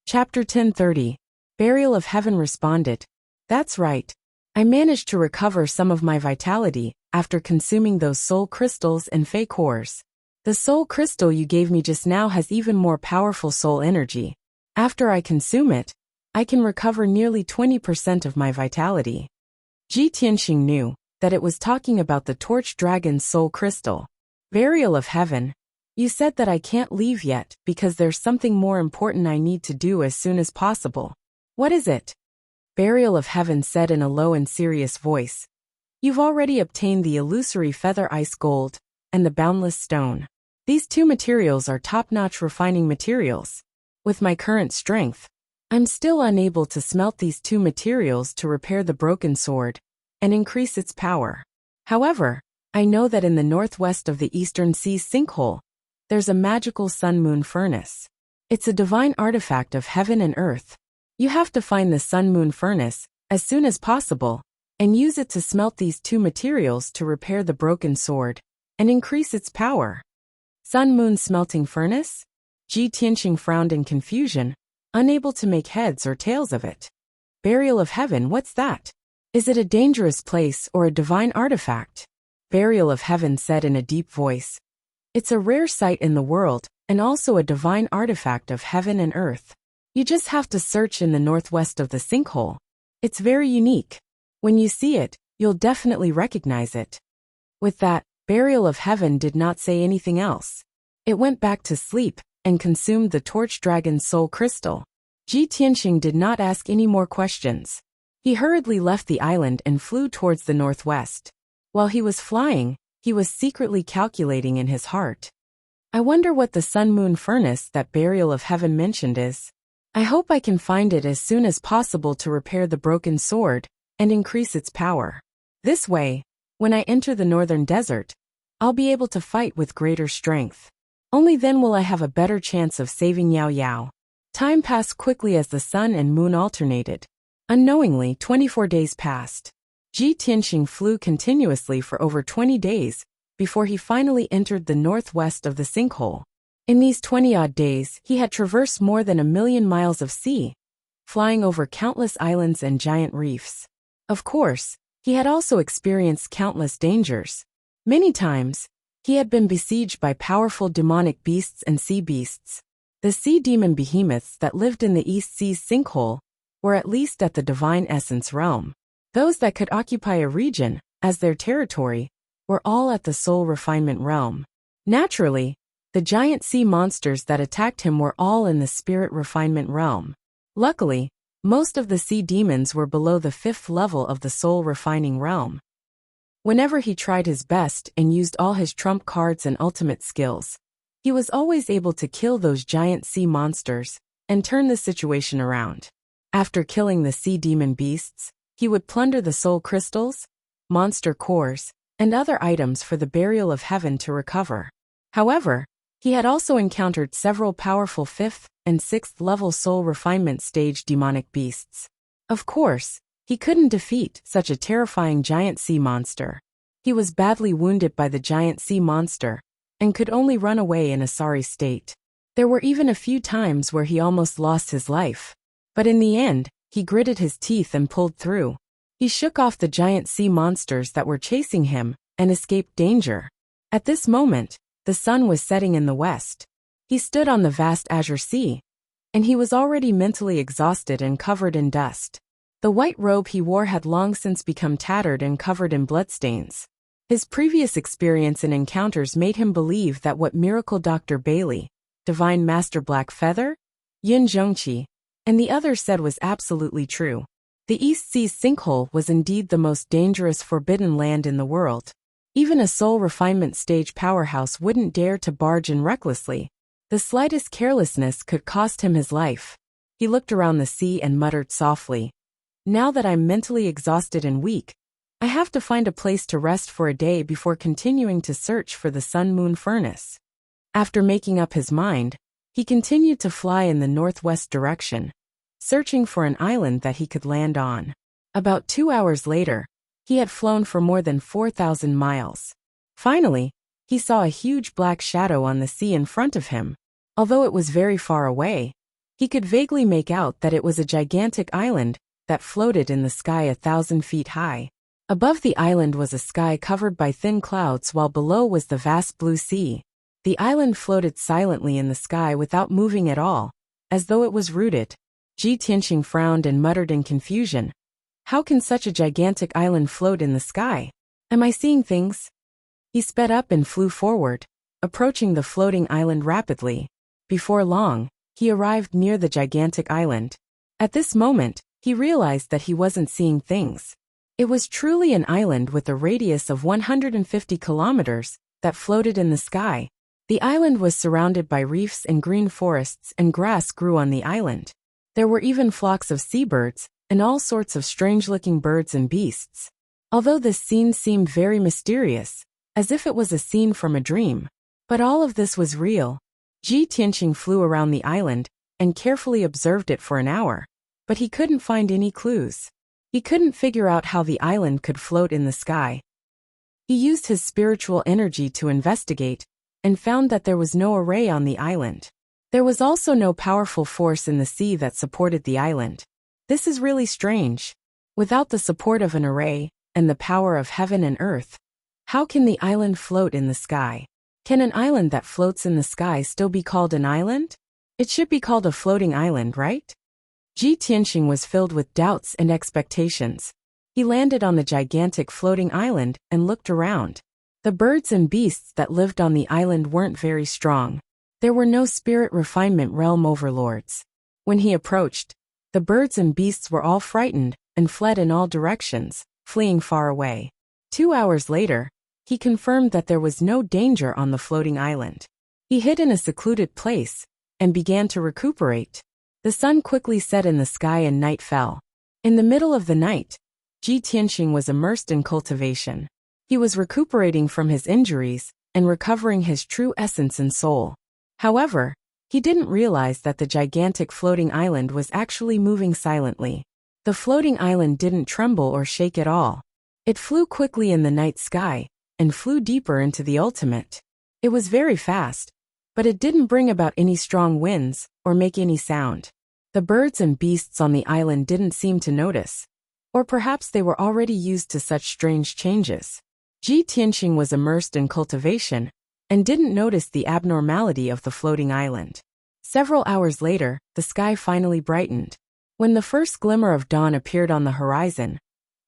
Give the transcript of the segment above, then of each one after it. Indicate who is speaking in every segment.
Speaker 1: Chapter 1030. Burial of Heaven responded. That's right. I managed to recover some of my vitality after consuming those soul crystals and fey cores. The soul crystal you gave me just now has even more powerful soul energy. After I consume it, I can recover nearly 20% of my vitality. Ji Tianxing knew that it was talking about the Torch Dragon's soul crystal. Burial of Heaven. You said that I can't leave yet because there's something more important I need to do as soon as possible. What is it? Burial of Heaven said in a low and serious voice. You've already obtained the illusory feather ice gold and the boundless stone. These two materials are top-notch refining materials. With my current strength, I'm still unable to smelt these two materials to repair the broken sword and increase its power. However, I know that in the northwest of the Eastern Sea's sinkhole, there's a magical sun-moon furnace. It's a divine artifact of heaven and earth. You have to find the sun-moon furnace as soon as possible and use it to smelt these two materials to repair the broken sword and increase its power. Sun-moon smelting furnace? Ji Tianxing frowned in confusion, unable to make heads or tails of it. Burial of Heaven, what's that? Is it a dangerous place or a divine artifact? Burial of Heaven said in a deep voice. It's a rare sight in the world and also a divine artifact of heaven and earth. You just have to search in the northwest of the sinkhole. It's very unique. When you see it, you'll definitely recognize it. With that, Burial of Heaven did not say anything else. It went back to sleep and consumed the Torch Dragon's soul crystal. Ji Tianxing did not ask any more questions. He hurriedly left the island and flew towards the northwest. While he was flying, he was secretly calculating in his heart. I wonder what the sun-moon furnace that Burial of Heaven mentioned is. I hope I can find it as soon as possible to repair the broken sword and increase its power. This way, when I enter the northern desert, I'll be able to fight with greater strength. Only then will I have a better chance of saving Yao Yao. Time passed quickly as the sun and moon alternated. Unknowingly, 24 days passed. Ji Tianxing flew continuously for over 20 days before he finally entered the northwest of the sinkhole. In these 20-odd days, he had traversed more than 1,000,000 miles of sea, flying over countless islands and giant reefs. Of course, he had also experienced countless dangers. Many times, he had been besieged by powerful demonic beasts and sea beasts. The sea demon behemoths that lived in the East Sea's sinkhole were at least at the divine essence realm. Those that could occupy a region as their territory were all at the soul refinement realm. Naturally, the giant sea monsters that attacked him were all in the spirit refinement realm. Luckily, most of the sea demons were below the 5th level of the soul refining realm. Whenever he tried his best and used all his trump cards and ultimate skills, he was always able to kill those giant sea monsters and turn the situation around. After killing the sea demon beasts, he would plunder the soul crystals, monster cores, and other items for the Burial of Heaven to recover. However, he had also encountered several powerful 5th and 6th level soul refinement stage demonic beasts. Of course, he couldn't defeat such a terrifying giant sea monster. He was badly wounded by the giant sea monster and could only run away in a sorry state. There were even a few times where he almost lost his life. But in the end, he gritted his teeth and pulled through. He shook off the giant sea monsters that were chasing him and escaped danger. At this moment, the sun was setting in the west. He stood on the vast azure sea, and he was already mentally exhausted and covered in dust. The white robe he wore had long since become tattered and covered in bloodstains. His previous experience and encounters made him believe that what Miracle Dr. Bailey, Divine Master Black Feather, Yin Zhongqi, and the others said was absolutely true. The East Sea's sinkhole was indeed the most dangerous forbidden land in the world. Even a soul refinement stage powerhouse wouldn't dare to barge in recklessly. The slightest carelessness could cost him his life. He looked around the sea and muttered softly, "Now that I'm mentally exhausted and weak, I have to find a place to rest for a day before continuing to search for the sun-moon furnace." After making up his mind, he continued to fly in the northwest direction, searching for an island that he could land on. About 2 hours later, he had flown for more than 4,000 miles. Finally, he saw a huge black shadow on the sea in front of him. Although it was very far away, He could vaguely make out that it was a gigantic island that floated in the sky 1,000 feet high. Above the island was a sky covered by thin clouds, while below was the vast blue sea. The island floated silently in the sky without moving at all, as though it was rooted. Ji Tianqing frowned and muttered in confusion. How can such a gigantic island float in the sky? Am I seeing things? He sped up and flew forward, approaching the floating island rapidly. Before long, he arrived near the gigantic island. At this moment, he realized that he wasn't seeing things. It was truly an island with a radius of 150 kilometers that floated in the sky. The island was surrounded by reefs and green forests, and grass grew on the island. There were even flocks of seabirds and all sorts of strange-looking birds and beasts. Although this scene seemed very mysterious, as if it was a scene from a dream. But all of this was real. Ji Tianqing flew around the island and carefully observed it for an hour. But he couldn't find any clues. He couldn't figure out how the island could float in the sky. He used his spiritual energy to investigate, and found that there was no array on the island. There was also no powerful force in the sea that supported the island. This is really strange. Without the support of an array, and the power of heaven and earth, how can the island float in the sky? Can an island that floats in the sky still be called an island? It should be called a floating island, right? Ji Tianqing was filled with doubts and expectations. He landed on the gigantic floating island and looked around. The birds and beasts that lived on the island weren't very strong. There were no spirit refinement realm overlords. When he approached, the birds and beasts were all frightened and fled in all directions, fleeing far away. 2 hours later, he confirmed that there was no danger on the floating island. He hid in a secluded place and began to recuperate. The sun quickly set in the sky and night fell. In the middle of the night, Ji Tianqing was immersed in cultivation. He was recuperating from his injuries and recovering his true essence and soul. However, he didn't realize that the gigantic floating island was actually moving silently. The floating island didn't tremble or shake at all. It flew quickly in the night sky and flew deeper into the ultimate. It was very fast, but it didn't bring about any strong winds or make any sound. The birds and beasts on the island didn't seem to notice. Or perhaps they were already used to such strange changes. Ji Tianqing was immersed in cultivation and didn't notice the abnormality of the floating island. Several hours later, the sky finally brightened. When the first glimmer of dawn appeared on the horizon,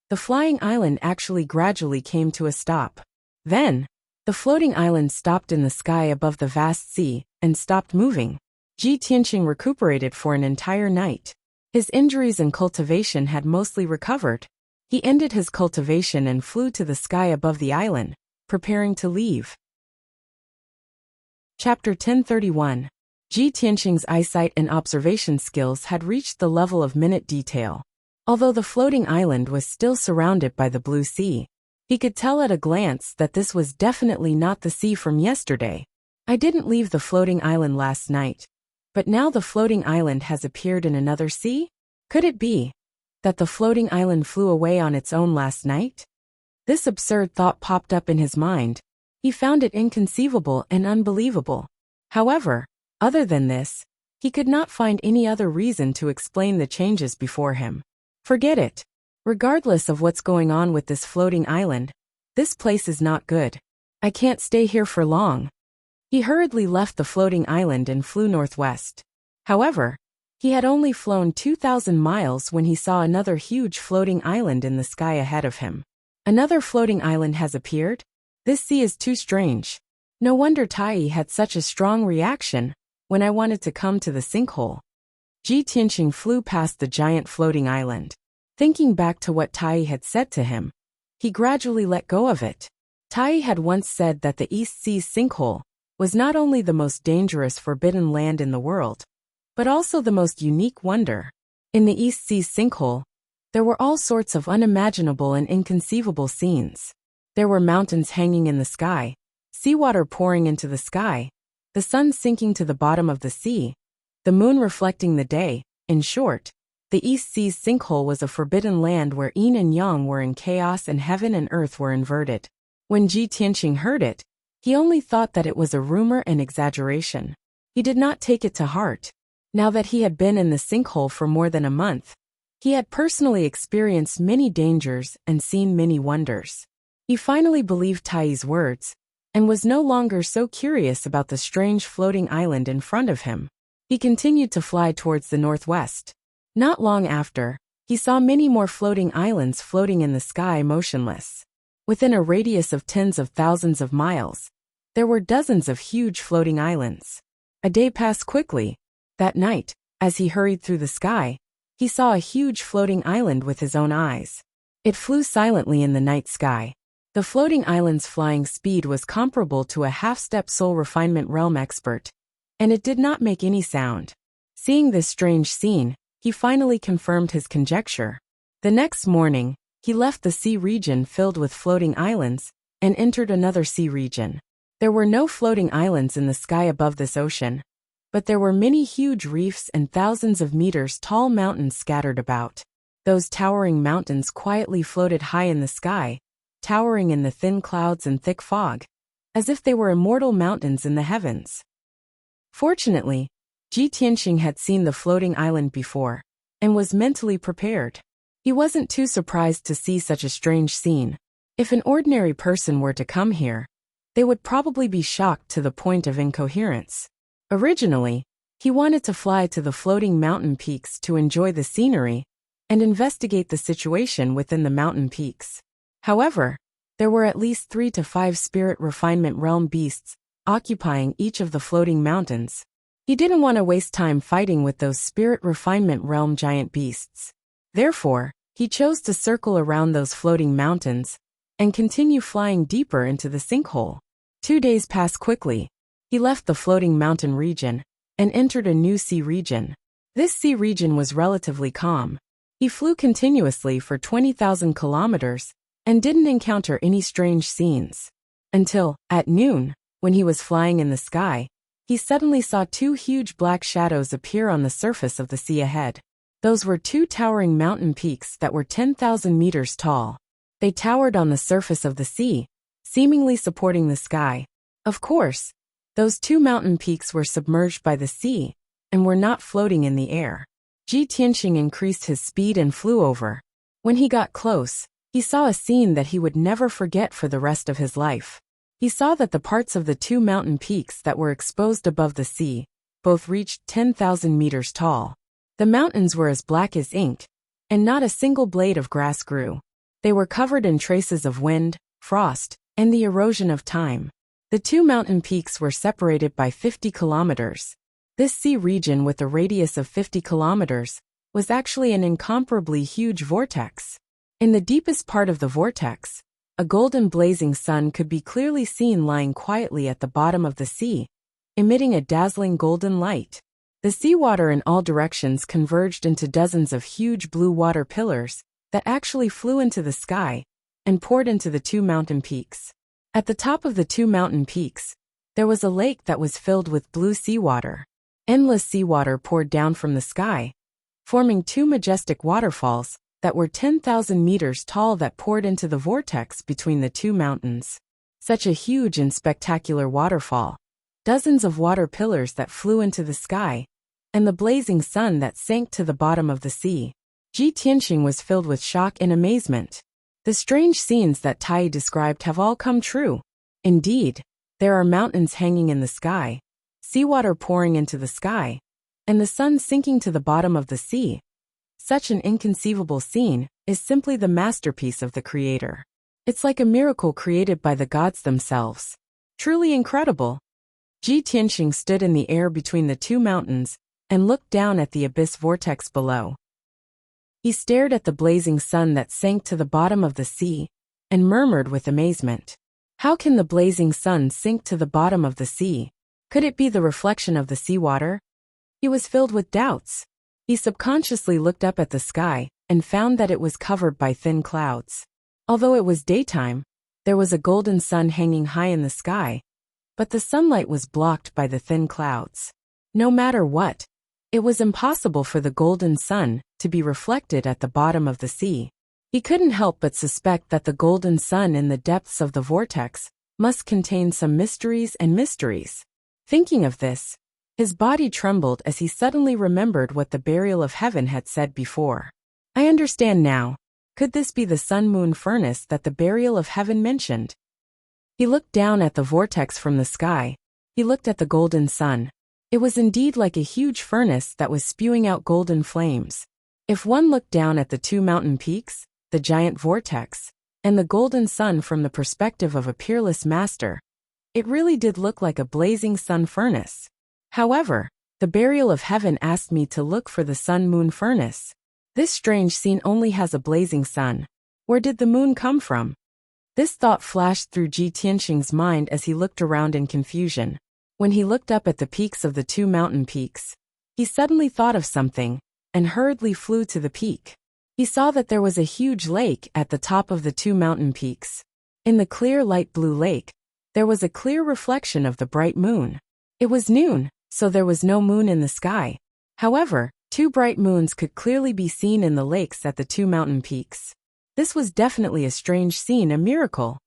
Speaker 1: the flying island actually gradually came to a stop. Then, the floating island stopped in the sky above the vast sea and stopped moving. Ji Tianqing recuperated for an entire night. His injuries and cultivation had mostly recovered. He ended his cultivation and flew to the sky above the island, preparing to leave. Chapter 1031. Ji Tianqing's eyesight and observation skills had reached the level of minute detail. Although the floating island was still surrounded by the blue sea, he could tell at a glance that this was definitely not the sea from yesterday. I didn't leave the floating island last night, but now the floating island has appeared in another sea? Could it be that the floating island flew away on its own last night? This absurd thought popped up in his mind. He found it inconceivable and unbelievable. However, other than this, he could not find any other reason to explain the changes before him. Forget it. Regardless of what's going on with this floating island, this place is not good. I can't stay here for long. He hurriedly left the floating island and flew northwest. However, he had only flown 2,000 miles when he saw another huge floating island in the sky ahead of him. Another floating island has appeared? This sea is too strange. No wonder Tai had such a strong reaction when I wanted to come to the sinkhole. Ji Tianqing flew past the giant floating island. Thinking back to what Tai had said to him, he gradually let go of it. Tai had once said that the East Sea's sinkhole was not only the most dangerous forbidden land in the world, but also the most unique wonder. In the East Sea's sinkhole, there were all sorts of unimaginable and inconceivable scenes. There were mountains hanging in the sky, seawater pouring into the sky, the sun sinking to the bottom of the sea, the moon reflecting the day. In short, the East Sea's sinkhole was a forbidden land where yin and yang were in chaos and heaven and earth were inverted. When Ji Tianqing heard it, he only thought that it was a rumor and exaggeration. He did not take it to heart. Now that he had been in the sinkhole for more than a month, he had personally experienced many dangers and seen many wonders. He finally believed Tai's words, and was no longer so curious about the strange floating island in front of him. He continued to fly towards the northwest. Not long after, he saw many more floating islands floating in the sky motionless. Within a radius of tens of thousands of miles, there were dozens of huge floating islands. A day passed quickly. That night, as he hurried through the sky, he saw a huge floating island with his own eyes. It flew silently in the night sky. The floating island's flying speed was comparable to a half-step soul refinement realm expert, and it did not make any sound. Seeing this strange scene, he finally confirmed his conjecture. The next morning, he left the sea region filled with floating islands and entered another sea region. There were no floating islands in the sky above this ocean, but there were many huge reefs and thousands of meters tall mountains scattered about. Those towering mountains quietly floated high in the sky, towering in the thin clouds and thick fog, as if they were immortal mountains in the heavens. Fortunately, Ji Tianxing had seen the floating island before, and was mentally prepared. He wasn't too surprised to see such a strange scene. If an ordinary person were to come here, they would probably be shocked to the point of incoherence. Originally, he wanted to fly to the floating mountain peaks to enjoy the scenery and investigate the situation within the mountain peaks. However, there were at least 3 to 5 spirit refinement realm beasts occupying each of the floating mountains. He didn't want to waste time fighting with those spirit refinement realm giant beasts. Therefore, he chose to circle around those floating mountains and continue flying deeper into the sinkhole. 2 days passed quickly. He left the floating mountain region and entered a new sea region. This sea region was relatively calm. He flew continuously for 20,000 kilometers and didn't encounter any strange scenes. Until, at noon, when he was flying in the sky, he suddenly saw 2 huge black shadows appear on the surface of the sea ahead. Those were 2 towering mountain peaks that were 10,000 meters tall. They towered on the surface of the sea, seemingly supporting the sky. Of course, those 2 mountain peaks were submerged by the sea and were not floating in the air. Ji Tianxing increased his speed and flew over. When he got close, he saw a scene that he would never forget for the rest of his life. He saw that the parts of the 2 mountain peaks that were exposed above the sea both reached 10,000 meters tall. The mountains were as black as ink, and not a single blade of grass grew. They were covered in traces of wind, frost, and the erosion of time. The 2 mountain peaks were separated by 50 kilometers. This sea region with a radius of 50 kilometers was actually an incomparably huge vortex. In the deepest part of the vortex, a golden blazing sun could be clearly seen lying quietly at the bottom of the sea, emitting a dazzling golden light. The seawater in all directions converged into dozens of huge blue water pillars that actually flew into the sky and poured into the 2 mountain peaks. At the top of the 2 mountain peaks, there was a lake that was filled with blue seawater. Endless seawater poured down from the sky, forming 2 majestic waterfalls that were 10,000 meters tall that poured into the vortex between the 2 mountains. Such a huge and spectacular waterfall, dozens of water pillars that flew into the sky, and the blazing sun that sank to the bottom of the sea. Ji Tianxing was filled with shock and amazement. The strange scenes that Tai described have all come true. Indeed, there are mountains hanging in the sky, seawater pouring into the sky, and the sun sinking to the bottom of the sea. Such an inconceivable scene is simply the masterpiece of the Creator. It's like a miracle created by the gods themselves. Truly incredible. Ji Tianxing stood in the air between the 2 mountains and looked down at the abyss vortex below. He stared at the blazing sun that sank to the bottom of the sea and murmured with amazement. How can the blazing sun sink to the bottom of the sea? Could it be the reflection of the seawater? He was filled with doubts. He subconsciously looked up at the sky and found that it was covered by thin clouds. Although it was daytime, there was a golden sun hanging high in the sky, but the sunlight was blocked by the thin clouds. No matter what, it was impossible for the golden sun to be reflected at the bottom of the sea. He couldn't help but suspect that the golden sun in the depths of the vortex must contain some mysteries and mysteries. Thinking of this, His body trembled as he suddenly remembered what the burial of heaven had said before. I understand now. Could this be the sun-moon furnace that the burial of heaven mentioned? He looked down at the vortex from the sky. He looked at the golden sun. It was indeed like a huge furnace that was spewing out golden flames. If one looked down at the two mountain peaks, the giant vortex, and the golden sun from the perspective of a peerless master, it really did look like a blazing sun furnace. However, the burial of heaven asked me to look for the sun-moon furnace. This strange scene only has a blazing sun. Where did the moon come from? This thought flashed through Ji Tianxing's mind as he looked around in confusion. When he looked up at the peaks of the two mountain peaks, he suddenly thought of something, and hurriedly flew to the peak. He saw that there was a huge lake at the top of the two mountain peaks. In the clear light blue lake, there was a clear reflection of the bright moon. It was noon, so there was no moon in the sky. However, two bright moons could clearly be seen in the lakes at the two mountain peaks. This was definitely a strange scene, a miracle.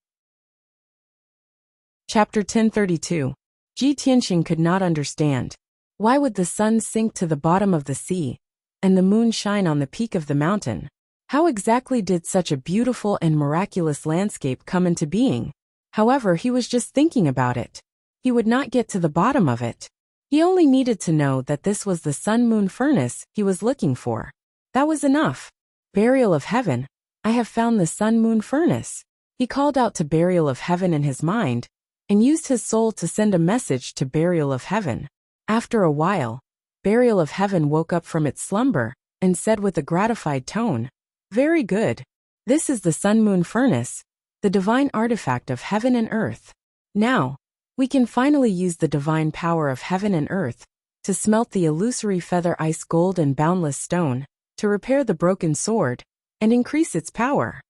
Speaker 1: Chapter 1032. Ji Tianxing could not understand. Why would the sun sink to the bottom of the sea, and the moon shine on the peak of the mountain? How exactly did such a beautiful and miraculous landscape come into being? However, he was just thinking about it. He would not get to the bottom of it. He only needed to know that this was the sun-moon furnace he was looking for. That was enough. Burial of heaven. I have found the sun-moon furnace. He called out to burial of heaven in his mind, and used his soul to send a message to burial of heaven. After a while, burial of heaven woke up from its slumber, and said with a gratified tone, "Very good. This is the sun-moon furnace, the divine artifact of heaven and earth. Now, we can finally use the divine power of heaven and earth to smelt the illusory feather ice gold and boundless stone, to repair the broken sword, and increase its power."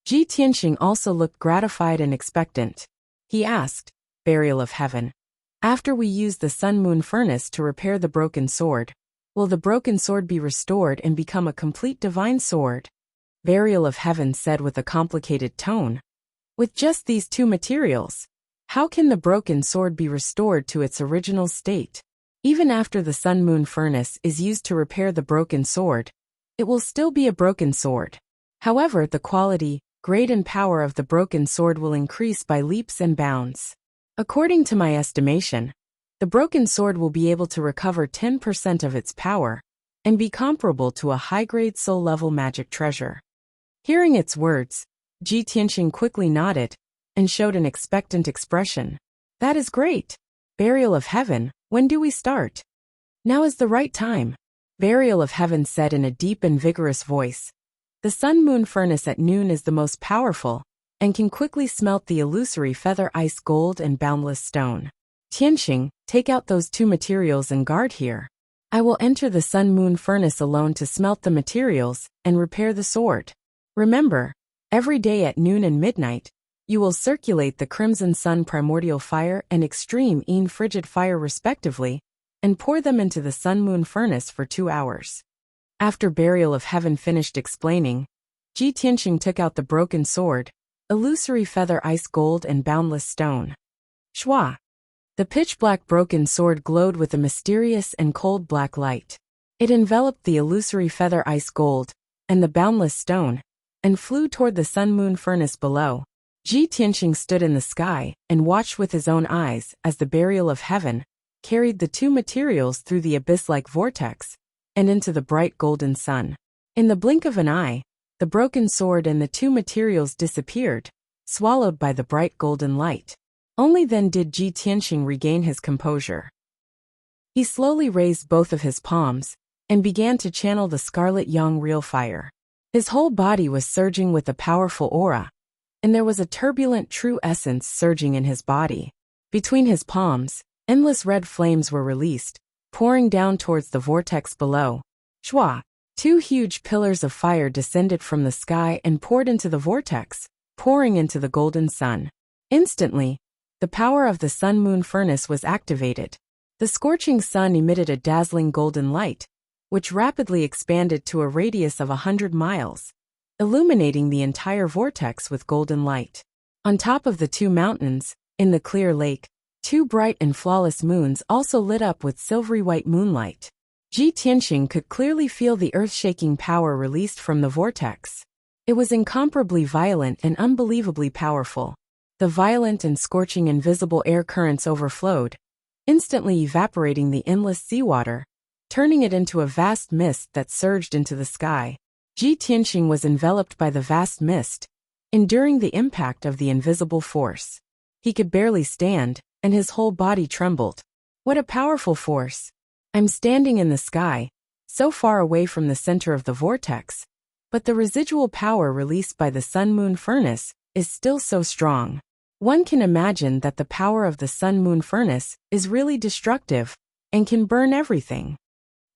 Speaker 1: Ji Tianxing also looked gratified and expectant. He asked, "Burial of heaven, after we use the sun-moon furnace to repair the broken sword, will the broken sword be restored and become a complete divine sword?" Burial of heaven said with a complicated tone, "With just these two materials, how can the broken sword be restored to its original state? Even after the sun-moon furnace is used to repair the broken sword, it will still be a broken sword. However, the quality, grade and power of the broken sword will increase by leaps and bounds. According to my estimation, the broken sword will be able to recover 10% of its power, and be comparable to a high-grade soul-level magic treasure." Hearing its words, Ji Tianxing quickly nodded, and showed an expectant expression. "That is great. Burial of heaven, when do we start?" "Now is the right time," Burial of heaven said in a deep and vigorous voice. "The sun-moon furnace at noon is the most powerful, and can quickly smelt the illusory feather ice gold and boundless stone. Tianxing, take out those two materials and guard here. I will enter the sun-moon furnace alone to smelt the materials and repair the sword. Remember, every day at noon and midnight, you will circulate the crimson sun primordial fire and extreme Yin frigid fire respectively, and pour them into the sun-moon furnace for 2 hours." After Burial of Heaven finished explaining, Ji Tianxing took out the broken sword, illusory feather ice gold and boundless stone. Shwa! The pitch-black broken sword glowed with a mysterious and cold black light. It enveloped the illusory feather ice gold and the boundless stone, and flew toward the sun-moon furnace below. Ji Tianxing stood in the sky and watched with his own eyes as the Burial of Heaven carried the two materials through the abyss-like vortex and into the bright golden sun. In the blink of an eye, the broken sword and the two materials disappeared, swallowed by the bright golden light. Only then did Ji Tianxing regain his composure. He slowly raised both of his palms and began to channel the scarlet yang real fire. His whole body was surging with a powerful aura, and there was a turbulent true essence surging in his body. Between his palms, endless red flames were released, pouring down towards the vortex below. Shwa! 2 huge pillars of fire descended from the sky and poured into the vortex, pouring into the golden sun. Instantly, the power of the sun-moon furnace was activated. The scorching sun emitted a dazzling golden light, which rapidly expanded to a radius of 100 miles, illuminating the entire vortex with golden light. On top of the 2 mountains, in the clear lake, Two bright and flawless moons also lit up with silvery white moonlight. Ji Tianxing could clearly feel the earth-shaking power released from the vortex. It was incomparably violent and unbelievably powerful. The violent and scorching invisible air currents overflowed, instantly evaporating the endless seawater, turning it into a vast mist that surged into the sky. Ji Tianxing was enveloped by the vast mist, enduring the impact of the invisible force. He could barely stand, and his whole body trembled. What a powerful force! I'm standing in the sky, so far away from the center of the vortex, but the residual power released by the sun-moon furnace is still so strong. One can imagine that the power of the sun-moon furnace is really destructive and can burn everything.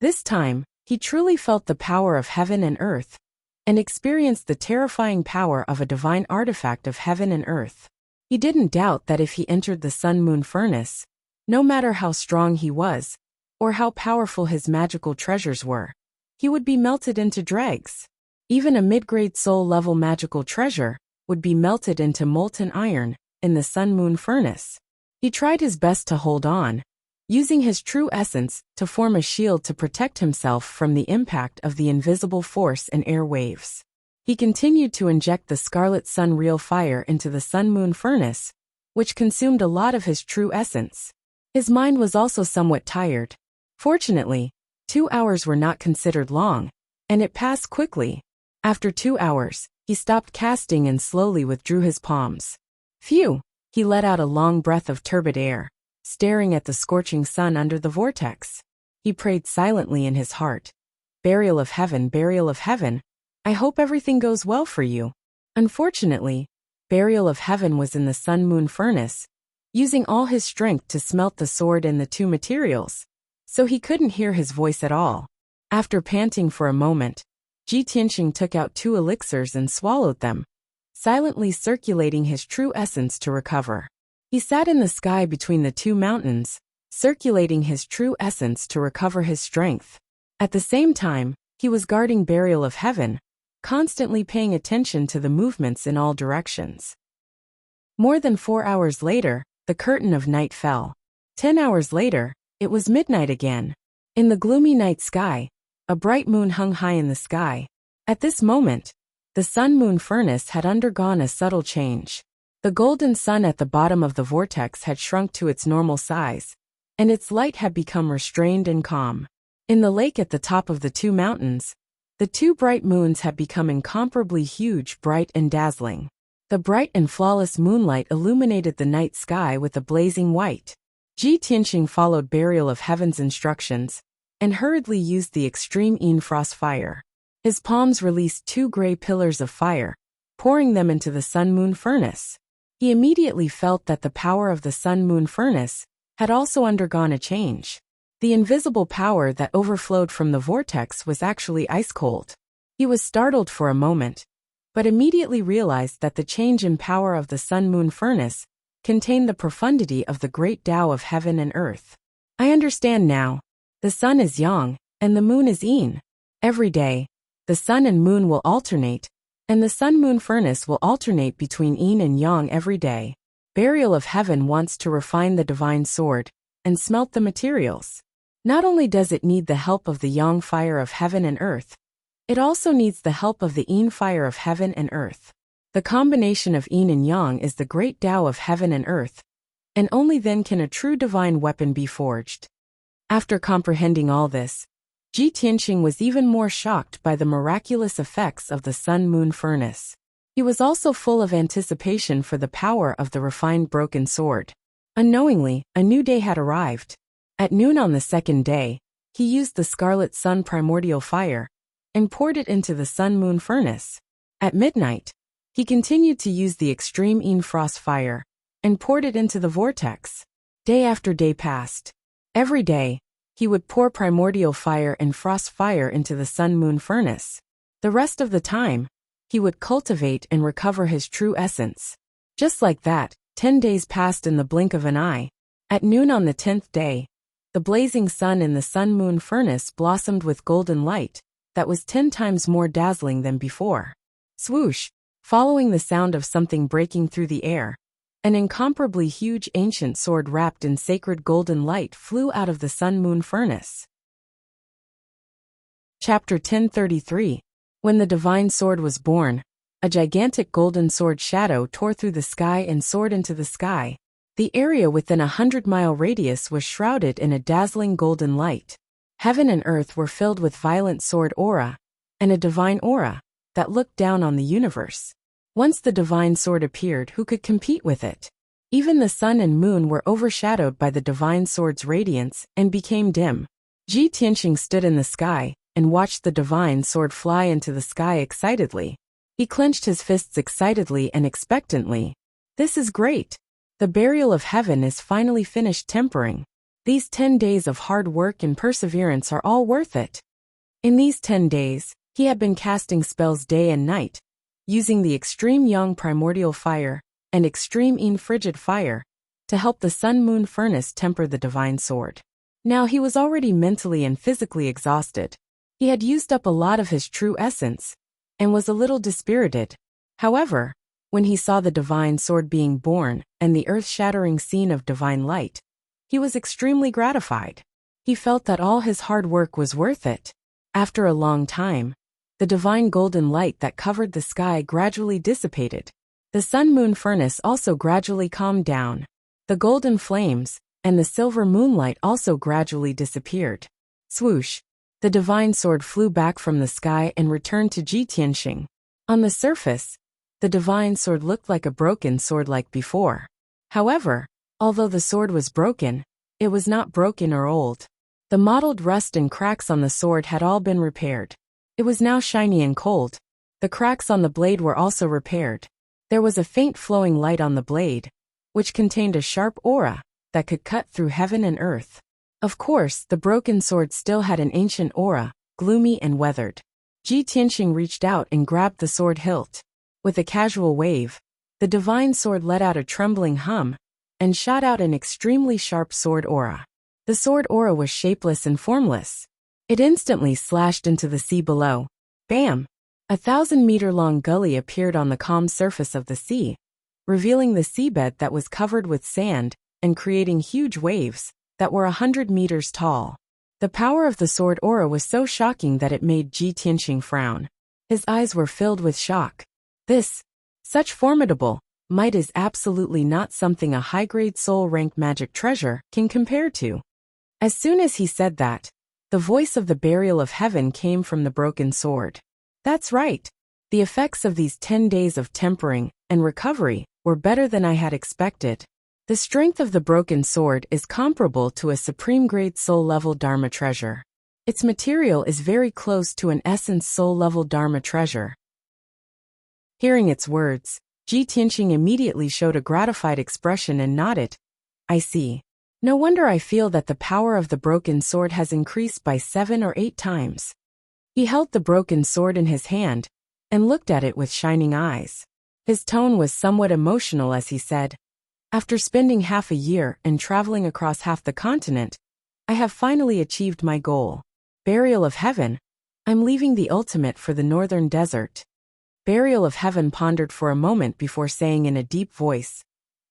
Speaker 1: This time, he truly felt the power of heaven and earth, and experienced the terrifying power of a divine artifact of heaven and earth. He didn't doubt that if he entered the sun-moon furnace, no matter how strong he was, or how powerful his magical treasures were, he would be melted into dregs. Even a mid-grade soul-level magical treasure would be melted into molten iron in the sun-moon furnace. He tried his best to hold on, using his true essence to form a shield to protect himself from the impact of the invisible force and air waves. He continued to inject the scarlet sun real fire into the sun-moon furnace, which consumed a lot of his true essence. His mind was also somewhat tired. Fortunately, 2 hours were not considered long, and it passed quickly. After 2 hours, he stopped casting and slowly withdrew his palms. Phew! He let out a long breath of turbid air, staring at the scorching sun under the vortex. He prayed silently in his heart. Burial of heaven, I hope everything goes well for you. Unfortunately, Burial of Heaven was in the sun-moon furnace, using all his strength to smelt the sword and the two materials, so he couldn't hear his voice at all. After panting for a moment, Ji Tianxing took out 2 elixirs and swallowed them, silently circulating his true essence to recover. He sat in the sky between the 2 mountains, circulating his true essence to recover his strength. At the same time, he was guarding Burial of Heaven, constantly paying attention to the movements in all directions. More than 4 hours later, the curtain of night fell. 10 hours later, it was midnight again. In the gloomy night sky, a bright moon hung high in the sky. At this moment, the sun-moon furnace had undergone a subtle change. The golden sun at the bottom of the vortex had shrunk to its normal size, and its light had become restrained and calm. In the lake at the top of the 2 mountains, the 2 bright moons had become incomparably huge, bright and dazzling. The bright and flawless moonlight illuminated the night sky with a blazing white. Ji Tianxing followed Burial of Heaven's instructions, and hurriedly used the extreme frost fire. His palms released 2 gray pillars of fire, pouring them into the sun-moon furnace. He immediately felt that the power of the sun-moon furnace had also undergone a change. The invisible power that overflowed from the vortex was actually ice-cold. He was startled for a moment, but immediately realized that the change in power of the sun-moon furnace contained the profundity of the great Tao of heaven and earth. I understand now. The sun is yang, and the moon is yin. Every day, the sun and moon will alternate, and the sun-moon furnace will alternate between yin and yang every day. Burial of Heaven wants to refine the divine sword and smelt the materials. Not only does it need the help of the yang fire of heaven and earth, it also needs the help of the yin fire of heaven and earth. The combination of yin and yang is the great Tao of heaven and earth, and only then can a true divine weapon be forged. After comprehending all this, Ji Tianxing was even more shocked by the miraculous effects of the sun-moon furnace. He was also full of anticipation for the power of the refined broken sword. Unknowingly, a new day had arrived. At noon on the 2nd day, he used the scarlet sun primordial fire and poured it into the sun-moon furnace. At midnight, he continued to use the extreme frost fire and poured it into the vortex. Day after day passed. Every day, he would pour primordial fire and frost fire into the sun-moon furnace. The rest of the time, he would cultivate and recover his true essence. Just like that, 10 days passed in the blink of an eye. At noon on the 10th day, the blazing sun in the sun-moon furnace blossomed with golden light that was 10 times more dazzling than before. Swoosh! Following the sound of something breaking through the air, An incomparably huge ancient sword wrapped in sacred golden light flew out of the sun-moon furnace. Chapter 1033. When the divine sword was born, a gigantic golden sword shadow tore through the sky and soared into the sky. The area within a 100-mile radius was shrouded in a dazzling golden light. Heaven and earth were filled with violent sword aura, and a divine aura that looked down on the universe. Once the divine sword appeared, who could compete with it? Even the sun and moon were overshadowed by the divine sword's radiance and became dim. Ji Tianqing stood in the sky and watched the divine sword fly into the sky excitedly. He clenched his fists excitedly and expectantly. This is great. The burial of heaven is finally finished tempering. These 10 days of hard work and perseverance are all worth it. In these 10 days, he had been casting spells day and night, using the extreme yang primordial fire and extreme yin frigid fire to help the sun-moon furnace temper the divine sword. Now he was already mentally and physically exhausted. He had used up a lot of his true essence and was a little dispirited. However, when he saw the divine sword being born and the earth-shattering scene of divine light, he was extremely gratified. He felt that all his hard work was worth it. After a long time, the divine golden light that covered the sky gradually dissipated. The sun-moon furnace also gradually calmed down. The golden flames and the silver moonlight also gradually disappeared. Swoosh! The divine sword flew back from the sky and returned to Ji Tianqing. On the surface, the divine sword looked like a broken sword like before. However, although the sword was broken, it was not broken or old. The mottled rust and cracks on the sword had all been repaired. It was now shiny and cold. The cracks on the blade were also repaired. There was a faint flowing light on the blade, which contained a sharp aura that could cut through heaven and earth. Of course, the broken sword still had an ancient aura, gloomy and weathered. Ji Tianqing reached out and grabbed the sword hilt. With a casual wave, the divine sword let out a trembling hum and shot out an extremely sharp sword aura. The sword aura was shapeless and formless. It instantly slashed into the sea below. Bam! A 1,000-meter-long gully appeared on the calm surface of the sea, revealing the seabed that was covered with sand and creating huge waves that were 100 meters tall. The power of the sword aura was so shocking that it made Ji Tianqing frown. His eyes were filled with shock. Such formidable might is absolutely not something a high-grade soul-rank magic treasure can compare to. As soon as he said that, the voice of the burial of heaven came from the broken sword. That's right. The effects of these 10 days of tempering and recovery were better than I had expected. The strength of the broken sword is comparable to a supreme-grade soul-level Dharma treasure. Its material is very close to an essence soul-level Dharma treasure. Hearing its words, Ji Tianqing immediately showed a gratified expression and nodded. I see. No wonder I feel that the power of the broken sword has increased by 7 or 8 times. He held the broken sword in his hand and looked at it with shining eyes. His tone was somewhat emotional as he said, after spending half a year and traveling across half the continent, I have finally achieved my goal. Burial of heaven. I'm leaving the ultimate for the northern desert. Burial of heaven pondered for a moment before saying in a deep voice,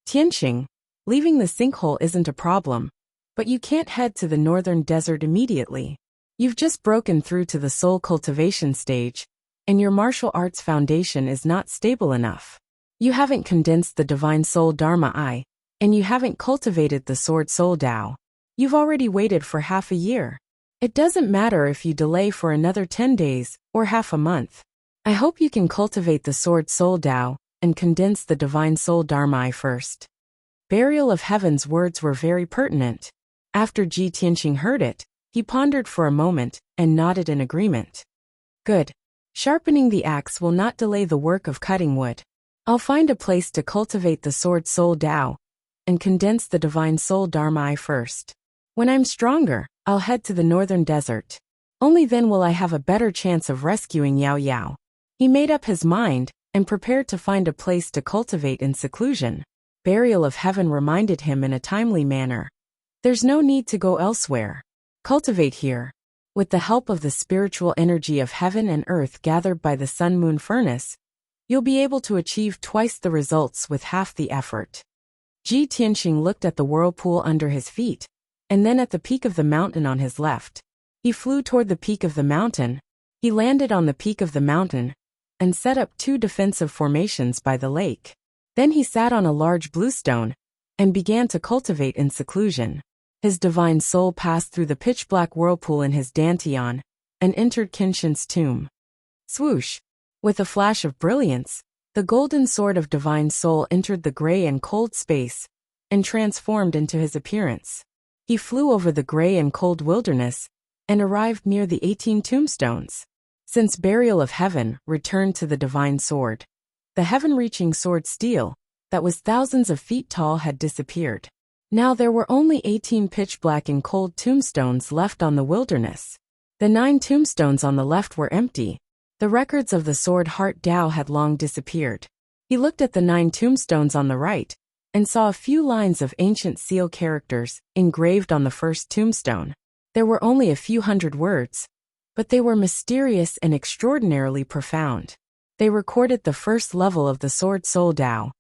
Speaker 1: Tianqing, leaving the sinkhole isn't a problem, but you can't head to the northern desert immediately. You've just broken through to the soul cultivation stage, and your martial arts foundation is not stable enough. You haven't condensed the divine soul Dharma I, and you haven't cultivated the sword soul Tao. You've already waited for half a year. It doesn't matter if you delay for another 10 days or half a month. I hope you can cultivate the sword soul Tao and condense the divine soul Dharma I first. Burial of heaven's words were very pertinent. After Ji Tianqing heard it, he pondered for a moment and nodded in agreement. Good. Sharpening the axe will not delay the work of cutting wood. I'll find a place to cultivate the sword soul Tao and condense the divine soul Dharma I first. When I'm stronger, I'll head to the northern desert. Only then will I have a better chance of rescuing Yao Yao. He made up his mind and prepared to find a place to cultivate in seclusion. Burial of heaven reminded him in a timely manner. There's no need to go elsewhere. Cultivate here. With the help of the spiritual energy of heaven and earth gathered by the sun-moon furnace, you'll be able to achieve twice the results with half the effort. Ji Tianxing looked at the whirlpool under his feet, and then at the peak of the mountain on his left. He flew toward the peak of the mountain. He landed on the peak of the mountain and set up 2 defensive formations by the lake. Then he sat on a large bluestone and began to cultivate in seclusion. His divine soul passed through the pitch-black whirlpool in his dantian and entered Kenshin's tomb. Swoosh! With a flash of brilliance, the golden sword of divine soul entered the gray and cold space and transformed into his appearance. He flew over the gray and cold wilderness and arrived near the 18 tombstones. Since burial of heaven returned to the divine sword, the heaven-reaching sword steel that was thousands of feet tall had disappeared. Now there were only 18 pitch-black and cold tombstones left on the wilderness. The 9 tombstones on the left were empty. The records of the sword heart Tao had long disappeared. He looked at the 9 tombstones on the right and saw a few lines of ancient seal characters engraved on the first tombstone. There were only a few hundred words, but they were mysterious and extraordinarily profound. They recorded the first level of the Sword Soul Tao.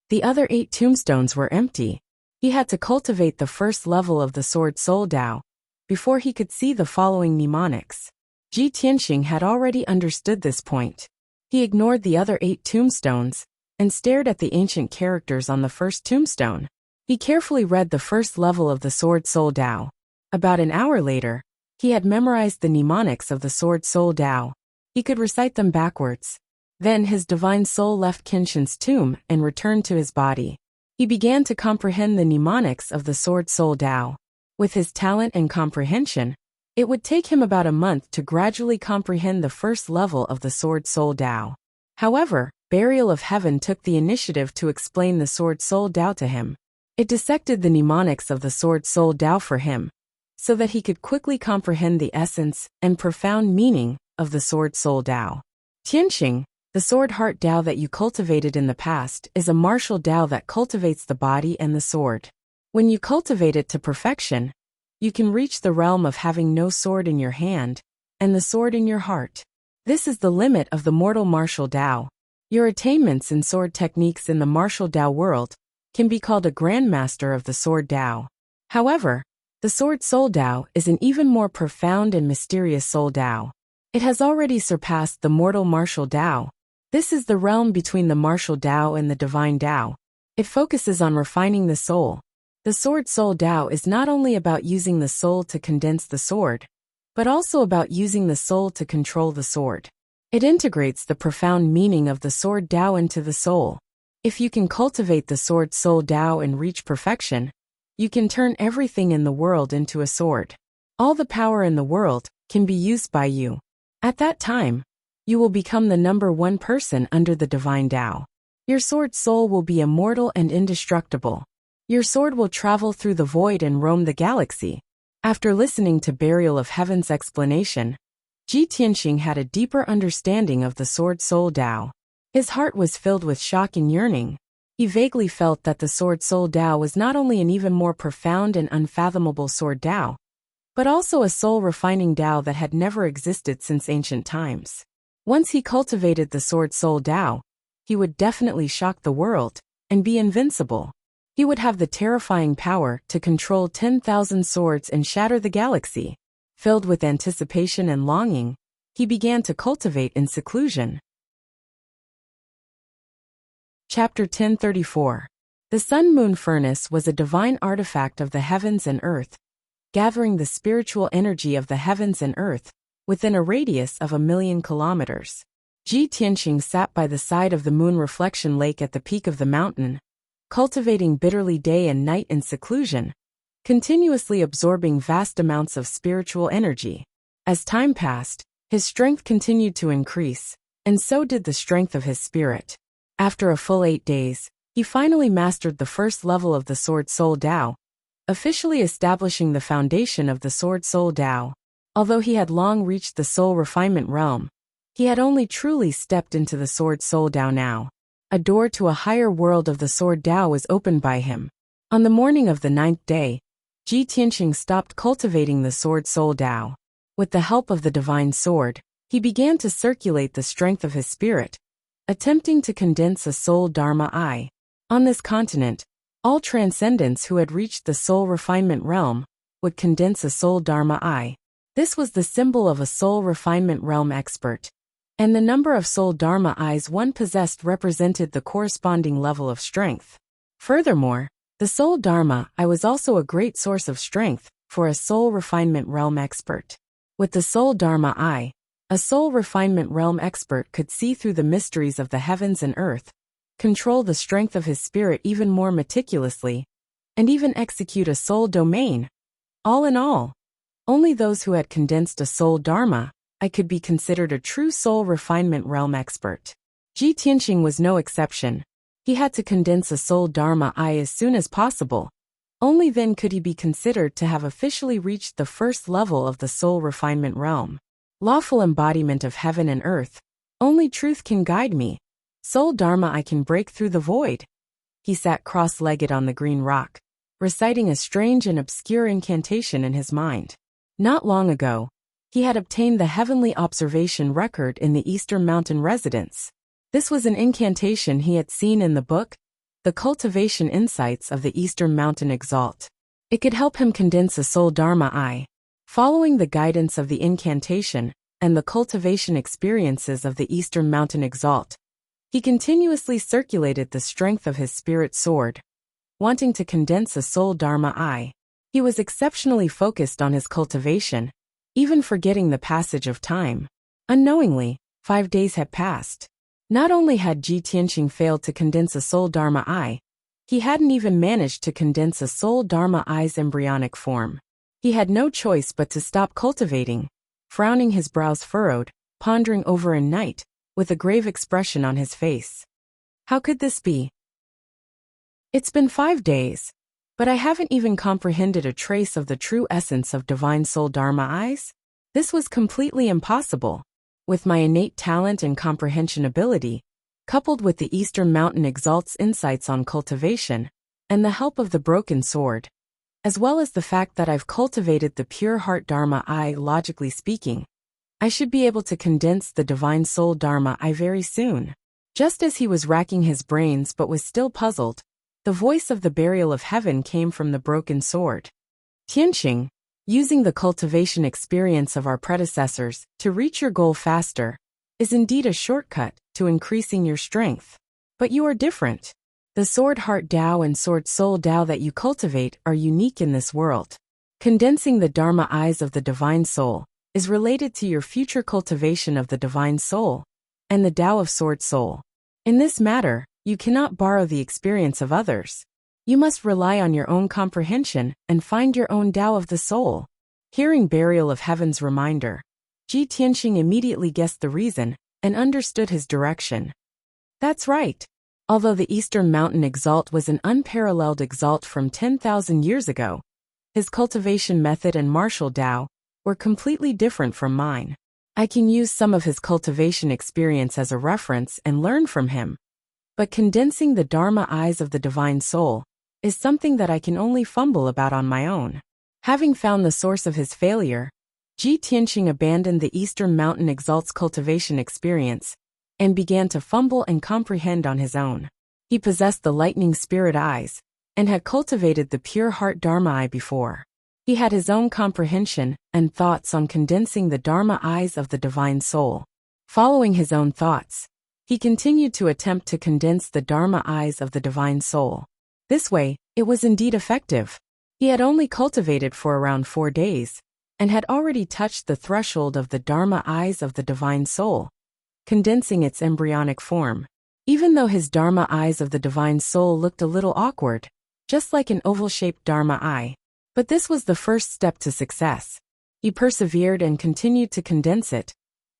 Speaker 1: The other 8 tombstones were empty. He had to cultivate the first level of the Sword Soul Tao before he could see the following mnemonics. Ji Tianxing had already understood this point. He ignored the other 8 tombstones and stared at the ancient characters on the first tombstone. He carefully read the first level of the Sword Soul Tao. About an hour later, he had memorized the mnemonics of the Sword Soul Tao. He could recite them backwards. Then his divine soul left Kenshin's tomb and returned to his body. He began to comprehend the mnemonics of the Sword Soul Tao. With his talent and comprehension, it would take him about a month to gradually comprehend the first level of the Sword Soul Tao. However, Burial of Heaven took the initiative to explain the Sword Soul Tao to him. It dissected the mnemonics of the Sword Soul Tao for him, so that he could quickly comprehend the essence and profound meaning of the Sword Soul Tao. Tianxing, the sword heart Tao that you cultivated in the past, is a martial Tao that cultivates the body and the sword. When you cultivate it to perfection, you can reach the realm of having no sword in your hand and the sword in your heart. This is the limit of the mortal martial Tao. Your attainments in sword techniques in the martial Tao world can be called a grandmaster of the sword Tao. However, the Sword Soul Tao is an even more profound and mysterious soul Tao. It has already surpassed the mortal martial Tao. This is the realm between the martial Tao and the divine Tao. It focuses on refining the soul. The Sword Soul Tao is not only about using the soul to condense the sword, but also about using the soul to control the sword. It integrates the profound meaning of the sword Tao into the soul. If you can cultivate the Sword Soul Tao and reach perfection, you can turn everything in the world into a sword. All the power in the world can be used by you. At that time, you will become the #1 person under the divine Tao. Your sword soul will be immortal and indestructible. Your sword will travel through the void and roam the galaxy. After listening to Burial of Heaven's explanation, Ji Tianxing had a deeper understanding of the Sword Soul Tao. His heart was filled with shock and yearning. He vaguely felt that the Sword Soul Tao was not only an even more profound and unfathomable sword Tao, but also a soul-refining Tao that had never existed since ancient times. Once he cultivated the Sword Soul Tao, he would definitely shock the world and be invincible. He would have the terrifying power to control 10,000 swords and shatter the galaxy. Filled with anticipation and longing, he began to cultivate in seclusion. Chapter 1034. The Sun-Moon Furnace was a divine artifact of the heavens and earth, gathering the spiritual energy of the heavens and earth within a radius of 1,000,000 kilometers. Ji Tianxing sat by the side of the moon reflection lake at the peak of the mountain, cultivating bitterly day and night in seclusion, continuously absorbing vast amounts of spiritual energy. As time passed, his strength continued to increase, and so did the strength of his spirit. After a full 8 days, he finally mastered the first level of the Sword Soul Tao, officially establishing the foundation of the Sword Soul Tao. Although he had long reached the soul refinement realm, he had only truly stepped into the Sword Soul Tao now. A door to a higher world of the Sword Tao was opened by him. On the morning of the 9th day, Ji Tianxing stopped cultivating the Sword Soul Tao. With the help of the divine sword, he began to circulate the strength of his spirit, attempting to condense a soul Dharma I. On this continent, all transcendents who had reached the soul refinement realm would condense a soul dharma eye. This was the symbol of a soul refinement realm expert. And the number of soul dharma eyes one possessed represented the corresponding level of strength. Furthermore, the soul dharma eye was also a great source of strength for a soul refinement realm expert. With the soul dharma eye, a soul refinement realm expert could see through the mysteries of the heavens and earth, control the strength of his spirit even more meticulously, and even execute a soul domain. All in all, only those who had condensed a soul dharma eye could be considered a true soul refinement realm expert. Ji Tianqing was no exception. He had to condense a soul dharma eye as soon as possible. Only then could he be considered to have officially reached the first level of the soul refinement realm. Lawful embodiment of heaven and earth, only truth can guide me. Soul dharma I can break through the void. He sat cross-legged on the green rock, reciting a strange and obscure incantation in his mind. Not long ago, he had obtained the heavenly observation record in the Eastern Mountain residence. This was an incantation he had seen in the book, The Cultivation Insights of the Eastern Mountain Exalt. It could help him condense a soul dharma eye. Following the guidance of the incantation and the cultivation experiences of the Eastern Mountain Exalt, he continuously circulated the strength of his spirit sword. Wanting to condense a soul dharma eye, he was exceptionally focused on his cultivation, even forgetting the passage of time. Unknowingly, 5 days had passed. Not only had Ji Tianqing failed to condense a soul dharma eye, he hadn't even managed to condense a soul dharma eye's embryonic form. He had no choice but to stop cultivating, frowning, his brows furrowed, pondering over in night, with a grave expression on his face. How could this be? It's been 5 days, but I haven't even comprehended a trace of the true essence of divine soul dharma eyes? This was completely impossible. With my innate talent and comprehension ability, coupled with the Eastern Mountain Exalt's insights on cultivation, and the help of the broken sword, as well as the fact that I've cultivated the pure heart dharma eye, logically speaking, I should be able to condense the divine soul dharma eye very soon. Just as he was racking his brains but was still puzzled, the voice of the burial of heaven came from the broken sword. Tianqing, using the cultivation experience of our predecessors to reach your goal faster is indeed a shortcut to increasing your strength. But you are different. The sword heart Dao and sword soul Dao that you cultivate are unique in this world. Condensing the dharma eyes of the divine soul is related to your future cultivation of the divine soul and the Dao of sword soul. In this matter, you cannot borrow the experience of others. You must rely on your own comprehension and find your own Dao of the soul. Hearing burial of heaven's reminder, Ji Tianqing immediately guessed the reason and understood his direction. That's right. Although the Eastern Mountain Exalt was an unparalleled exalt from 10,000 years ago, his cultivation method and martial Dao were completely different from mine. I can use some of his cultivation experience as a reference and learn from him. But condensing the dharma eyes of the divine soul is something that I can only fumble about on my own. Having found the source of his failure, Ji Tianqing abandoned the Eastern Mountain Exalt's cultivation experience and began to fumble and comprehend on his own. He possessed the lightning spirit eyes and had cultivated the pure heart dharma eye before. He had his own comprehension and thoughts on condensing the dharma eyes of the divine soul. Following his own thoughts, he continued to attempt to condense the dharma eyes of the divine soul. This way, it was indeed effective. He had only cultivated for around 4 days, and had already touched the threshold of the dharma eyes of the divine soul, condensing its embryonic form. Even though his dharma eyes of the divine soul looked a little awkward, just like an oval-shaped dharma eye, but this was the first step to success. He persevered and continued to condense it,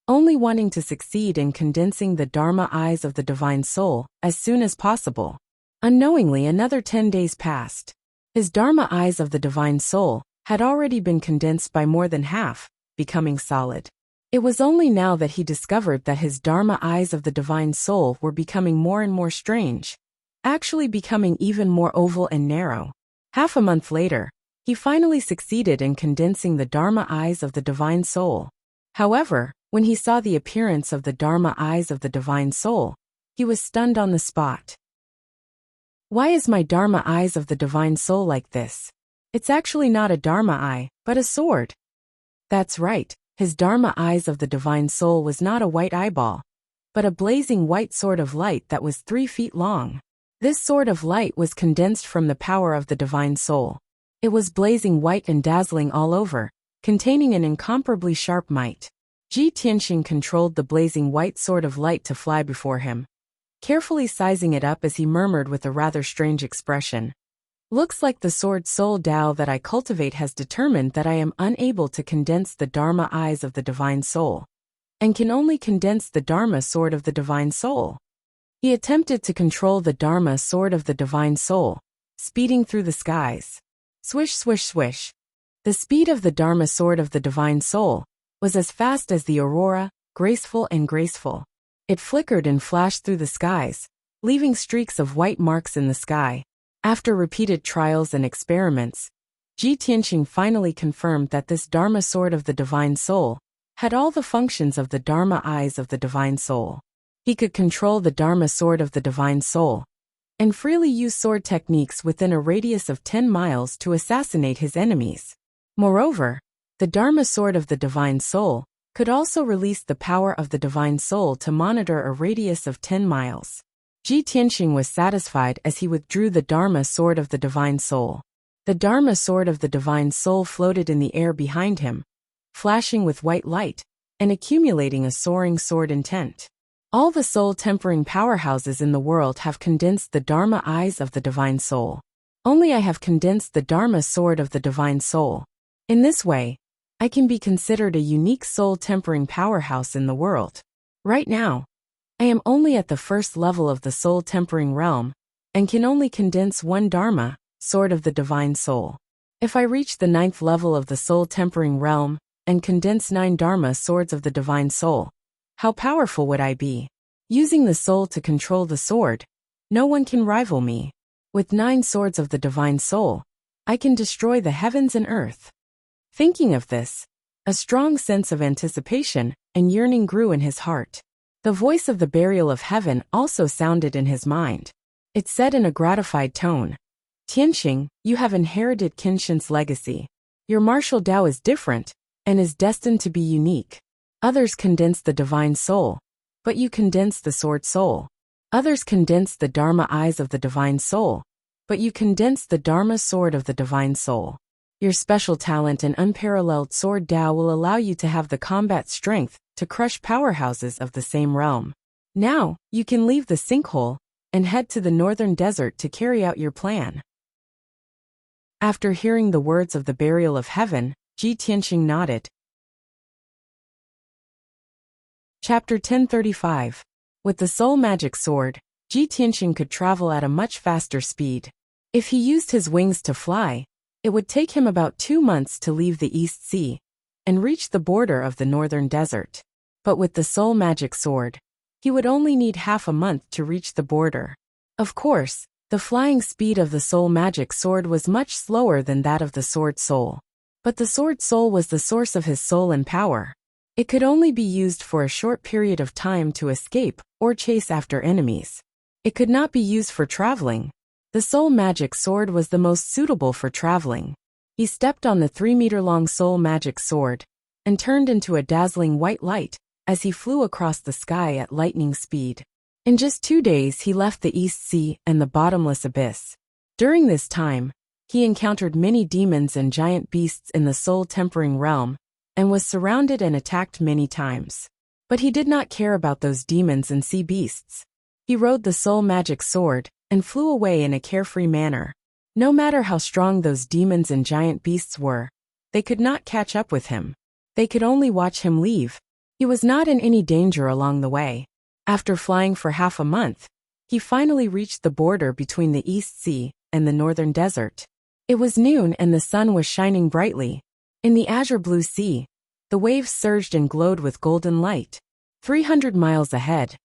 Speaker 1: only wanting to succeed in condensing the dharma eyes of the divine soul as soon as possible. Unknowingly, another 10 days passed. His dharma eyes of the divine soul had already been condensed by more than half, becoming solid. It was only now that he discovered that his dharma eyes of the divine soul were becoming more and more strange, actually becoming even more oval and narrow. Half a month later, he finally succeeded in condensing the dharma eyes of the divine soul. However, when he saw the appearance of the dharma eyes of the divine soul, he was stunned on the spot. Why is my Dharma eyes of the divine soul like this? It's actually not a Dharma eye, but a sword. That's right, his Dharma eyes of the divine soul was not a white eyeball, but a blazing white sword of light that was 3 feet long. This sword of light was condensed from the power of the divine soul. It was blazing white and dazzling all over, containing an incomparably sharp might. Ji Tianxing controlled the blazing white sword of light to fly before him, carefully sizing it up as he murmured with a rather strange expression. Looks like the sword soul Tao that I cultivate has determined that I am unable to condense the Dharma eyes of the divine soul, and can only condense the Dharma sword of the divine soul. He attempted to control the Dharma sword of the divine soul, speeding through the skies. Swish, swish, swish. The speed of the Dharma sword of the divine soul was as fast as the aurora, graceful and graceful. It flickered and flashed through the skies, leaving streaks of white marks in the sky. After repeated trials and experiments, Ji Tianxing finally confirmed that this Dharma sword of the divine soul had all the functions of the Dharma eyes of the divine soul. He could control the Dharma sword of the divine soul, and freely use sword techniques within a radius of 10 miles to assassinate his enemies. Moreover, the Dharma sword of the divine soul could also release the power of the divine soul to monitor a radius of 10 miles. Ji Tianxing was satisfied as he withdrew the Dharma sword of the divine soul. The Dharma sword of the divine soul floated in the air behind him, flashing with white light, and accumulating a soaring sword intent. All the soul-tempering powerhouses in the world have condensed the Dharma eyes of the divine soul. Only I have condensed the Dharma sword of the divine soul. In this way, I can be considered a unique soul-tempering powerhouse in the world. Right now, I am only at the first level of the soul-tempering realm, and can only condense one Dharma, sword of the divine soul. If I reach the 9th level of the soul-tempering realm, and condense 9 Dharma swords of the divine soul, how powerful would I be? Using the soul to control the sword, no one can rival me. With 9 swords of the divine soul, I can destroy the heavens and earth. Thinking of this, a strong sense of anticipation and yearning grew in his heart. The voice of the burial of heaven also sounded in his mind. It said in a gratified tone, Tianxing, you have inherited Qinshin's legacy. Your martial Tao is different, and is destined to be unique. Others condense the divine soul, but you condense the sword soul. Others condense the Dharma eyes of the divine soul, but you condense the Dharma sword of the divine soul. Your special talent and unparalleled sword Tao will allow you to have the combat strength to crush powerhouses of the same realm. Now, you can leave the sinkhole and head to the northern desert to carry out your plan. After hearing the words of the burial of heaven, Ji Tianxing nodded. Chapter 1035. With the soul magic sword, Ji Tianxing could travel at a much faster speed. If he used his wings to fly, it would take him about 2 months to leave the East Sea and reach the border of the northern desert. But with the soul magic sword, he would only need half a month to reach the border. Of course, the flying speed of the soul magic sword was much slower than that of the sword soul. But the sword soul was the source of his soul and power. It could only be used for a short period of time to escape or chase after enemies. It could not be used for traveling. The soul magic sword was the most suitable for traveling. He stepped on the 3-meter-long soul magic sword and turned into a dazzling white light as he flew across the sky at lightning speed. In just 2 days he left the East Sea and the bottomless abyss. During this time, he encountered many demons and giant beasts in the soul-tempering realm, and was surrounded and attacked many times. But he did not care about those demons and sea beasts. He rode the soul magic sword and flew away in a carefree manner. No matter how strong those demons and giant beasts were, they could not catch up with him. They could only watch him leave. He was not in any danger along the way. After flying for half a month, he finally reached the border between the East Sea and the northern desert. It was noon and the sun was shining brightly. In the azure blue sea, the waves surged and glowed with golden light. 300 miles ahead,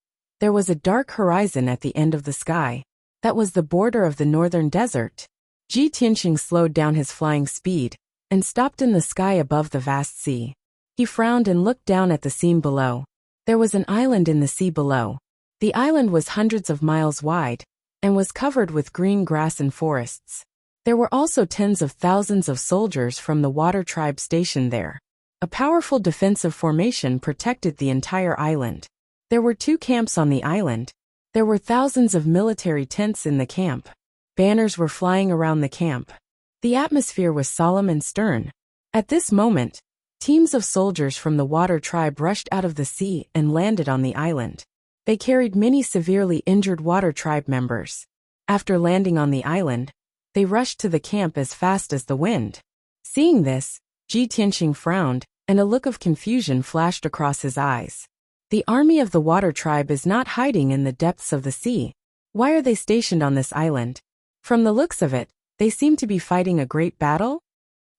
Speaker 1: there was a dark horizon at the end of the sky. That was the border of the northern desert. Ji Tianxing slowed down his flying speed and stopped in the sky above the vast sea. He frowned and looked down at the scene below. There was an island in the sea below. The island was hundreds of miles wide, and was covered with green grass and forests. There were also tens of thousands of soldiers from the Water Tribe stationed there. A powerful defensive formation protected the entire island. There were 2 camps on the island. There were thousands of military tents in the camp. Banners were flying around the camp. The atmosphere was solemn and stern. At this moment, teams of soldiers from the Water Tribe rushed out of the sea and landed on the island. They carried many severely injured Water Tribe members. After landing on the island, they rushed to the camp as fast as the wind. Seeing this, Ji Tianqing frowned, and a look of confusion flashed across his eyes. The army of the Water Tribe is not hiding in the depths of the sea. Why are they stationed on this island? From the looks of it, they seem to be fighting a great battle?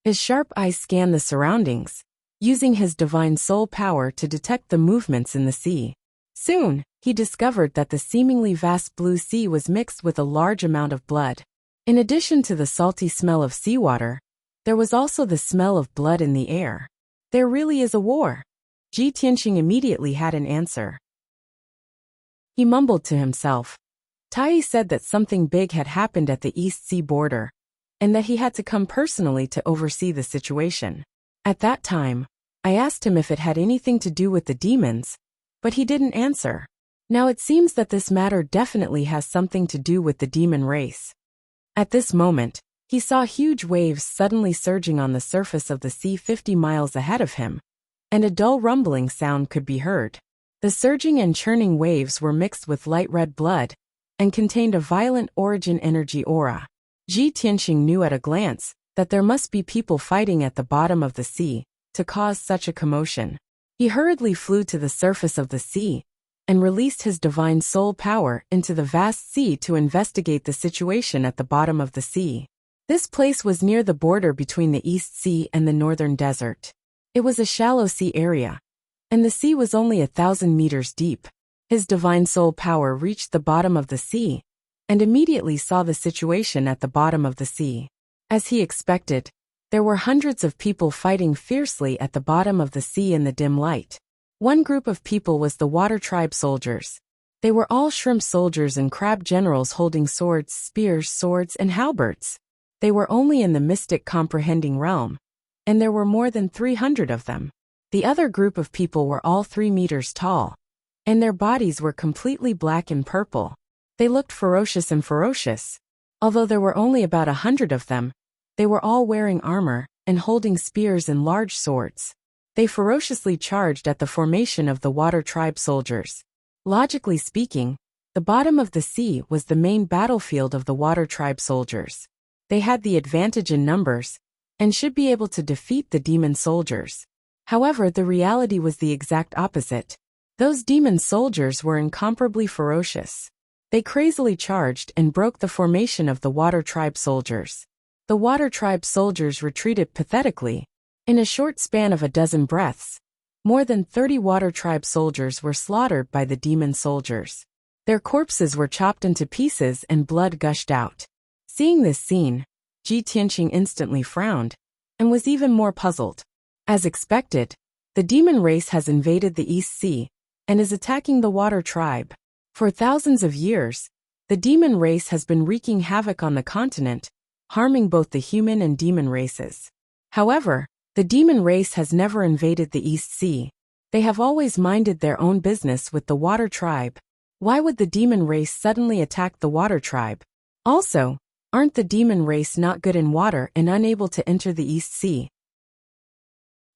Speaker 1: His sharp eyes scanned the surroundings, using his divine soul power to detect the movements in the sea. Soon, he discovered that the seemingly vast blue sea was mixed with a large amount of blood. In addition to the salty smell of seawater, there was also the smell of blood in the air. There really is a war. Ji Tianqing immediately had an answer. He mumbled to himself. Tai said that something big had happened at the East Sea border, and that he had to come personally to oversee the situation. At that time, I asked him if it had anything to do with the demons, but he didn't answer. Now it seems that this matter definitely has something to do with the demon race. At this moment, he saw huge waves suddenly surging on the surface of the sea 50 miles ahead of him, and a dull rumbling sound could be heard. The surging and churning waves were mixed with light red blood, and contained a violent origin energy aura. Ji Tianqing knew at a glance that there must be people fighting at the bottom of the sea to cause such a commotion. He hurriedly flew to the surface of the sea and released his divine soul power into the vast sea to investigate the situation at the bottom of the sea. This place was near the border between the East Sea and the Northern Desert. It was a shallow sea area, and the sea was only 1,000 meters deep. His divine soul power reached the bottom of the sea, and immediately saw the situation at the bottom of the sea. As he expected, there were hundreds of people fighting fiercely at the bottom of the sea in the dim light. One group of people was the Water Tribe soldiers. They were all shrimp soldiers and crab generals holding swords, spears, swords, and halberds. They were only in the mystic comprehending realm, and there were more than 300 of them. The other group of people were all 3 meters tall, and their bodies were completely black and purple. They looked ferocious and ferocious. Although there were only about 100 of them, they were all wearing armor and holding spears and large swords. They ferociously charged at the formation of the Water Tribe soldiers. Logically speaking, the bottom of the sea was the main battlefield of the Water Tribe soldiers. They had the advantage in numbers, and should be able to defeat the demon soldiers. However, the reality was the exact opposite. Those demon soldiers were incomparably ferocious. They crazily charged and broke the formation of the Water Tribe soldiers. The Water Tribe soldiers retreated pathetically. In a short span of a dozen breaths, more than 30 Water Tribe soldiers were slaughtered by the demon soldiers. Their corpses were chopped into pieces and blood gushed out. Seeing this scene, Ji Tianqing instantly frowned, and was even more puzzled. As expected, the demon race has invaded the East Sea, and is attacking the Water Tribe. For thousands of years, the demon race has been wreaking havoc on the continent, harming both the human and demon races. However, the demon race has never invaded the East Sea. They have always minded their own business with the Water Tribe. Why would the demon race suddenly attack the Water Tribe? Also, aren't the demon race not good in water and unable to enter the East Sea?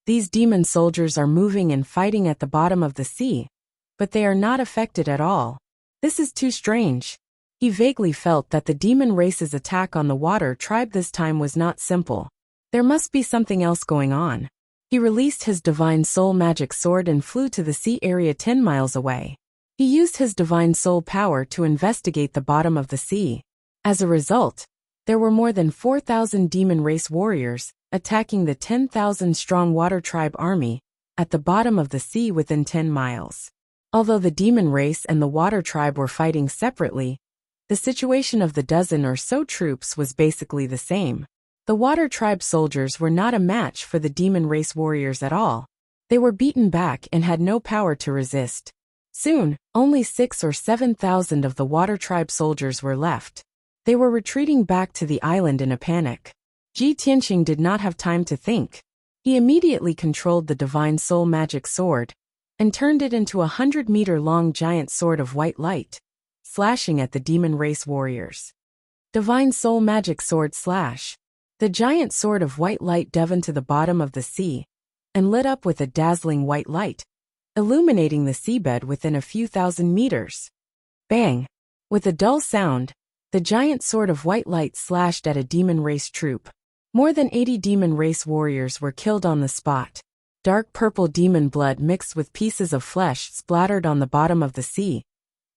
Speaker 1: These demon soldiers are moving and fighting at the bottom of the sea, but they are not affected at all. This is too strange. He vaguely felt that the demon race's attack on the Water Tribe this time was not simple. There must be something else going on. He released his divine soul magic sword and flew to the sea area 10 miles away. He used his divine soul power to investigate the bottom of the sea. As a result, there were more than 4,000 demon race warriors attacking the 10,000-strong Water Tribe army at the bottom of the sea within 10 miles. Although the demon race and the Water Tribe were fighting separately, the situation of the dozen or so troops was basically the same. The Water Tribe soldiers were not a match for the demon race warriors at all. They were beaten back and had no power to resist. Soon, only 6 or 7,000 of the water tribe soldiers were left. They were retreating back to the island in a panic. Ji Tianqing did not have time to think. He immediately controlled the divine soul magic sword and turned it into a 100-meter-long giant sword of white light, slashing at the demon race warriors. Divine soul magic sword slash. The giant sword of white light dove into the bottom of the sea and lit up with a dazzling white light, illuminating the seabed within a few thousand meters. Bang! With a dull sound, the giant sword of white light slashed at a demon race troop. More than 80 demon race warriors were killed on the spot. Dark purple demon blood mixed with pieces of flesh splattered on the bottom of the sea,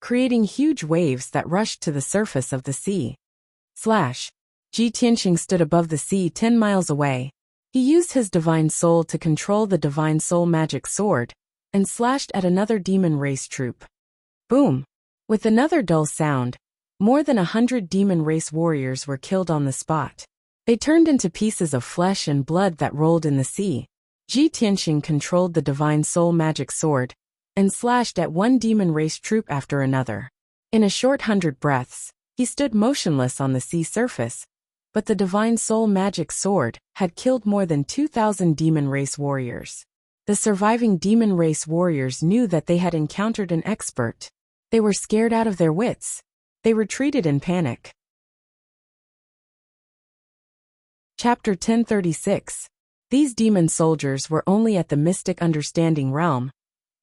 Speaker 1: creating huge waves that rushed to the surface of the sea. Slash. Ji Tianqing stood above the sea 10 miles away. He used his divine soul to control the divine soul magic sword and slashed at another demon race troop. Boom! With another dull sound, more than 100 demon race warriors were killed on the spot. They turned into pieces of flesh and blood that rolled in the sea. Ji Tianqing controlled the divine soul magic sword and slashed at one demon race troop after another. In a short 100 breaths, he stood motionless on the sea surface, but the divine soul magic sword had killed more than 2,000 demon race warriors. The surviving demon race warriors knew that they had encountered an expert. They were scared out of their wits. They retreated in panic. Chapter 1036. These demon soldiers were only at the mystic understanding realm,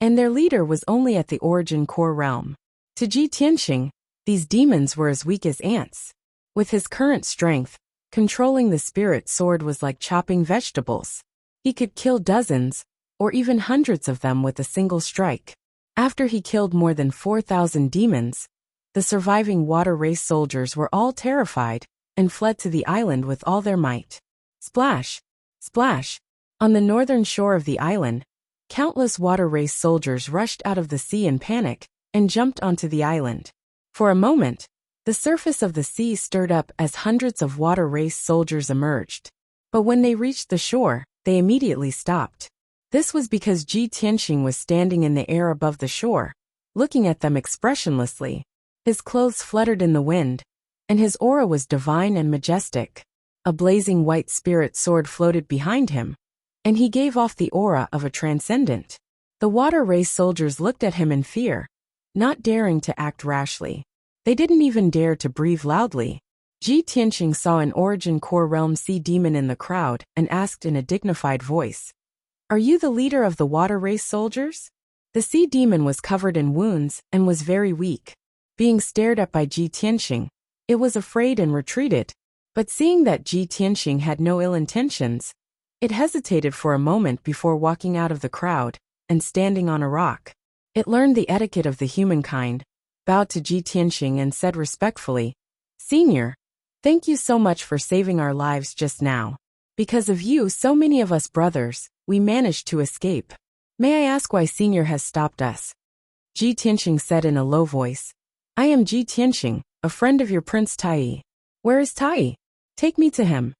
Speaker 1: and their leader was only at the origin core realm. To Ji Tianqing, these demons were as weak as ants. With his current strength, controlling the spirit sword was like chopping vegetables. He could kill dozens, or even hundreds of them with a single strike. After he killed more than 4,000 demons, the surviving water race soldiers were all terrified and fled to the island with all their might. Splash! Splash! On the northern shore of the island, countless water race soldiers rushed out of the sea in panic and jumped onto the island. For a moment, the surface of the sea stirred up as hundreds of water race soldiers emerged. But when they reached the shore, they immediately stopped. This was because Ji Tianqing was standing in the air above the shore, looking at them expressionlessly. His clothes fluttered in the wind, and his aura was divine and majestic. A blazing white spirit sword floated behind him, and he gave off the aura of a transcendent. The water race soldiers looked at him in fear, not daring to act rashly. They didn't even dare to breathe loudly. Ji Tianqing saw an origin core realm sea demon in the crowd and asked in a dignified voice, "Are you the leader of the water race soldiers?" The sea demon was covered in wounds and was very weak. Being stared at by Ji Tianqing, it was afraid and retreated. But seeing that Ji Tianqing had no ill intentions, it hesitated for a moment before walking out of the crowd and standing on a rock. It learned the etiquette of the humankind, bowed to Ji Tianqing and said respectfully, "Senior, thank you so much for saving our lives just now. Because of you, so many of us brothers, we managed to escape. May I ask why Senior has stopped us?" Ji Tianqing said in a low voice, "I am Ji Tianqing, a friend of your Prince Tai. Where is Tai? Take me to him."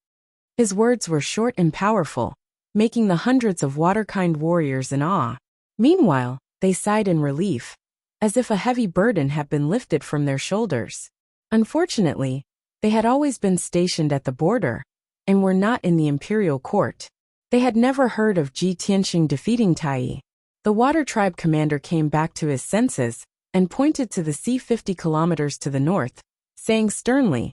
Speaker 1: His words were short and powerful, making the hundreds of water-kind warriors in awe. Meanwhile, they sighed in relief, as if a heavy burden had been lifted from their shoulders. Unfortunately, they had always been stationed at the border, and were not in the imperial court. They had never heard of Ji Tianqing defeating Tai. The water tribe commander came back to his senses, and pointed to the sea 50 kilometers to the north, saying sternly,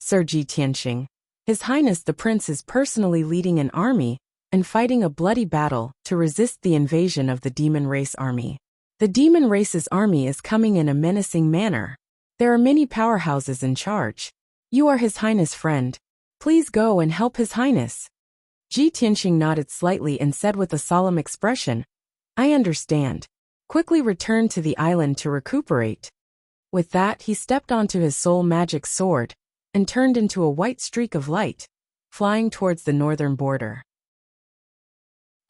Speaker 1: "Sir Ji Tianqing, His Highness the Prince is personally leading an army and fighting a bloody battle to resist the invasion of the demon race army. The demon race's army is coming in a menacing manner. There are many powerhouses in charge. You are His Highness' friend. Please go and help His Highness." Ji Tianqing nodded slightly and said with a solemn expression, "I understand." Quickly returned to the island to recuperate. With that, he stepped onto his soul magic sword and turned into a white streak of light, flying towards the northern border.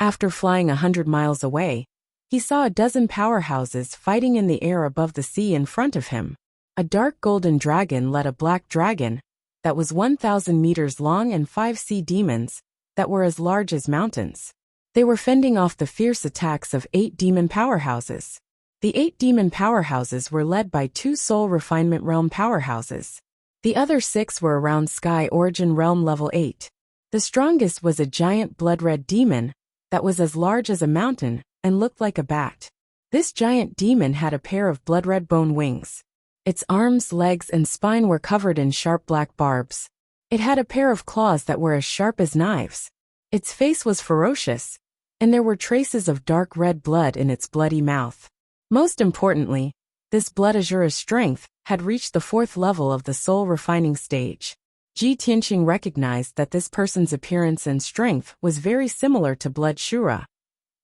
Speaker 1: After flying 100 miles away, he saw a dozen powerhouses fighting in the air above the sea in front of him. A dark golden dragon led a black dragon that was 1,000 meters long and 5 sea demons that were as large as mountains. They were fending off the fierce attacks of 8 demon powerhouses. The 8 demon powerhouses were led by 2 soul refinement realm powerhouses. The other 6 were around Sky Origin Realm level 8. The strongest was a giant blood-red demon that was as large as a mountain and looked like a bat. This giant demon had a pair of blood-red bone wings. Its arms, legs, and spine were covered in sharp black barbs. It had a pair of claws that were as sharp as knives. Its face was ferocious, and there were traces of dark red blood in its bloody mouth. Most importantly, this blood azure strength had reached the 4th level of the soul refining stage. Ji Tianqing recognized that this person's appearance and strength was very similar to Blood Shura,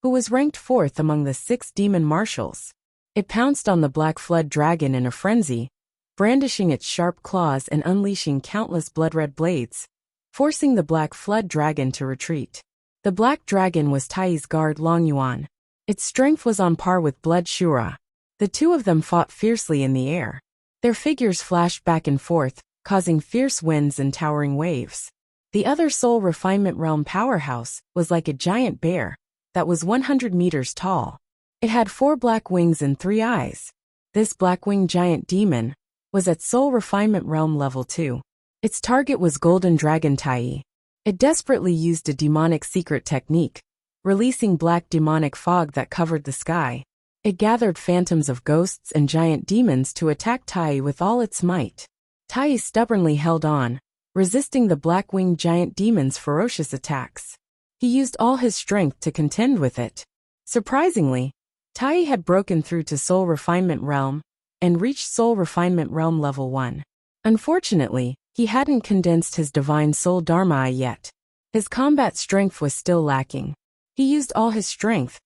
Speaker 1: who was ranked 4th among the 6 demon marshals. It pounced on the black flood dragon in a frenzy, brandishing its sharp claws and unleashing countless blood-red blades, forcing the black flood dragon to retreat. The black dragon was Tai's guard Longyuan. Its strength was on par with Blood Shura. The two of them fought fiercely in the air. Their figures flashed back and forth, causing fierce winds and towering waves. The other soul refinement realm powerhouse was like a giant bear that was 100 meters tall. It had 4 black wings and 3 eyes. This black-winged giant demon was at soul refinement realm level 2. Its target was Golden Dragon Tai. It desperately used a demonic secret technique, releasing black demonic fog that covered the sky. It gathered phantoms of ghosts and giant demons to attack Tai with all its might. Tai stubbornly held on, resisting the black-winged giant demon's ferocious attacks. He used all his strength to contend with it. Surprisingly, Tai had broken through to Soul Refinement Realm and reached Soul Refinement Realm level 1. Unfortunately, he hadn't condensed his Divine Soul Dharma yet. His combat strength was still lacking. He used all his strength,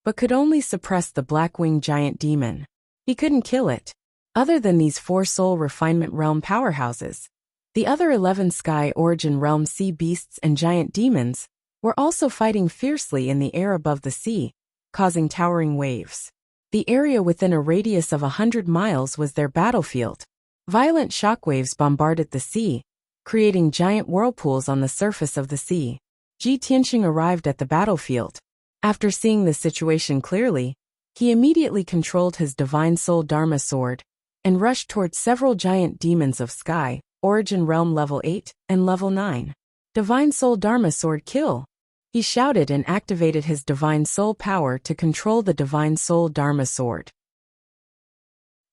Speaker 1: but could only suppress the black-winged giant demon. He couldn't kill it. Other than these 4 Soul Refinement Realm powerhouses, the other 11 Sky Origin Realm sea beasts and giant demons were also fighting fiercely in the air above the sea, causing towering waves. The area within a radius of 100 miles was their battlefield. Violent shockwaves bombarded the sea, creating giant whirlpools on the surface of the sea. Ji Tianqing arrived at the battlefield. After seeing the situation clearly, he immediately controlled his Divine Soul Dharma sword and rushed towards several giant demons of Sky Origin Realm level 8 and level 9. Divine Soul Dharma sword kill! He shouted and activated his Divine Soul power to control the Divine Soul Dharma sword.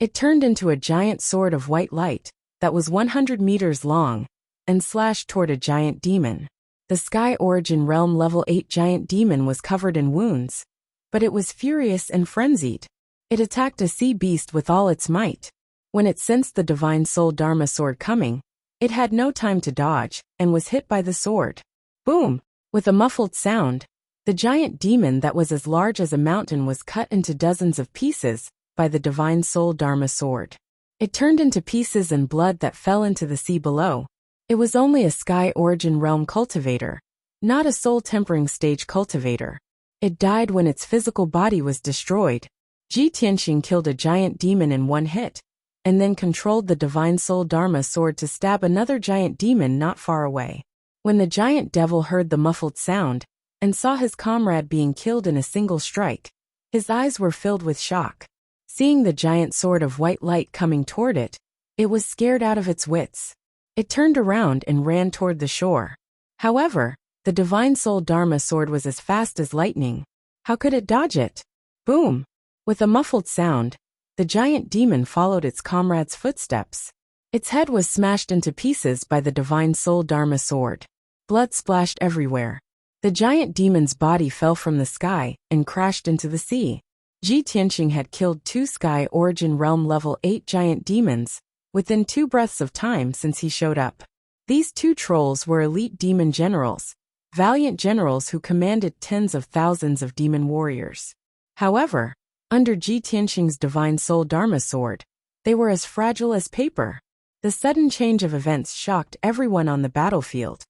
Speaker 1: It turned into a giant sword of white light that was 100 meters long and slashed toward a giant demon. The Sky Origin Realm level 8 giant demon was covered in wounds, but it was furious and frenzied. It attacked a sea beast with all its might. When it sensed the Divine Soul Dharma sword coming, it had no time to dodge and was hit by the sword. Boom! With a muffled sound, the giant demon that was as large as a mountain was cut into dozens of pieces by the Divine Soul Dharma sword. It turned into pieces and blood that fell into the sea below. It was only a Sky Origin Realm cultivator, not a soul tempering stage cultivator. It died when its physical body was destroyed. Ji Tianqing killed a giant demon in one hit, and then controlled the Divine Soul Dharma sword to stab another giant demon not far away. When the giant devil heard the muffled sound and saw his comrade being killed in a single strike, his eyes were filled with shock. Seeing the giant sword of white light coming toward it, it was scared out of its wits. It turned around and ran toward the shore. However, the Divine Soul Dharma sword was as fast as lightning. How could it dodge it? Boom! With a muffled sound, the giant demon followed its comrade's footsteps. Its head was smashed into pieces by the Divine Soul Dharma sword. Blood splashed everywhere. The giant demon's body fell from the sky and crashed into the sea. Ji Tianqing had killed 2 Sky Origin Realm level 8 giant demons within 2 breaths of time since he showed up. These 2 trolls were elite demon generals, valiant generals who commanded tens of thousands of demon warriors. However, under Ji Tianqing's Divine Soul Dharma sword, they were as fragile as paper. The sudden change of events shocked everyone on the battlefield.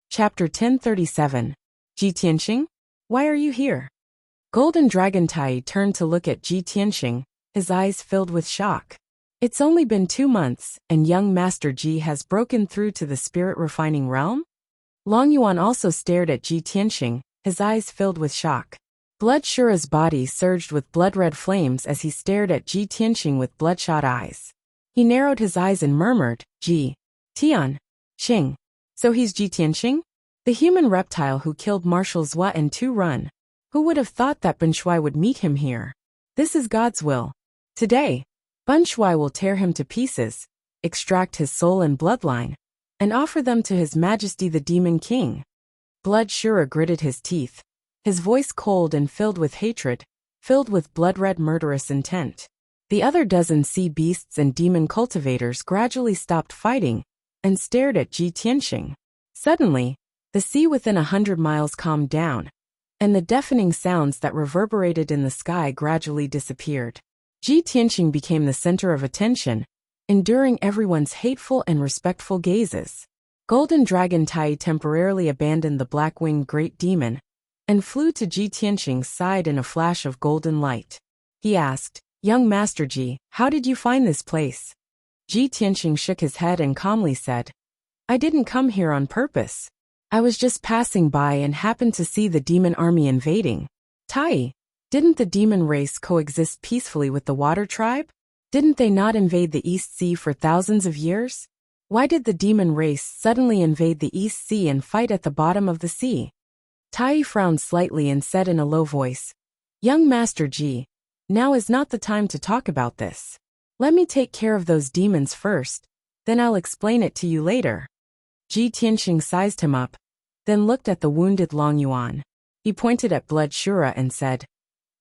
Speaker 1: Chapter 1037. Ji Tianqing? Why are you here? Golden Dragon Tai turned to look at Ji Tianqing, his eyes filled with shock. It's only been 2 months, and young Master Ji has broken through to the spirit refining realm? Longyuan also stared at Ji Tianqing, his eyes filled with shock. Blood Shura's body surged with blood-red flames as he stared at Ji Tianxing with bloodshot eyes. He narrowed his eyes and murmured, Ji Tianxing. So he's Ji Tianxing? The human reptile who killed Marshal Zhua and Tu Run. Who would have thought that Ban Shuai would meet him here? This is God's will. Today, Ban Shuai will tear him to pieces, extract his soul and bloodline, and offer them to His Majesty the Demon King. Blood Shura gritted his teeth, his voice cold and filled with hatred, filled with blood-red murderous intent. The other dozen sea beasts and demon cultivators gradually stopped fighting and stared at Ji Tianxing. Suddenly, the sea within 100 miles calmed down, and the deafening sounds that reverberated in the sky gradually disappeared. Ji Tianxing became the center of attention, enduring everyone's hateful and respectful gazes. Golden Dragon Tai temporarily abandoned the black-winged great demon and flew to Ji Tianxing's side in a flash of golden light. He asked, Young Master Ji, how did you find this place? Ji Tianxing shook his head and calmly said, I didn't come here on purpose. I was just passing by and happened to see the demon army invading. Tai, didn't the demon race coexist peacefully with the water tribe? Didn't they not invade the East Sea for thousands of years? Why did the demon race suddenly invade the East Sea and fight at the bottom of the sea? Tai frowned slightly and said in a low voice, Young Master Ji, now is not the time to talk about this. Let me take care of those demons first, then I'll explain it to you later. Ji Tianxing sized him up, then looked at the wounded Long Yuan. He pointed at Blood Shura and said,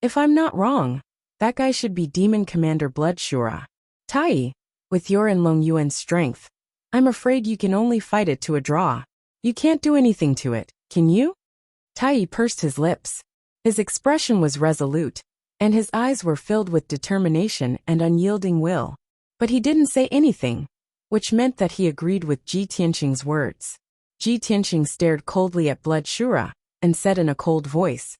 Speaker 1: If I'm not wrong, that guy should be Demon Commander Blood Shura. Tai, with your and Long Yuan's strength, I'm afraid you can only fight it to a draw. You can't do anything to it, can you? Tai pursed his lips. His expression was resolute, and his eyes were filled with determination and unyielding will. But he didn't say anything, which meant that he agreed with Ji Tianxing's words. Ji Tianxing stared coldly at Blood Shura and said in a cold voice,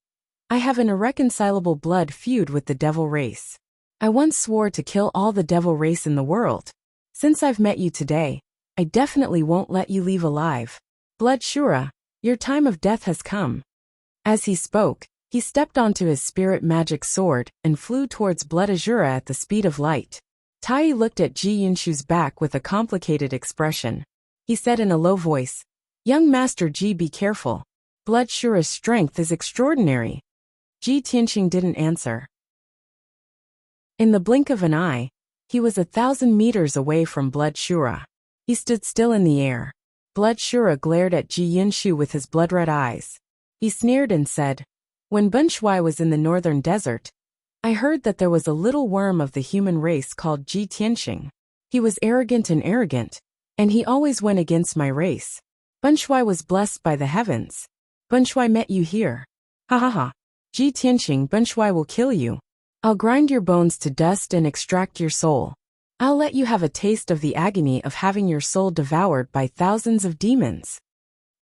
Speaker 1: I have an irreconcilable blood feud with the devil race. I once swore to kill all the devil race in the world. Since I've met you today, I definitely won't let you leave alive. Blood Shura, your time of death has come. As he spoke, he stepped onto his spirit magic sword and flew towards Blood Azura at the speed of light. Tai looked at Ji Yunshu's back with a complicated expression. He said in a low voice, Young Master Ji, be careful. Blood Shura's strength is extraordinary. Ji Tianxing didn't answer. In the blink of an eye, he was 1,000 meters away from Blood Shura. He stood still in the air. Blood Shura glared at Ji Yunshu with his blood-red eyes. He sneered and said, When Ban Shuai was in the northern desert, I heard that there was a little worm of the human race called Ji Tianxing. He was arrogant, and he always went against my race. Ban Shuai was blessed by the heavens. Ban Shuai met you here. Ha ha ha. Ji Tianxing, Ban Shuai will kill you. I'll grind your bones to dust and extract your soul. I'll let you have a taste of the agony of having your soul devoured by thousands of demons.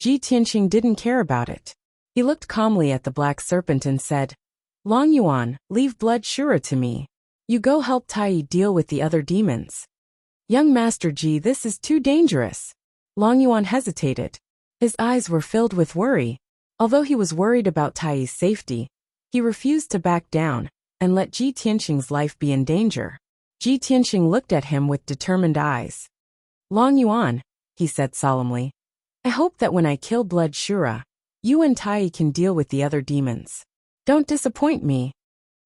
Speaker 1: Ji Tianxing didn't care about it. He looked calmly at the black serpent and said, Long Yuan, leave Blood Shura to me. You go help Tai deal with the other demons. Young Master Ji, this is too dangerous. Long Yuan hesitated. His eyes were filled with worry. Although he was worried about Tai's safety, he refused to back down and let Ji Tianxing's life be in danger. Ji Tianxing looked at him with determined eyes. Long Yuan, he said solemnly, I hope that when I kill Blood Shura, you and Tai can deal with the other demons. Don't disappoint me.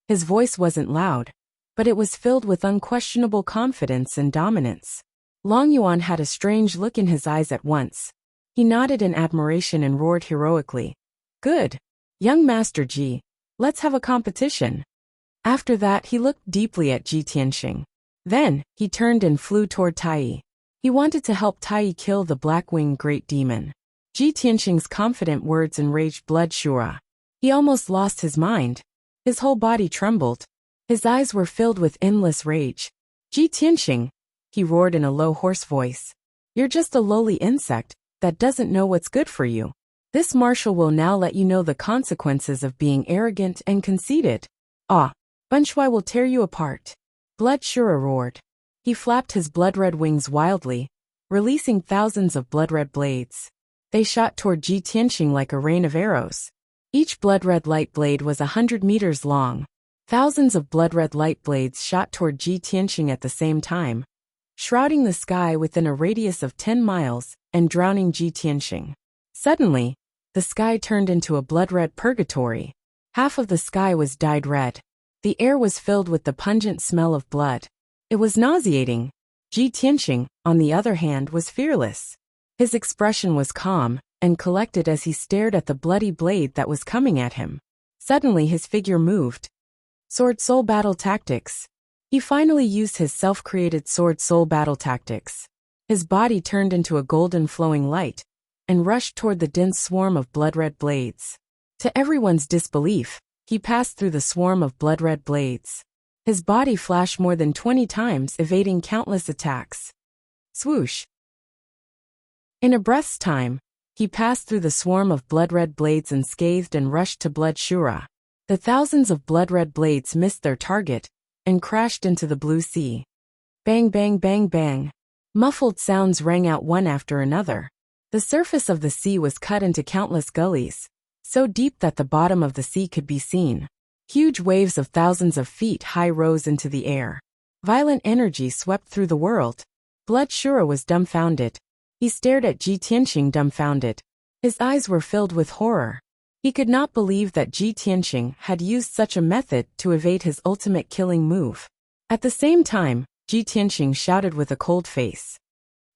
Speaker 1: His voice wasn't loud, but it was filled with unquestionable confidence and dominance. Long Yuan had a strange look in his eyes at once. He nodded in admiration and roared heroically. Good. Young Master Ji, let's have a competition. After that he looked deeply at Ji Tianxing. Then, he turned and flew toward Tai. He wanted to help Tai kill the black-winged great demon. Ji Tianxing's confident words enraged Blood Shura. He almost lost his mind. His whole body trembled. His eyes were filled with endless rage. Ji Tianxing, he roared in a low hoarse voice. You're just a lowly insect that doesn't know what's good for you. This marshal will now let you know the consequences of being arrogant and conceited. Ah, Ban Shuai will tear you apart. Blood Shura roared. He flapped his blood-red wings wildly, releasing thousands of blood-red blades. They shot toward Ji Tianxing like a rain of arrows. Each blood-red light blade was 100 meters long. Thousands of blood-red light blades shot toward Ji Tianxing at the same time, shrouding the sky within a radius of 10 miles and drowning Ji Tianxing. Suddenly, the sky turned into a blood-red purgatory. Half of the sky was dyed red. The air was filled with the pungent smell of blood. It was nauseating. Ji Tianxing, on the other hand, was fearless. His expression was calm and collected as he stared at the bloody blade that was coming at him. Suddenly his figure moved. Sword Soul Battle Tactics. He finally used his self-created Sword Soul Battle Tactics. His body turned into a golden flowing light and rushed toward the dense swarm of blood-red blades. To everyone's disbelief, he passed through the swarm of blood-red blades. His body flashed more than 20 times, evading countless attacks. Swoosh! In a breath's time, he passed through the swarm of blood-red blades unscathed and rushed to Blood Shura. The thousands of blood-red blades missed their target and crashed into the blue sea. Bang, bang, bang, bang. Muffled sounds rang out one after another. The surface of the sea was cut into countless gullies, so deep that the bottom of the sea could be seen. Huge waves of thousands of feet high rose into the air. Violent energy swept through the world. Blood Shura was dumbfounded. He stared at Ji Tianxing dumbfounded. His eyes were filled with horror. He could not believe that Ji Tianxing had used such a method to evade his ultimate killing move. At the same time, Ji Tianxing shouted with a cold face.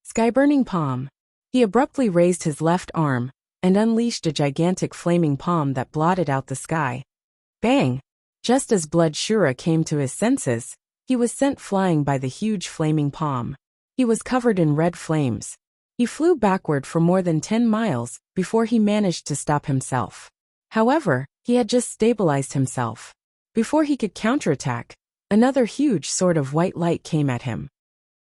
Speaker 1: Sky-burning palm. He abruptly raised his left arm and unleashed a gigantic flaming palm that blotted out the sky. Bang! Just as Blood Shura came to his senses, he was sent flying by the huge flaming palm. He was covered in red flames. He flew backward for more than 10 miles before he managed to stop himself. However, he had just stabilized himself. Before he could counterattack, another huge sword of white light came at him.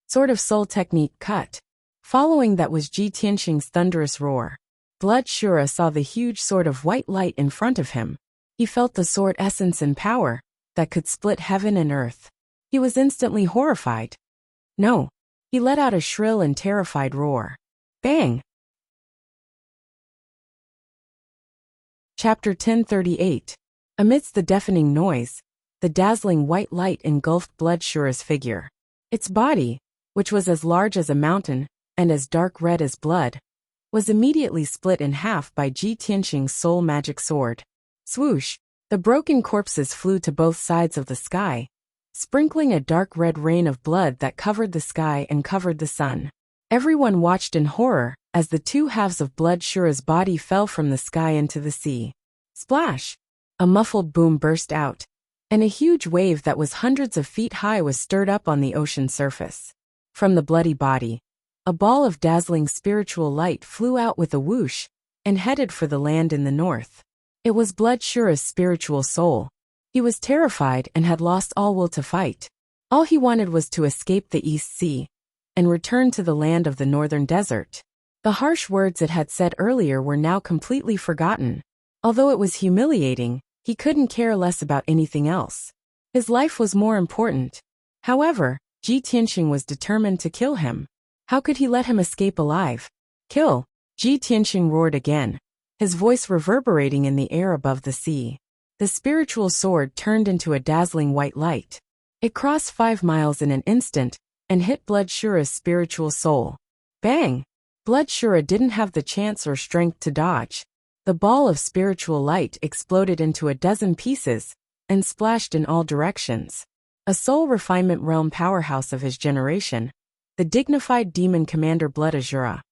Speaker 1: Sword of Soul Technique cut. Following that was Ji Tianxing's thunderous roar. Blood Shura saw the huge sword of white light in front of him. He felt the sword essence and power that could split heaven and earth. He was instantly horrified. No. He let out a shrill and terrified roar. Bang! Chapter 1038. Amidst the deafening noise, the dazzling white light engulfed Blood Shura's figure. Its body, which was as large as a mountain and as dark red as blood, was immediately split in half by Ji Tianxing's soul magic sword. Swoosh! The broken corpses flew to both sides of the sky, sprinkling a dark red rain of blood that covered the sky and covered the sun. Everyone watched in horror as the two halves of Blood Shura's body fell from the sky into the sea. Splash! A muffled boom burst out, and a huge wave that was hundreds of feet high was stirred up on the ocean surface. From the bloody body, a ball of dazzling spiritual light flew out with a whoosh and headed for the land in the north. It was Blood Shura's spiritual soul. He was terrified and had lost all will to fight. All he wanted was to escape the East Sea and return to the land of the northern desert. The harsh words it had said earlier were now completely forgotten. Although it was humiliating, he couldn't care less about anything else. His life was more important. However, Ji Tianxing was determined to kill him. How could he let him escape alive? Kill! Ji Tianxing roared again, his voice reverberating in the air above the sea. The spiritual sword turned into a dazzling white light. It crossed 5 miles in an instant and hit Blood Shura's spiritual soul. Bang! Blood Shura didn't have the chance or strength to dodge. The ball of spiritual light exploded into a dozen pieces and splashed in all directions. A soul refinement realm powerhouse of his generation, the dignified demon commander Blood Azura,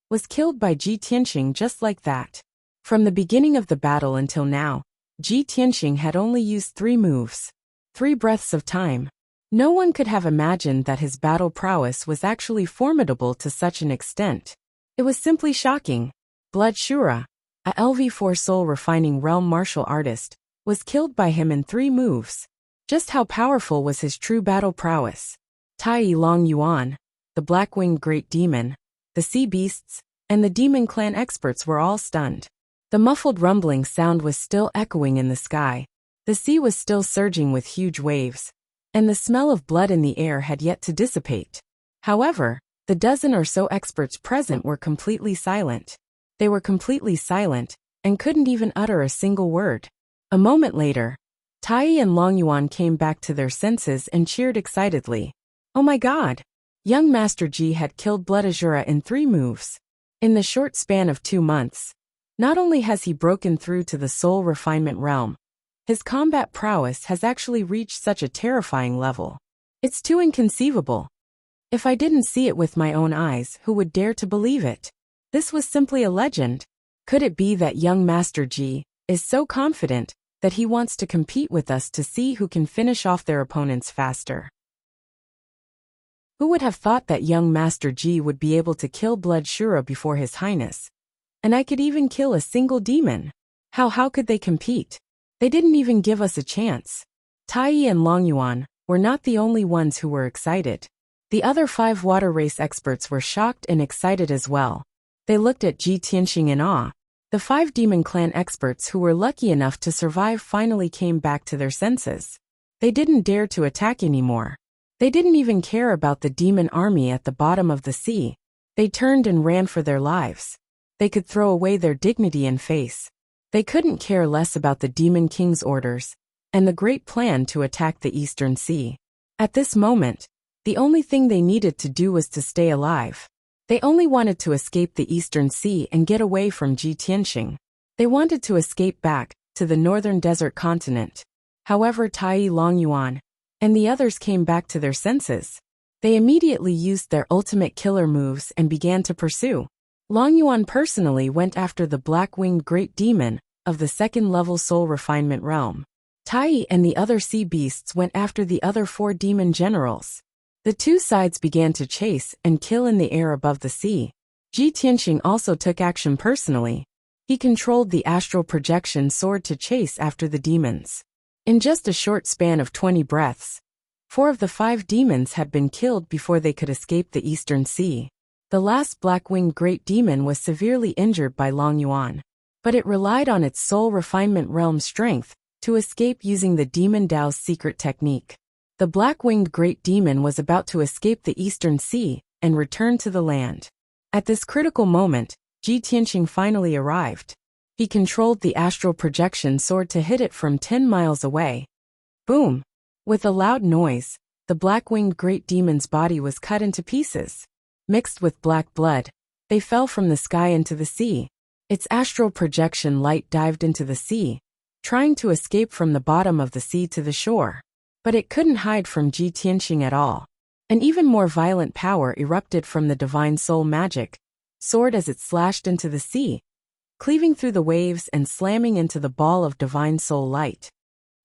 Speaker 1: was killed by Ji Tianxing just like that. From the beginning of the battle until now, Ji Tianxing had only used 3 moves. 3 breaths of time. No one could have imagined that his battle prowess was actually formidable to such an extent. It was simply shocking. Blood Shura, a LV4 soul refining realm martial artist, was killed by him in 3 moves. Just how powerful was his true battle prowess? Tai Long Yuan, the black-winged great demon, the sea beasts, and the demon clan experts were all stunned. The muffled rumbling sound was still echoing in the sky. The sea was still surging with huge waves, and the smell of blood in the air had yet to dissipate. However, the dozen or so experts present were completely silent. They were completely silent, and couldn't even utter a single word. A moment later, Tai and Long Yuan came back to their senses and cheered excitedly. Oh my god! Young Master Ji had killed Blood Azura in 3 moves. In the short span of 2 months, not only has he broken through to the soul refinement realm, his combat prowess has actually reached such a terrifying level. It's too inconceivable. If I didn't see it with my own eyes, who would dare to believe it? This was simply a legend. Could it be that young Master Ji is so confident that he wants to compete with us to see who can finish off their opponents faster? Who would have thought that young Master Ji would be able to kill Blood Shura before His Highness? And I could even kill a single demon. How could they compete? They didn't even give us a chance. Tai and Long Yuan were not the only ones who were excited. The other 5 water race experts were shocked and excited as well. They looked at Ji Tianxing in awe. The 5 demon clan experts who were lucky enough to survive finally came back to their senses. They didn't dare to attack anymore. They didn't even care about the demon army at the bottom of the sea. They turned and ran for their lives. They could throw away their dignity and face. They couldn't care less about the Demon King's orders and the great plan to attack the Eastern Sea. At this moment, the only thing they needed to do was to stay alive. They only wanted to escape the Eastern Sea and get away from Ji Tianxing. They wanted to escape back to the northern desert continent. However, Tai Long Yuan and the others came back to their senses. They immediately used their ultimate killer moves and began to pursue. Long Yuan personally went after the black-winged great demon of the 2nd-level soul refinement realm. Tai and the other sea beasts went after the other 4 demon generals. The 2 sides began to chase and kill in the air above the sea. Ji Tianxing also took action personally. He controlled the astral projection sword to chase after the demons. In just a short span of 20 breaths, 4 of the 5 demons had been killed before they could escape the Eastern Sea. The last black-winged great demon was severely injured by Long Yuan, but it relied on its soul refinement realm strength to escape using the Demon Dao's secret technique. The black-winged great demon was about to escape the Eastern Sea and return to the land. At this critical moment, Ji Tianxing finally arrived. He controlled the astral projection sword to hit it from 10 miles away. Boom! With a loud noise, the black-winged great demon's body was cut into pieces. Mixed with black blood, they fell from the sky into the sea. Its astral projection light dived into the sea, trying to escape from the bottom of the sea to the shore. But it couldn't hide from Ji Tianxing at all. An even more violent power erupted from the divine soul magic sword as it slashed into the sea, cleaving through the waves and slamming into the ball of divine soul light.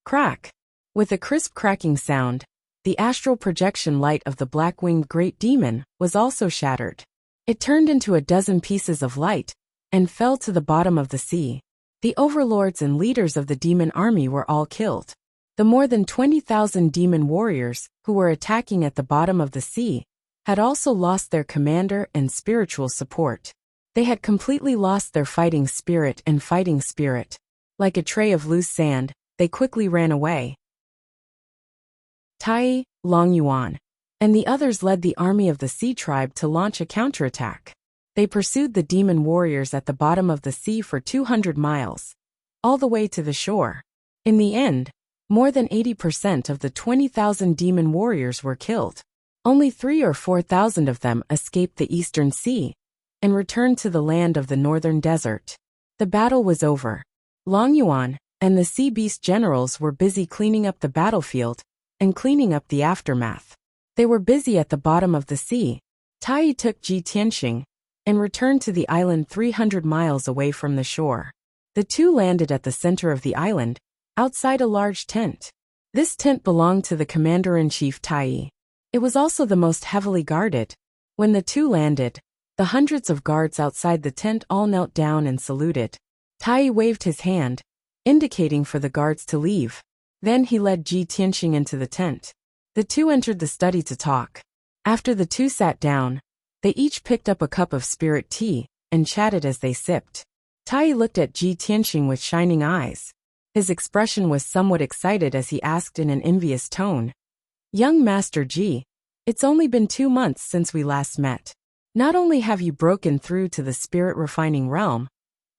Speaker 1: Crack! With a crisp cracking sound, the astral projection light of the black-winged great demon was also shattered. It turned into a dozen pieces of light and fell to the bottom of the sea. The overlords and leaders of the demon army were all killed. The more than 20,000 demon warriors who were attacking at the bottom of the sea had also lost their commander and spiritual support. They had completely lost their fighting spirit and fighting spirit. Like a tray of loose sand, they quickly ran away. Tai, Long Yuan, and the others led the army of the Sea Tribe to launch a counterattack. They pursued the demon warriors at the bottom of the sea for 200 miles, all the way to the shore. In the end, more than 80% of the 20,000 demon warriors were killed. Only 3,000 or 4,000 of them escaped the Eastern Sea and returned to the land of the northern desert. The battle was over. Long Yuan and the sea beast generals were busy cleaning up the battlefield and cleaning up the aftermath. They were busy at the bottom of the sea. Tai took Ji Tianxing and returned to the island 300 miles away from the shore. The 2 landed at the center of the island, outside a large tent. This tent belonged to the commander-in-chief Tai. It was also the most heavily guarded. When the 2 landed, the hundreds of guards outside the tent all knelt down and saluted. Tai waved his hand, indicating for the guards to leave. Then he led Ji Tianxing into the tent. The 2 entered the study to talk. After the 2 sat down, they each picked up a cup of spirit tea and chatted as they sipped. Tai looked at Ji Tianxing with shining eyes. His expression was somewhat excited as he asked in an envious tone, "Young Master Ji, it's only been 2 months since we last met. Not only have you broken through to the spirit refining realm,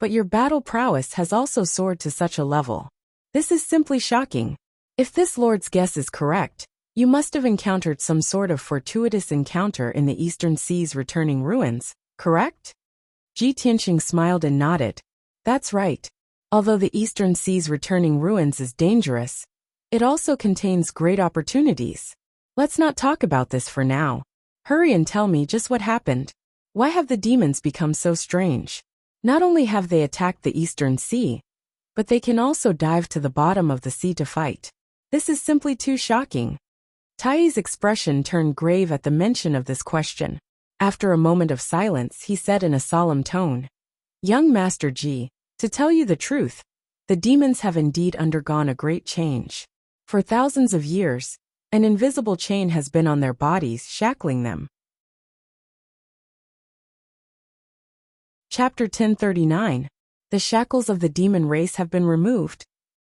Speaker 1: but your battle prowess has also soared to such a level. This is simply shocking. If this lord's guess is correct, you must have encountered some sort of fortuitous encounter in the Eastern Sea's returning ruins, correct? Ji Tianqing smiled and nodded. That's right. Although the Eastern Sea's returning ruins is dangerous, it also contains great opportunities. Let's not talk about this for now. Hurry and tell me just what happened. Why have the demons become so strange? Not only have they attacked the Eastern Sea, but they can also dive to the bottom of the sea to fight. This is simply too shocking. Tai's expression turned grave at the mention of this question. After a moment of silence, he said in a solemn tone, Young Master Ji, to tell you the truth, the demons have indeed undergone a great change. For thousands of years, an invisible chain has been on their bodies, shackling them. Chapter 1039. The shackles of the demon race have been removed.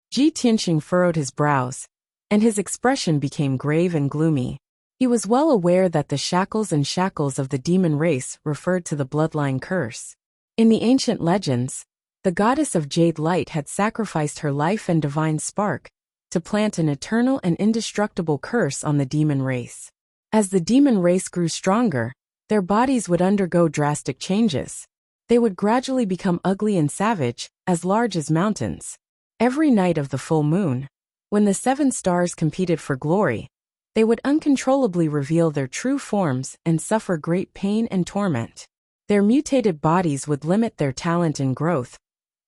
Speaker 1: Ji Tianqing furrowed his brows, and his expression became grave and gloomy. He was well aware that the shackles of the demon race referred to the bloodline curse. In the ancient legends, the goddess of jade light had sacrificed her life and divine spark to plant an eternal and indestructible curse on the demon race. As the demon race grew stronger, their bodies would undergo drastic changes. They would gradually become ugly and savage, as large as mountains. Every night of the full moon, when the 7 stars competed for glory, they would uncontrollably reveal their true forms and suffer great pain and torment. Their mutated bodies would limit their talent and growth,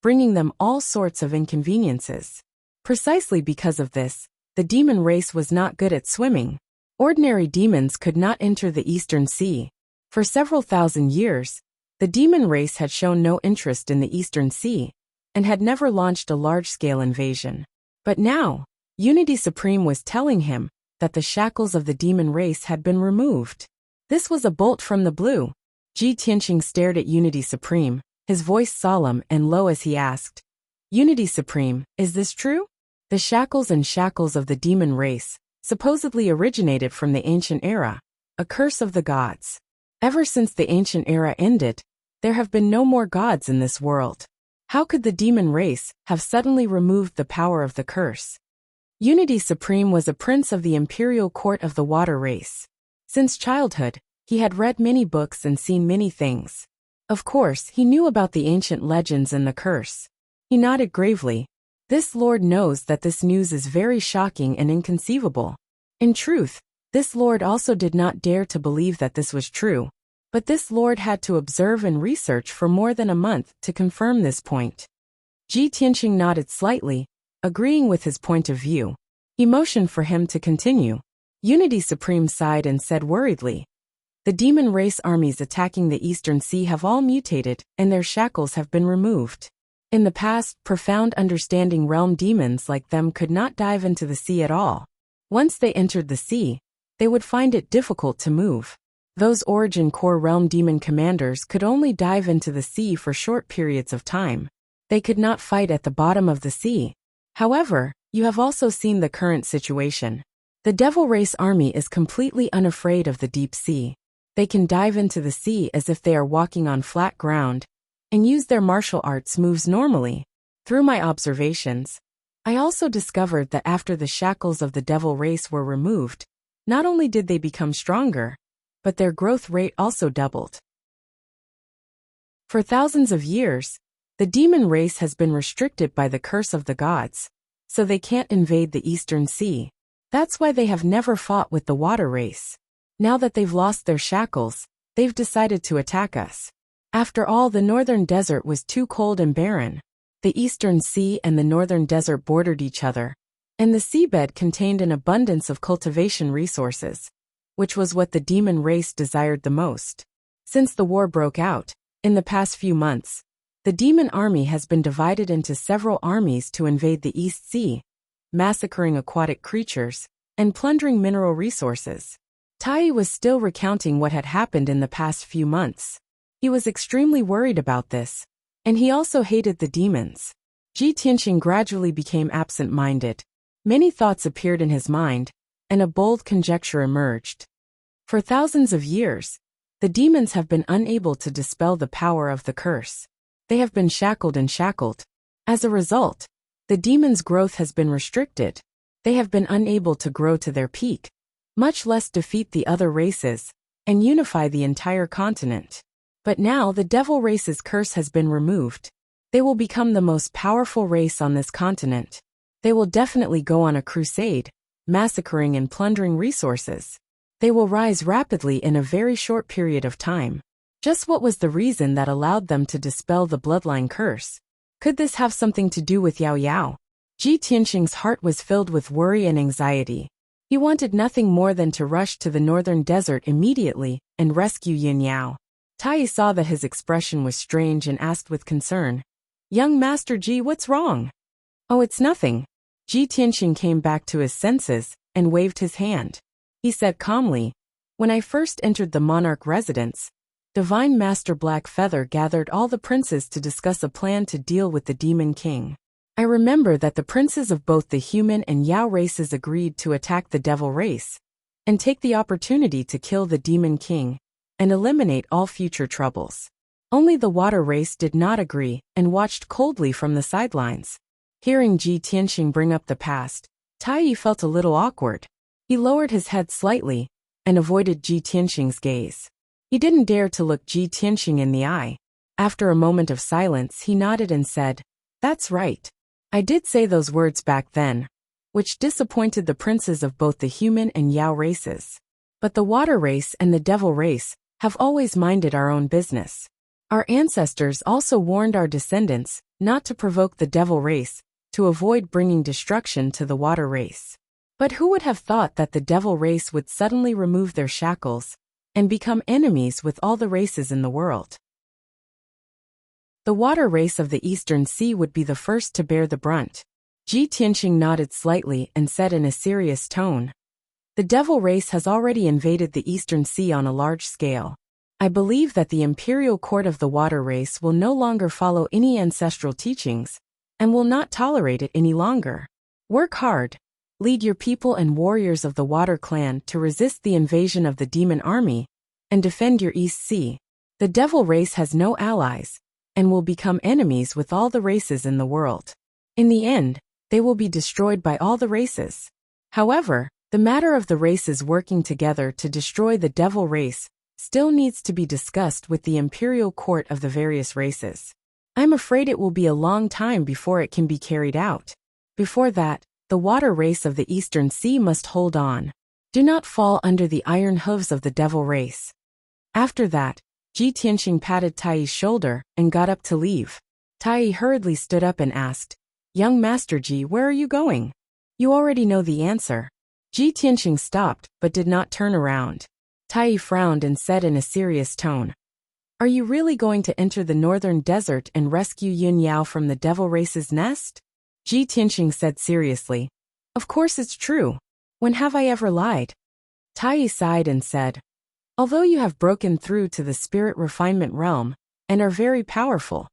Speaker 1: bringing them all sorts of inconveniences. Precisely because of this, the demon race was not good at swimming. Ordinary demons could not enter the Eastern Sea. For several thousand years, the demon race had shown no interest in the Eastern Sea, and had never launched a large-scale invasion. But now, Unity Supreme was telling him that the shackles of the demon race had been removed. This was a bolt from the blue. Ji Tianqing stared at Unity Supreme, his voice solemn and low as he asked, Unity Supreme, is this true? The shackles of the demon race supposedly originated from the ancient era, a curse of the gods. Ever since the ancient era ended, there have been no more gods in this world. How could the demon race have suddenly removed the power of the curse? Unity Supreme was a prince of the imperial court of the water race. Since childhood, he had read many books and seen many things. Of course, he knew about the ancient legends and the curse. He nodded gravely. This lord knows that this news is very shocking and inconceivable. In truth, this lord also did not dare to believe that this was true. But this lord had to observe and research for more than a month to confirm this point. Ji Tianqing nodded slightly, agreeing with his point of view. He motioned for him to continue. Unity Supreme sighed and said worriedly, The demon race armies attacking the Eastern Sea have all mutated, and their shackles have been removed. In the past, profound understanding realm demons like them could not dive into the sea at all. Once they entered the sea, they would find it difficult to move. Those origin core realm demon commanders could only dive into the sea for short periods of time. They could not fight at the bottom of the sea. However, you have also seen the current situation. The Devil Race army is completely unafraid of the deep sea. They can dive into the sea as if they are walking on flat ground, and use their martial arts moves normally. Through my observations, I also discovered that after the shackles of the Devil Race were removed, not only did they become stronger, but their growth rate also doubled. For thousands of years, the demon race has been restricted by the curse of the gods, so they can't invade the Eastern Sea. That's why they have never fought with the water race. Now that they've lost their shackles, they've decided to attack us. After all, the northern desert was too cold and barren. The Eastern Sea and the northern desert bordered each other, and the seabed contained an abundance of cultivation resources, which was what the demon race desired the most. Since the war broke out, in the past few months, the demon army has been divided into several armies to invade the East Sea, massacring aquatic creatures, and plundering mineral resources. Tai was still recounting what had happened in the past few months. He was extremely worried about this, and he also hated the demons. Ji Tianqing gradually became absent-minded. Many thoughts appeared in his mind, and a bold conjecture emerged. For thousands of years, the demons have been unable to dispel the power of the curse. They have been shackled and shackled. As a result, the demon's growth has been restricted. They have been unable to grow to their peak, much less defeat the other races, and unify the entire continent. But now the devil race's curse has been removed. They will become the most powerful race on this continent. They will definitely go on a crusade, massacring and plundering resources. They will rise rapidly in a very short period of time. Just what was the reason that allowed them to dispel the bloodline curse? Could this have something to do with Yao Yao? Ji Tianxing's heart was filled with worry and anxiety. He wanted nothing more than to rush to the northern desert immediately and rescue Yin Yao. Tai saw that his expression was strange and asked with concern, "Young Master Ji, what's wrong?" "Oh, it's nothing." Ji Tianxing came back to his senses and waved his hand. He said calmly, "When I first entered the monarch residence, Divine Master Blackfeather gathered all the princes to discuss a plan to deal with the Demon King. I remember that the princes of both the human and Yao races agreed to attack the devil race and take the opportunity to kill the Demon King and eliminate all future troubles. Only the water race did not agree and watched coldly from the sidelines." Hearing Ji Tianxing bring up the past, Tai felt a little awkward. He lowered his head slightly and avoided Ji Tianxing's gaze. He didn't dare to look Ji Tianxing in the eye. After a moment of silence, he nodded and said, "That's right. I did say those words back then, which disappointed the princes of both the human and Yao races. But the water race and the devil race have always minded our own business. Our ancestors also warned our descendants not to provoke the devil race to avoid bringing destruction to the water race. But who would have thought that the devil race would suddenly remove their shackles and become enemies with all the races in the world? The water race of the Eastern Sea would be the first to bear the brunt." Ji Tianxing nodded slightly and said in a serious tone, "The devil race has already invaded the Eastern Sea on a large scale. I believe that the imperial court of the water race will no longer follow any ancestral teachings and will not tolerate it any longer. Work hard. Lead your people and warriors of the Water Clan to resist the invasion of the demon army and defend your East Sea. The devil race has no allies and will become enemies with all the races in the world. In the end, they will be destroyed by all the races. However, the matter of the races working together to destroy the devil race still needs to be discussed with the imperial court of the various races. I'm afraid it will be a long time before it can be carried out. Before that, the water race of the Eastern Sea must hold on. Do not fall under the iron hooves of the devil race." After that, Ji Tianxing patted Tai's shoulder and got up to leave. Tai hurriedly stood up and asked, "Young Master Ji, where are you going? You already know the answer." Ji Tianxing stopped but did not turn around. Tai frowned and said in a serious tone, "Are you really going to enter the northern desert and rescue Yun Yao from the devil race's nest?" Ji Tianxing said seriously, "Of course it's true. When have I ever lied?" Tai sighed and said, "Although you have broken through to the spirit refinement realm and are very powerful,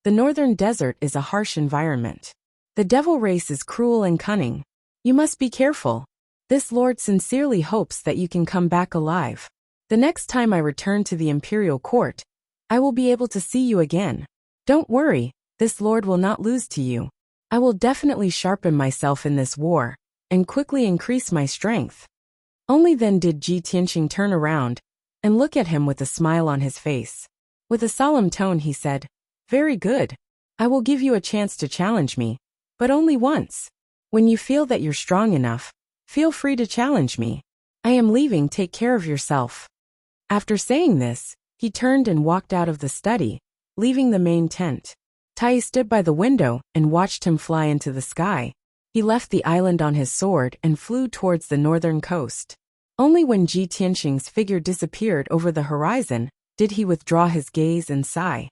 Speaker 1: the northern desert is a harsh environment. The devil race is cruel and cunning. You must be careful. This lord sincerely hopes that you can come back alive. The next time I return to the imperial court, I will be able to see you again. Don't worry, this lord will not lose to you. I will definitely sharpen myself in this war and quickly increase my strength." Only then did Ji Tianxing turn around and look at him with a smile on his face. With a solemn tone he said, "Very good. I will give you a chance to challenge me, but only once. When you feel that you're strong enough, feel free to challenge me. I am leaving, take care of yourself." After saying this, he turned and walked out of the study, leaving the main tent. Tai stood by the window and watched him fly into the sky. He left the island on his sword and flew towards the northern coast. Only when Ji Tianxing's figure disappeared over the horizon did he withdraw his gaze and sigh.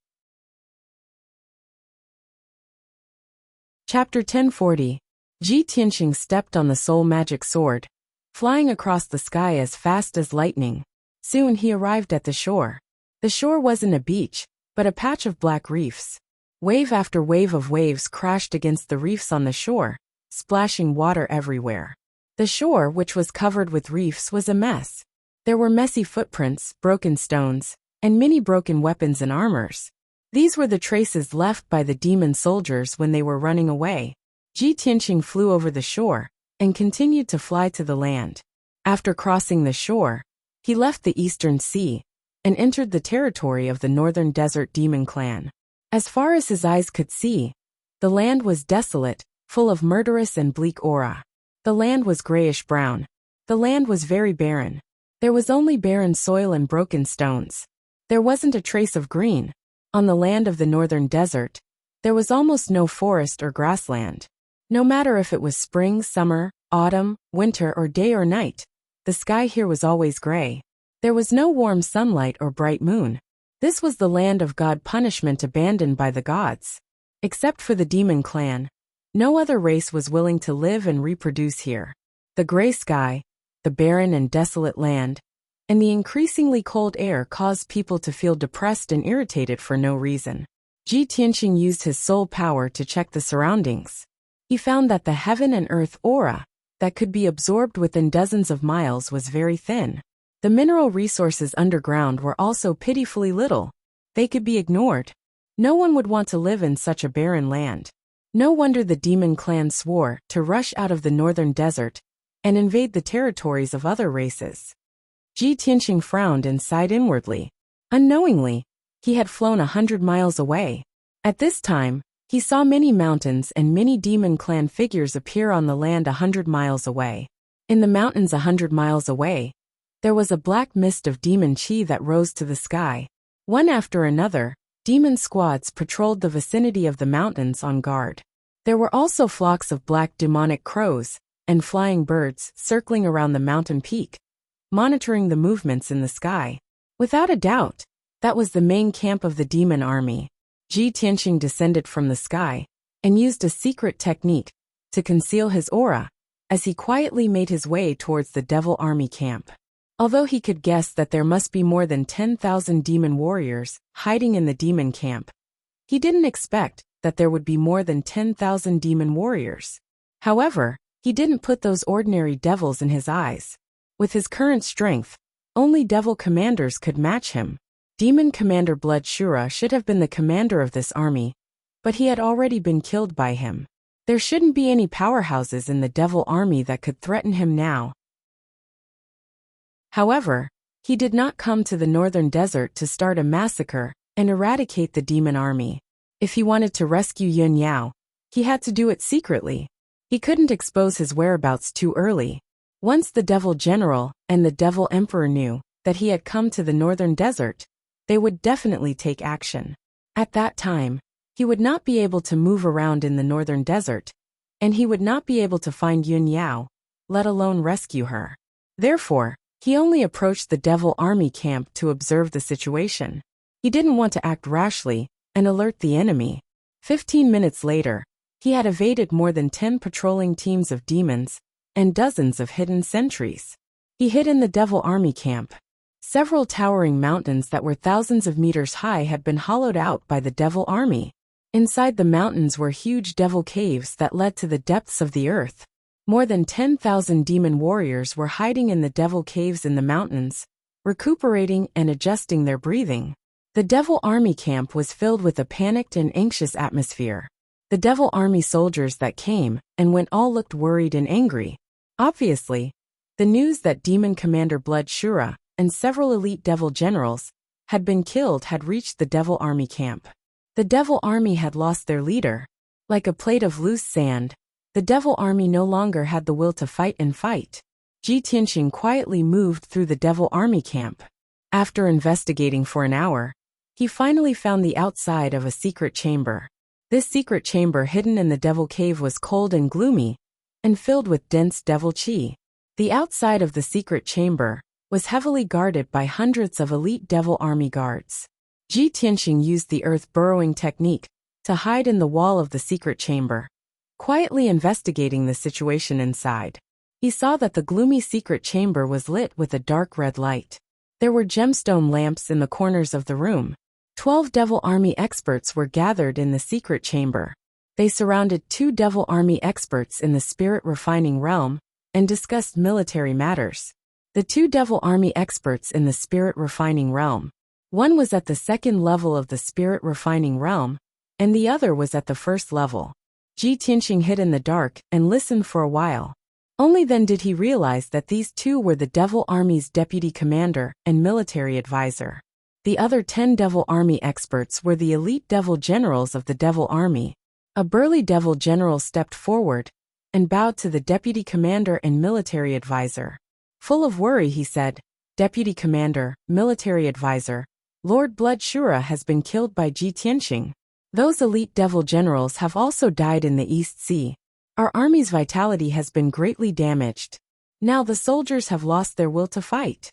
Speaker 1: Chapter 1040. Ji Tianxing stepped on the soul magic sword, flying across the sky as fast as lightning. Soon he arrived at the shore. The shore wasn't a beach, but a patch of black reefs. Wave after wave of waves crashed against the reefs on the shore, splashing water everywhere. The shore, which was covered with reefs, was a mess. There were messy footprints, broken stones, and many broken weapons and armors. These were the traces left by the demon soldiers when they were running away. Ji Tianqing flew over the shore and continued to fly to the land. After crossing the shore, he left the eastern sea and entered the territory of the northern desert demon clan. As far as his eyes could see, the land was desolate, full of murderous and bleak aura. The land was grayish-brown. The land was very barren. There was only barren soil and broken stones. There wasn't a trace of green. On the land of the northern desert, there was almost no forest or grassland. No matter if it was spring, summer, autumn, winter, or day or night, the sky here was always gray. There was no warm sunlight or bright moon. This was the land of God punishment abandoned by the gods. Except for the demon clan, no other race was willing to live and reproduce here. The gray sky, the barren and desolate land, and the increasingly cold air caused people to feel depressed and irritated for no reason. Ji Tianqing used his soul power to check the surroundings. He found that the heaven and earth aura that could be absorbed within dozens of miles was very thin. The mineral resources underground were also pitifully little. They could be ignored. No one would want to live in such a barren land. No wonder the demon clan swore to rush out of the northern desert and invade the territories of other races. Ji Tianqing frowned and sighed inwardly. Unknowingly, he had flown 100 miles away. At this time, he saw many mountains and many demon clan figures appear on the land 100 miles away. In the mountains 100 miles away, there was a black mist of demon chi that rose to the sky. One after another, demon squads patrolled the vicinity of the mountains on guard. There were also flocks of black demonic crows and flying birds circling around the mountain peak, monitoring the movements in the sky. Without a doubt, that was the main camp of the demon army. Ji Tianqing descended from the sky and used a secret technique to conceal his aura as he quietly made his way towards the devil army camp. Although he could guess that there must be more than 10,000 demon warriors hiding in the demon camp, he didn't expect that there would be more than 10,000 demon warriors. However, he didn't put those ordinary devils in his eyes. With his current strength, only devil commanders could match him. Demon Commander Blood Shura should have been the commander of this army, but he had already been killed by him. There shouldn't be any powerhouses in the devil army that could threaten him now. However, he did not come to the northern desert to start a massacre and eradicate the demon army. If he wanted to rescue Yun Yao, he had to do it secretly. He couldn't expose his whereabouts too early. Once the devil general and the devil emperor knew that he had come to the northern desert, they would definitely take action. At that time, he would not be able to move around in the northern desert, and he would not be able to find Yun Yao, let alone rescue her. Therefore, he only approached the devil army camp to observe the situation. He didn't want to act rashly and alert the enemy. 15 minutes later, he had evaded more than 10 patrolling teams of demons and dozens of hidden sentries. He hid in the devil army camp. Several towering mountains that were thousands of meters high had been hollowed out by the devil army. Inside the mountains were huge devil caves that led to the depths of the earth. More than 10,000 demon warriors were hiding in the devil caves in the mountains, recuperating and adjusting their breathing. The devil army camp was filled with a panicked and anxious atmosphere. The devil army soldiers that came and went all looked worried and angry. Obviously, the news that Demon Commander Blood Shura and several elite devil generals had been killed had reached the devil army camp. The devil army had lost their leader. Like a plate of loose sand, the devil army no longer had the will to fight and fight. Ji Tianqing quietly moved through the devil army camp. After investigating for an hour, he finally found the outside of a secret chamber. This secret chamber hidden in the devil cave was cold and gloomy, and filled with dense devil chi. The outside of the secret chamber was heavily guarded by hundreds of elite devil army guards. Ji Tianqing used the earth burrowing technique to hide in the wall of the secret chamber. Quietly investigating the situation inside, he saw that the gloomy secret chamber was lit with a dark red light. There were gemstone lamps in the corners of the room. 12 devil army experts were gathered in the secret chamber. They surrounded 2 devil army experts in the spirit refining realm and discussed military matters. The 2 devil army experts in the spirit refining realm One was at the second level of the spirit refining realm, and the other was at the first level. Ji Tianxing hid in the dark and listened for a while. Only then did he realize that these two were the Devil Army's deputy commander and military advisor. The other 10 Devil Army experts were the elite Devil generals of the Devil Army. A burly Devil general stepped forward and bowed to the deputy commander and military advisor. Full of worry, he said, "Deputy commander, military advisor, Lord Blood Shura has been killed by Ji Tianxing. Those elite Devil generals have also died in the East Sea. Our army's vitality has been greatly damaged. Now the soldiers have lost their will to fight.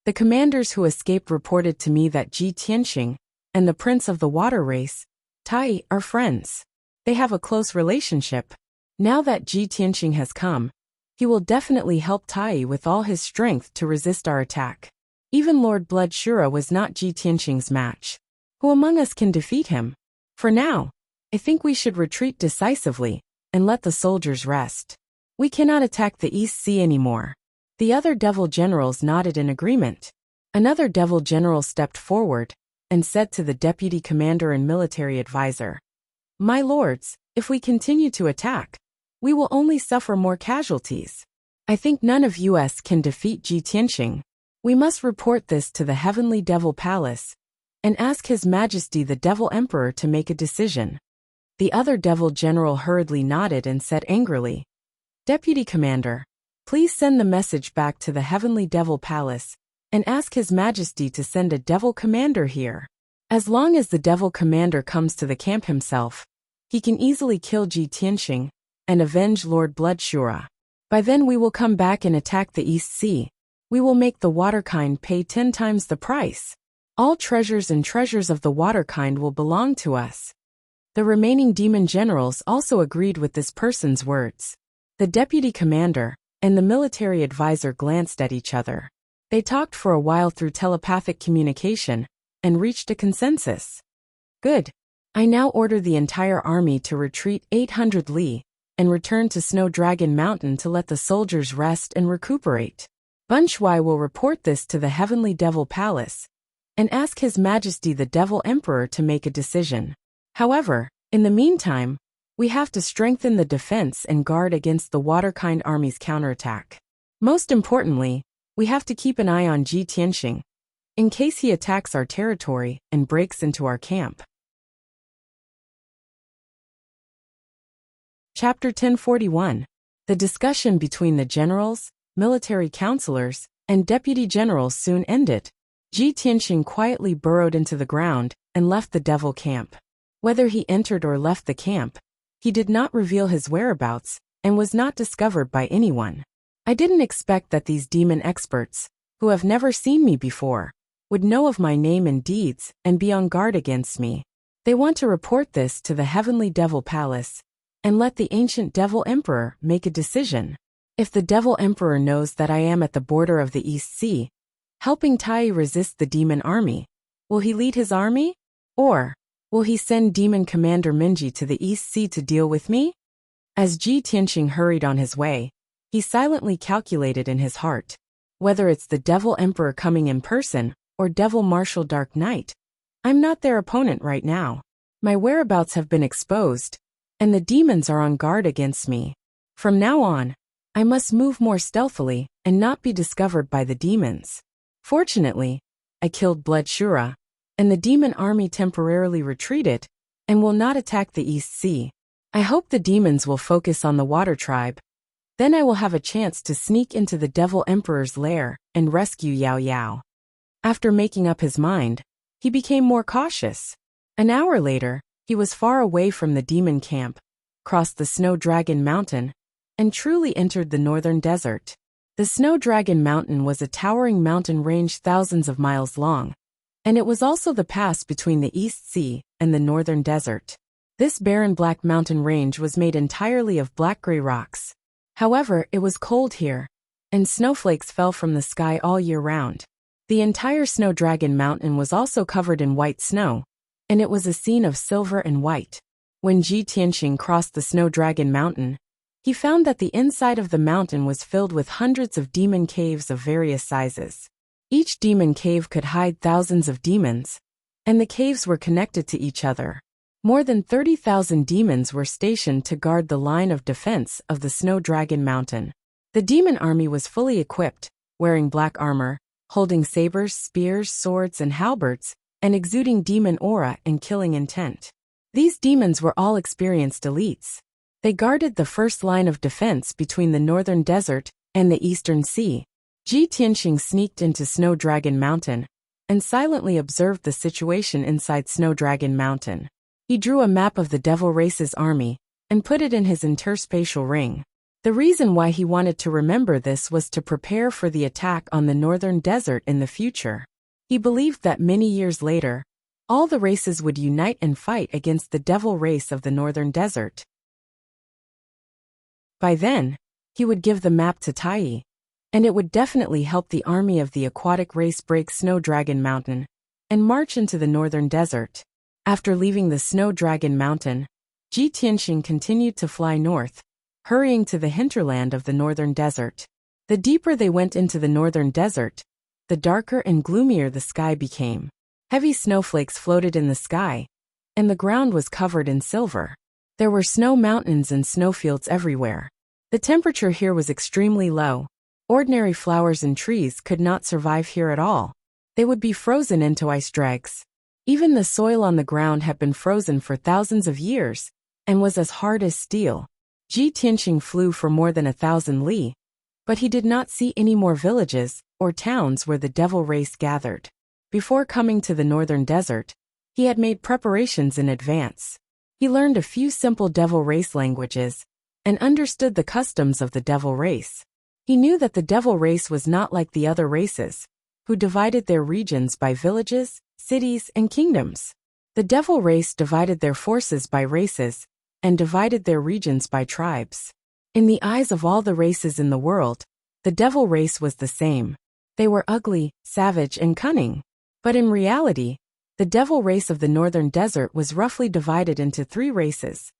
Speaker 1: The commanders who escaped reported to me that Ji Tianxing and the prince of the water race, Tai, are friends. They have a close relationship. Now that Ji Tianxing has come, he will definitely help Tai with all his strength to resist our attack. Even Lord Blood Shura was not Ji Tianxing's match. Who among us can defeat him? For now, I think we should retreat decisively and let the soldiers rest. We cannot attack the East Sea anymore." The other Devil generals nodded in agreement. Another Devil general stepped forward and said to the deputy commander and military advisor, "My lords, if we continue to attack, we will only suffer more casualties. I think none of us can defeat Ji Tianxing. We must report this to the Heavenly Devil Palace and ask His Majesty the Devil Emperor to make a decision." The other Devil general hurriedly nodded and said angrily, "Deputy Commander, please send the message back to the Heavenly Devil Palace and ask His Majesty to send a Devil Commander here. As long as the Devil Commander comes to the camp himself, he can easily kill Ji Tianxing and avenge Lord Blood Shura. By then we will come back and attack the East Sea. We will make the Waterkind pay 10 times the price. All treasures and treasures of the Waterkind will belong to us." The remaining demon generals also agreed with this person's words. The deputy commander and the military advisor glanced at each other. They talked for a while through telepathic communication and reached a consensus. "Good. I now order the entire army to retreat 800 li and return to Snow Dragon Mountain to let the soldiers rest and recuperate. Bun Shui will report this to the Heavenly Devil Palace and ask His Majesty the Devil Emperor to make a decision. However, in the meantime, we have to strengthen the defense and guard against the Waterkind army's counterattack. Most importantly, we have to keep an eye on Ji Tianxing, in case he attacks our territory and breaks into our camp." Chapter 1041. The discussion between the generals, military counselors, and deputy generals soon ended. Ji Tianxing quietly burrowed into the ground and left the devil camp. Whether he entered or left the camp, he did not reveal his whereabouts and was not discovered by anyone. I didn't expect that these demon experts, who have never seen me before, would know of my name and deeds and be on guard against me. They want to report this to the Heavenly Devil Palace and let the ancient Devil Emperor make a decision. If the Devil Emperor knows that I am at the border of the East Sea, helping Tai resist the demon army, will he lead his army? Or will he send Demon Commander Minji to the East Sea to deal with me? As Ji Tianxing hurried on his way, he silently calculated in his heart, whether it's the Devil Emperor coming in person or Devil Marshal Dark Knight, I'm not their opponent right now. My whereabouts have been exposed, and the demons are on guard against me. From now on, I must move more stealthily and not be discovered by the demons. Fortunately, I killed Blood Shura, and the demon army temporarily retreated and will not attack the East Sea. I hope the demons will focus on the Water Tribe. Then I will have a chance to sneak into the Devil Emperor's lair and rescue Yao Yao. After making up his mind, he became more cautious. An hour later, he was far away from the demon camp, crossed the Snow Dragon Mountain, and truly entered the northern desert. The Snow Dragon Mountain was a towering mountain range thousands of miles long, and it was also the pass between the East Sea and the northern desert. This barren black mountain range was made entirely of black-gray rocks. However, it was cold here, and snowflakes fell from the sky all year round. The entire Snow Dragon Mountain was also covered in white snow, and it was a scene of silver and white. When Ji Tianxing crossed the Snow Dragon Mountain, he found that the inside of the mountain was filled with hundreds of demon caves of various sizes. Each demon cave could hide thousands of demons, and the caves were connected to each other. More than 30,000 demons were stationed to guard the line of defense of the Snow Dragon Mountain. The demon army was fully equipped, wearing black armor, holding sabers, spears, swords, and halberds, and exuding demon aura and killing intent. These demons were all experienced elites. They guarded the first line of defense between the northern desert and the eastern sea. Ji Tianxing sneaked into Snow Dragon Mountain and silently observed the situation inside Snow Dragon Mountain. He drew a map of the Devil Race's army and put it in his interspatial ring. The reason why he wanted to remember this was to prepare for the attack on the northern desert in the future. He believed that many years later, all the races would unite and fight against the devil race of the northern desert. By then, he would give the map to Tai, and it would definitely help the army of the aquatic race break Snow Dragon Mountain and march into the northern desert. After leaving the Snow Dragon Mountain, Ji Tianxing continued to fly north, hurrying to the hinterland of the northern desert. The deeper they went into the northern desert, the darker and gloomier the sky became. Heavy snowflakes floated in the sky, and the ground was covered in silver. There were snow mountains and snowfields everywhere. The temperature here was extremely low. Ordinary flowers and trees could not survive here at all. They would be frozen into ice dregs. Even the soil on the ground had been frozen for thousands of years and was as hard as steel. Ji Tianxing flew for more than 1,000 li, but he did not see any more villages or towns where the devil race gathered. Before coming to the northern desert, he had made preparations in advance. He learned a few simple devil race languages and understood the customs of the devil race. He knew that the devil race was not like the other races, who divided their regions by villages, cities, and kingdoms. The devil race divided their forces by races and divided their regions by tribes. In the eyes of all the races in the world, the devil race was the same. They were ugly, savage, and cunning. But in reality, the devil race of the northern desert was roughly divided into 3 races: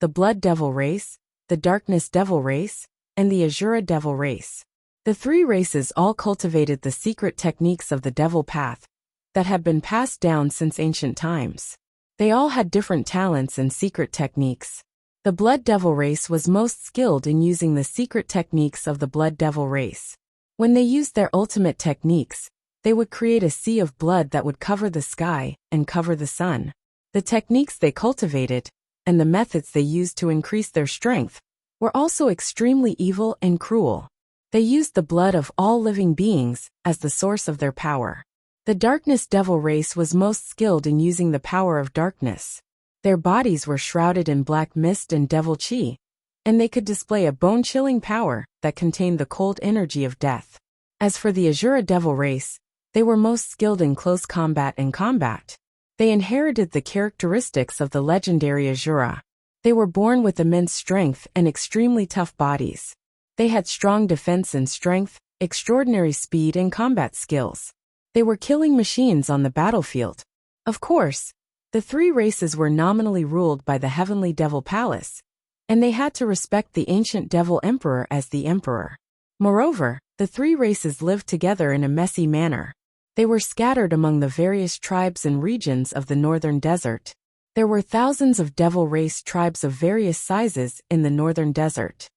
Speaker 1: the blood devil race, the darkness devil race, and the azura devil race. The 3 races all cultivated the secret techniques of the devil path that had been passed down since ancient times. They all had different talents and secret techniques. The blood devil race was most skilled in using the secret techniques of the blood devil race. When they used their ultimate techniques, they would create a sea of blood that would cover the sky and cover the sun. The techniques they cultivated, and the methods they used to increase their strength, were also extremely evil and cruel. They used the blood of all living beings as the source of their power. The darkness devil race was most skilled in using the power of darkness. Their bodies were shrouded in black mist and devil chi, and they could display a bone-chilling power that contained the cold energy of death. As for the azura devil race, they were most skilled in close combat and combat. They inherited the characteristics of the legendary azura. They were born with immense strength and extremely tough bodies. They had strong defense and strength, extraordinary speed and combat skills. They were killing machines on the battlefield. Of course, the 3 races were nominally ruled by the Heavenly Devil Palace, and they had to respect the ancient Devil Emperor as the emperor. Moreover, the 3 races lived together in a messy manner. They were scattered among the various tribes and regions of the northern desert. There were thousands of devil race tribes of various sizes in the northern desert.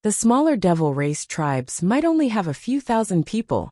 Speaker 1: The smaller devil race tribes might only have a few thousand people,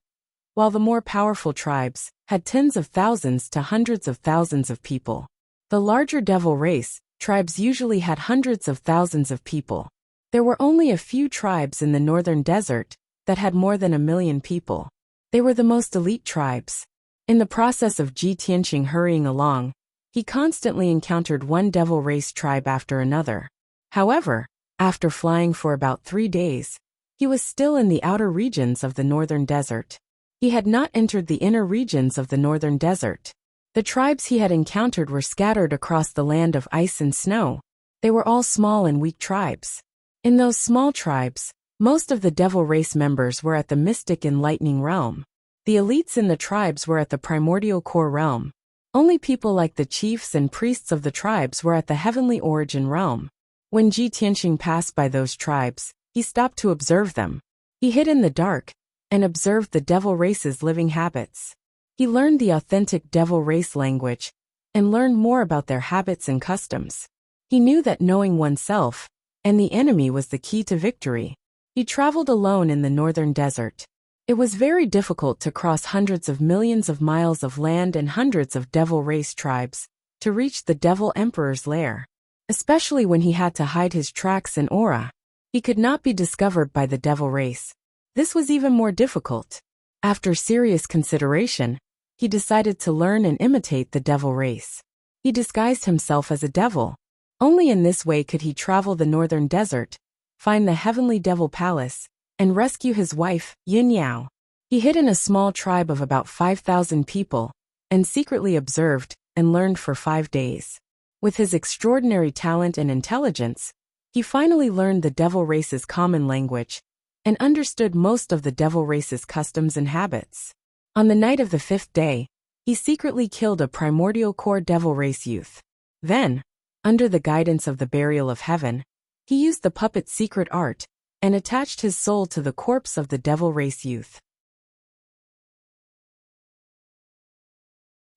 Speaker 1: while the more powerful tribes had tens of thousands to hundreds of thousands of people. The larger devil race tribes usually had hundreds of thousands of people. There were only a few tribes in the northern desert that had more than 1 million people. They were the most elite tribes. In the process of Ji Tianxing hurrying along, he constantly encountered one devil race tribe after another. However, after flying for about 3 days, he was still in the outer regions of the northern desert. He had not entered the inner regions of the northern desert. The tribes he had encountered were scattered across the land of ice and snow. They were all small and weak tribes. In those small tribes, most of the devil race members were at the mystic and lightning realm. The elites in the tribes were at the primordial core realm. Only people like the chiefs and priests of the tribes were at the heavenly origin realm. When Ji Tianxing passed by those tribes, he stopped to observe them. He hid in the dark and observed the devil race's living habits. He learned the authentic devil race language and learned more about their habits and customs. He knew that knowing oneself and the enemy was the key to victory. He traveled alone in the northern desert. It was very difficult to cross hundreds of millions of miles of land and hundreds of devil race tribes to reach the devil emperor's lair, especially when he had to hide his tracks and aura. He could not be discovered by the devil race. This was even more difficult. After serious consideration, he decided to learn and imitate the devil race. He disguised himself as a devil. Only in this way could he travel the northern desert, find the heavenly devil palace, and rescue his wife, Yin Yao. He hid in a small tribe of about 5,000 people, and secretly observed and learned for 5 days. With his extraordinary talent and intelligence, he finally learned the devil race's common language and understood most of the devil race's customs and habits. On the night of the 5th day, he secretly killed a primordial core devil race youth. Then, under the guidance of the burial of heaven, he used the puppet's secret art and attached his soul to the corpse of the devil race youth.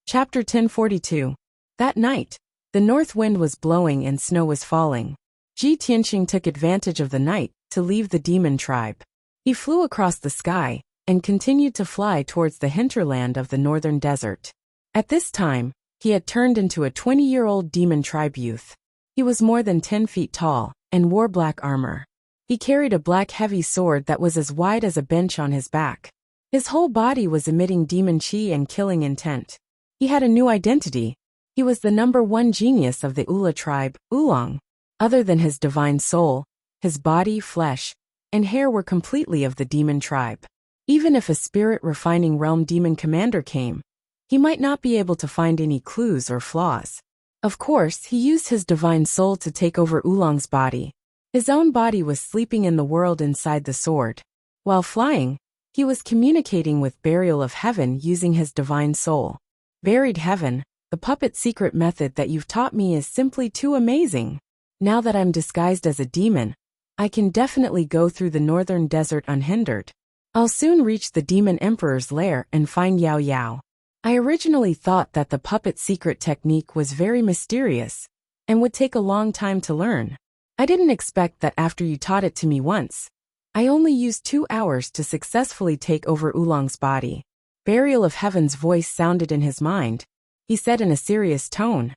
Speaker 1: Chapter 1042. That night, the north wind was blowing and snow was falling. Ji Tianqing took advantage of the night to leave the demon tribe. He flew across the sky and continued to fly towards the hinterland of the northern desert. At this time, he had turned into a 20-year-old demon tribe youth. He was more than 10 feet tall and wore black armor. He carried a black heavy sword that was as wide as a bench on his back. His whole body was emitting demon chi and killing intent. He had a new identity. He was the #1 genius of the Ula tribe, Oolong. Other than his divine soul, his body, flesh, and hair were completely of the demon tribe. Even if a spirit refining realm demon commander came, he might not be able to find any clues or flaws. Of course, he used his divine soul to take over Oolong's body. His own body was sleeping in the world inside the sword. While flying, he was communicating with Burial of Heaven using his divine soul. Buried Heaven, the puppet secret method that you've taught me is simply too amazing. Now that I'm disguised as a demon, I can definitely go through the northern desert unhindered. I'll soon reach the demon emperor's lair and find Yao Yao. I originally thought that the puppet secret technique was very mysterious and would take a long time to learn. I didn't expect that after you taught it to me once, I only used 2 hours to successfully take over Oolong's body. Burial of Heaven's voice sounded in his mind. He said in a serious tone,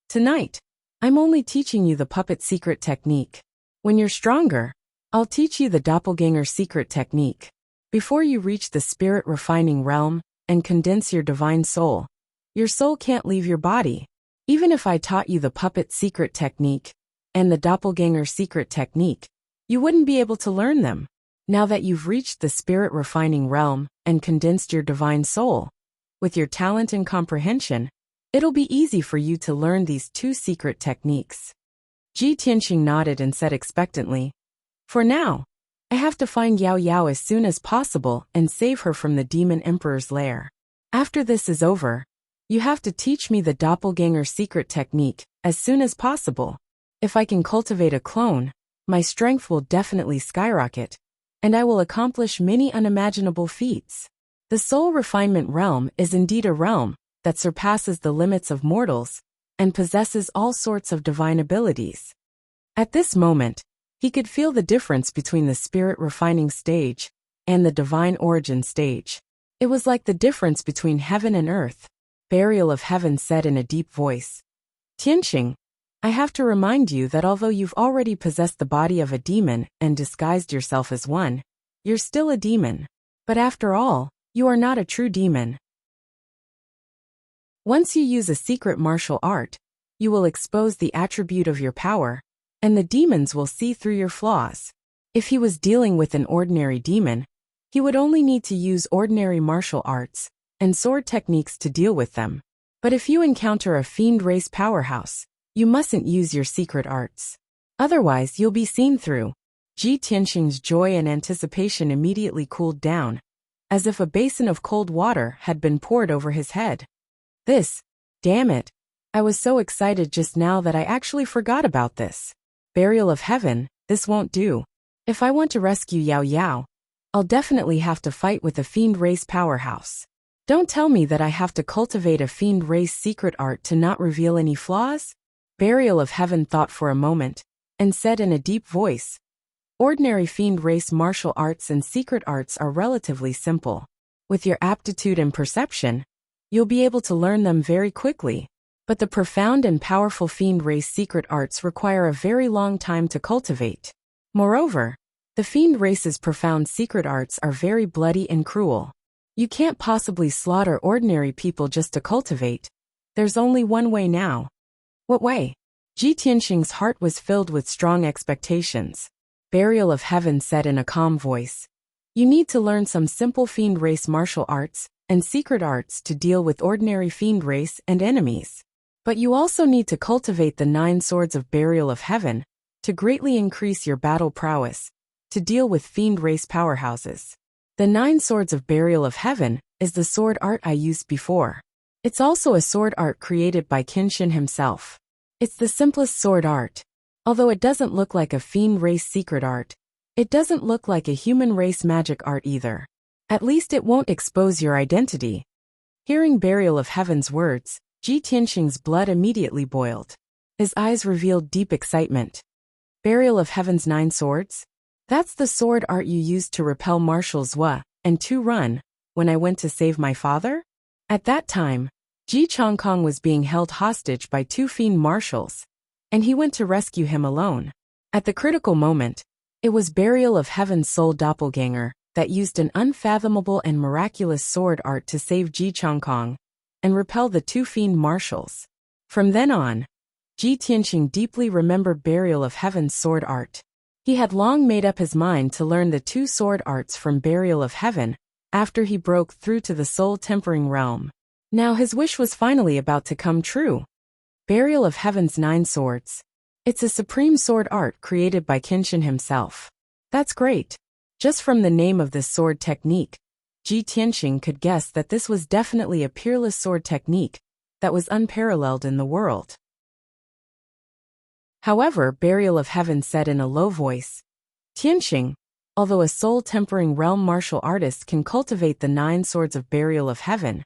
Speaker 1: "Tonight, I'm only teaching you the puppet secret technique. When you're stronger, I'll teach you the doppelganger secret technique. Before you reach the spirit refining realm and condense your divine soul, your soul can't leave your body. Even if I taught you the puppet secret technique and the doppelganger secret technique, you wouldn't be able to learn them. Now that you've reached the spirit refining realm and condensed your divine soul, with your talent and comprehension, it'll be easy for you to learn these 2 secret techniques." Ji Tianqing nodded and said expectantly, "For now, I have to find Yao Yao as soon as possible and save her from the demon emperor's lair. After this is over, you have to teach me the doppelganger secret technique as soon as possible. If I can cultivate a clone, my strength will definitely skyrocket, and I will accomplish many unimaginable feats. The soul refinement realm is indeed a realm that surpasses the limits of mortals and possesses all sorts of divine abilities." At this moment, he could feel the difference between the spirit refining stage and the divine origin stage. It was like the difference between heaven and earth. Burial of Heaven said in a deep voice, "Tianqing, I have to remind you that although you've already possessed the body of a demon and disguised yourself as one, you're still a demon. But after all, you are not a true demon. Once you use a secret martial art, you will expose the attribute of your power, and the demons will see through your flaws. If he was dealing with an ordinary demon, he would only need to use ordinary martial arts and sword techniques to deal with them. But if you encounter a fiend race powerhouse, you mustn't use your secret arts. Otherwise, you'll be seen through." Ji Tianqing's joy and anticipation immediately cooled down, as if a basin of cold water had been poured over his head. Damn it, I was so excited just now that I actually forgot about this. Burial of Heaven, this won't do. If I want to rescue Yao Yao, I'll definitely have to fight with a fiend race powerhouse. Don't tell me that I have to cultivate a fiend race secret art to not reveal any flaws? Burial of Heaven thought for a moment, and said in a deep voice, ordinary fiend race martial arts and secret arts are relatively simple. With your aptitude and perception, you'll be able to learn them very quickly. But the profound and powerful fiend race secret arts require a very long time to cultivate. Moreover, the fiend race's profound secret arts are very bloody and cruel. You can't possibly slaughter ordinary people just to cultivate. There's only one way now. What way? Ji Tianxing's heart was filled with strong expectations. Burial of Heaven said in a calm voice, you need to learn some simple fiend race martial arts and secret arts to deal with ordinary fiend race and enemies. But you also need to cultivate the 9 swords of Burial of Heaven to greatly increase your battle prowess, to deal with fiend race powerhouses. The 9 swords of Burial of Heaven is the sword art I used before. It's also a sword art created by Qin himself. It's the simplest sword art. Although it doesn't look like a fiend race secret art, it doesn't look like a human race magic art either. At least it won't expose your identity. Hearing Burial of Heaven's words, Ji Tianxing's blood immediately boiled. His eyes revealed deep excitement. Burial of Heaven's 9 swords? That's the sword art you used to repel Marshal Zhua and Tu Run when I went to save my father? At that time, Ji Chongkong was being held hostage by 2 fiend marshals, and he went to rescue him alone. At the critical moment, it was Burial of Heaven's soul doppelganger that used an unfathomable and miraculous sword art to save Ji Chongkong and repel the 2 fiend marshals. From then on, Ji Tianxing deeply remembered Burial of Heaven's sword art. He had long made up his mind to learn the 2 sword arts from Burial of Heaven after he broke through to the soul-tempering realm. Now his wish was finally about to come true. Burial of Heaven's 9 swords. It's a supreme sword art created by Qin himself. That's great. Just from the name of this sword technique, Ji Tianxing could guess that this was definitely a peerless sword technique that was unparalleled in the world. However, Burial of Heaven said in a low voice, Tianxing, although a soul-tempering realm martial artist can cultivate the 9 swords of Burial of Heaven,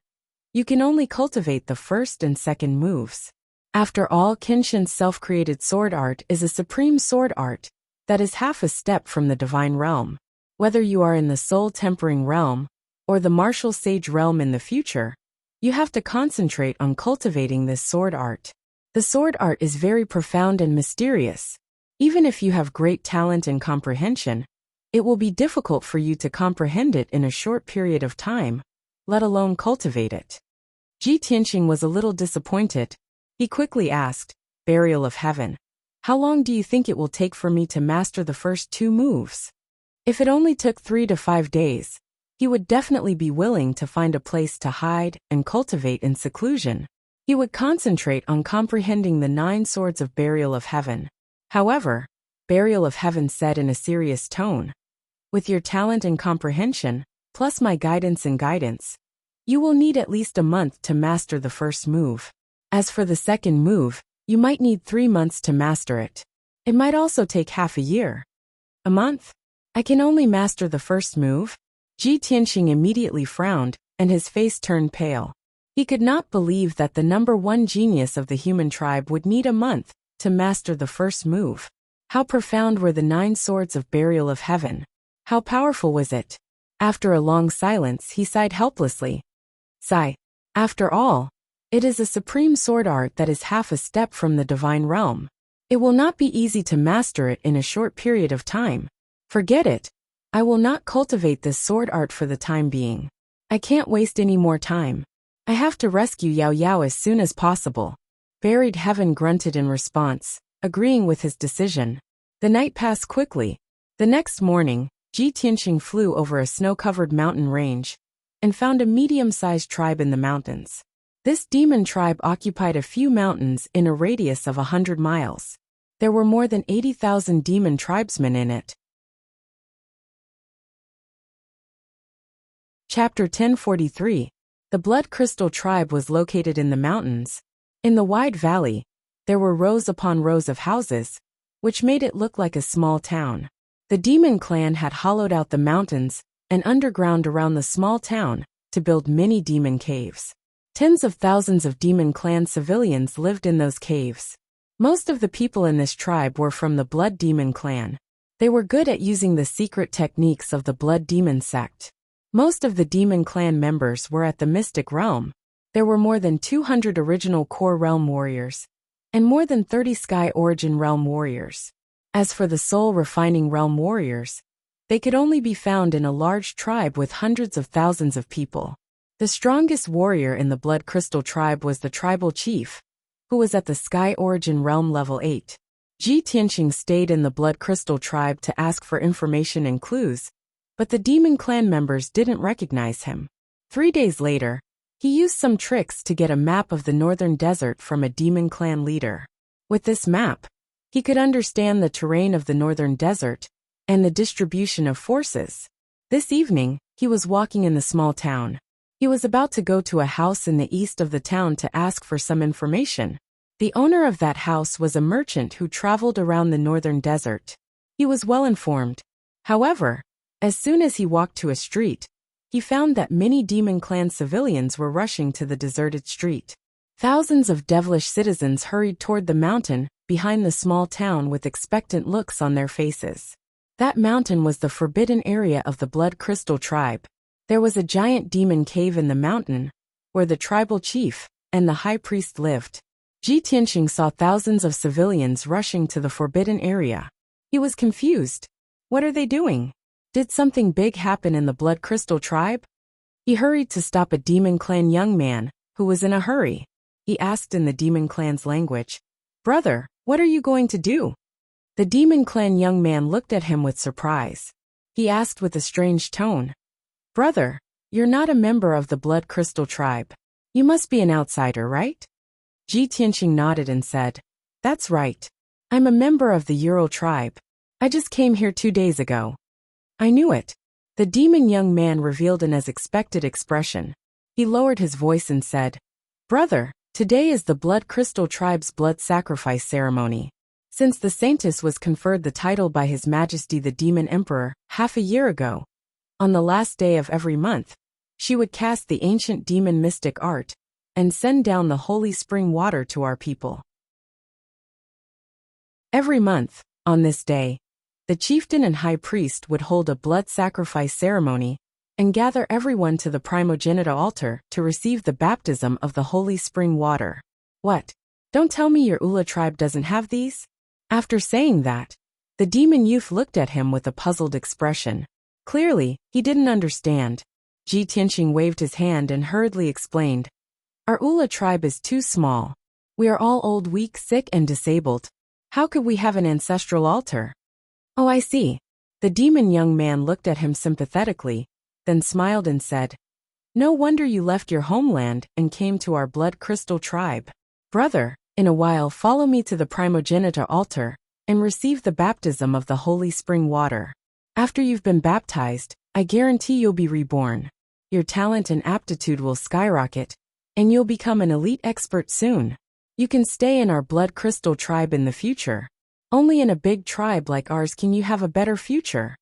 Speaker 1: you can only cultivate the first and second moves. After all, Qin's self-created sword art is a supreme sword art that is half a step from the divine realm. Whether you are in the soul-tempering realm or the martial sage realm in the future, you have to concentrate on cultivating this sword art. The sword art is very profound and mysterious. Even if you have great talent and comprehension, it will be difficult for you to comprehend it in a short period of time, let alone cultivate it. Ji Tianxing was a little disappointed. He quickly asked, Burial of Heaven, how long do you think it will take for me to master the first 2 moves? If it only took 3 to 5 days, he would definitely be willing to find a place to hide and cultivate in seclusion. He would concentrate on comprehending the 9 swords of Burial of Heaven. However, Burial of Heaven said in a serious tone, with your talent and comprehension, plus my guidance, you will need at least a month to master the first move. As for the second move, you might need 3 months to master it. It might also take half a year. A month? I can only master the first move? Ji Tianxing immediately frowned, and his face turned pale. He could not believe that the number 1 genius of the human tribe would need a month to master the first move. How profound were the 9 swords of Burial of Heaven? How powerful was it? After a long silence, he sighed helplessly. Sigh. After all, it is a supreme sword art that is half a step from the divine realm. It will not be easy to master it in a short period of time. Forget it. I will not cultivate this sword art for the time being. I can't waste any more time. I have to rescue Yao Yao as soon as possible. Buried Heaven grunted in response, agreeing with his decision. The night passed quickly. The next morning, Ji Tianxing flew over a snow-covered mountain range and found a medium-sized tribe in the mountains. This demon tribe occupied a few mountains in a radius of 100 miles. There were more than 80,000 demon tribesmen in it. Chapter 1043. The Blood Crystal tribe was located in the mountains. In the wide valley, there were rows upon rows of houses, which made it look like a small town. The demon clan had hollowed out the mountains and underground around the small town to build mini demon caves. Tens of thousands of demon clan civilians lived in those caves. Most of the people in this tribe were from the Blood Demon clan. They were good at using the secret techniques of the Blood Demon sect. Most of the demon clan members were at the Mystic Realm. There were more than 200 original Core Realm warriors, and more than 30 Sky Origin Realm warriors. As for the Soul Refining Realm warriors, they could only be found in a large tribe with hundreds of thousands of people. The strongest warrior in the Blood Crystal tribe was the tribal chief, who was at the Sky Origin Realm level 8. Ji Tianqing stayed in the Blood Crystal tribe to ask for information and clues, but the demon clan members didn't recognize him. 3 days later, he used some tricks to get a map of the northern desert from a demon clan leader. With this map, he could understand the terrain of the northern desert and the distribution of forces. This evening, he was walking in the small town. He was about to go to a house in the east of the town to ask for some information. The owner of that house was a merchant who traveled around the northern desert. He was well informed. However, as soon as he walked to a street, he found that many demon clan civilians were rushing to the deserted street. Thousands of devilish citizens hurried toward the mountain behind the small town with expectant looks on their faces. That mountain was the forbidden area of the Blood Crystal tribe. There was a giant demon cave in the mountain, where the tribal chief and the high priest lived. Ji Tianqing saw thousands of civilians rushing to the forbidden area. He was confused. What are they doing? Did something big happen in the Blood Crystal tribe? He hurried to stop a demon clan young man, who was in a hurry. He asked in the demon clan's language, "Brother, what are you going to do?" The demon clan young man looked at him with surprise. He asked with a strange tone, "Brother, you're not a member of the Blood Crystal tribe. You must be an outsider, right?" Ji Tianqing nodded and said, "That's right. I'm a member of the Ural tribe. I just came here 2 days ago." "I knew it." The demon young man revealed an as expected expression. He lowered his voice and said, "Brother, today is the Blood Crystal tribe's blood sacrifice ceremony. Since the Saintess was conferred the title by His Majesty the Demon Emperor half a year ago, on the last day of every month, she would cast the ancient demon mystic art and send down the holy spring water to our people. Every month, on this day, the chieftain and high priest would hold a blood sacrifice ceremony and gather everyone to the primogenitor altar to receive the baptism of the holy spring water. What? Don't tell me your Ula tribe doesn't have these? After saying that, the demon youth looked at him with a puzzled expression. Clearly, he didn't understand. Ji Tianqing waved his hand and hurriedly explained, "Our Ula tribe is too small. We are all old, weak, sick, and disabled. How could we have an ancestral altar?" "Oh, I see." The demon young man looked at him sympathetically, then smiled and said, "No wonder you left your homeland and came to our Blood Crystal tribe. Brother, in a while follow me to the primogenitor altar and receive the baptism of the holy spring water. After you've been baptized, I guarantee you'll be reborn. Your talent and aptitude will skyrocket, and you'll become an elite expert soon. You can stay in our Blood Crystal tribe in the future. Only in a big tribe like ours can you have a better future."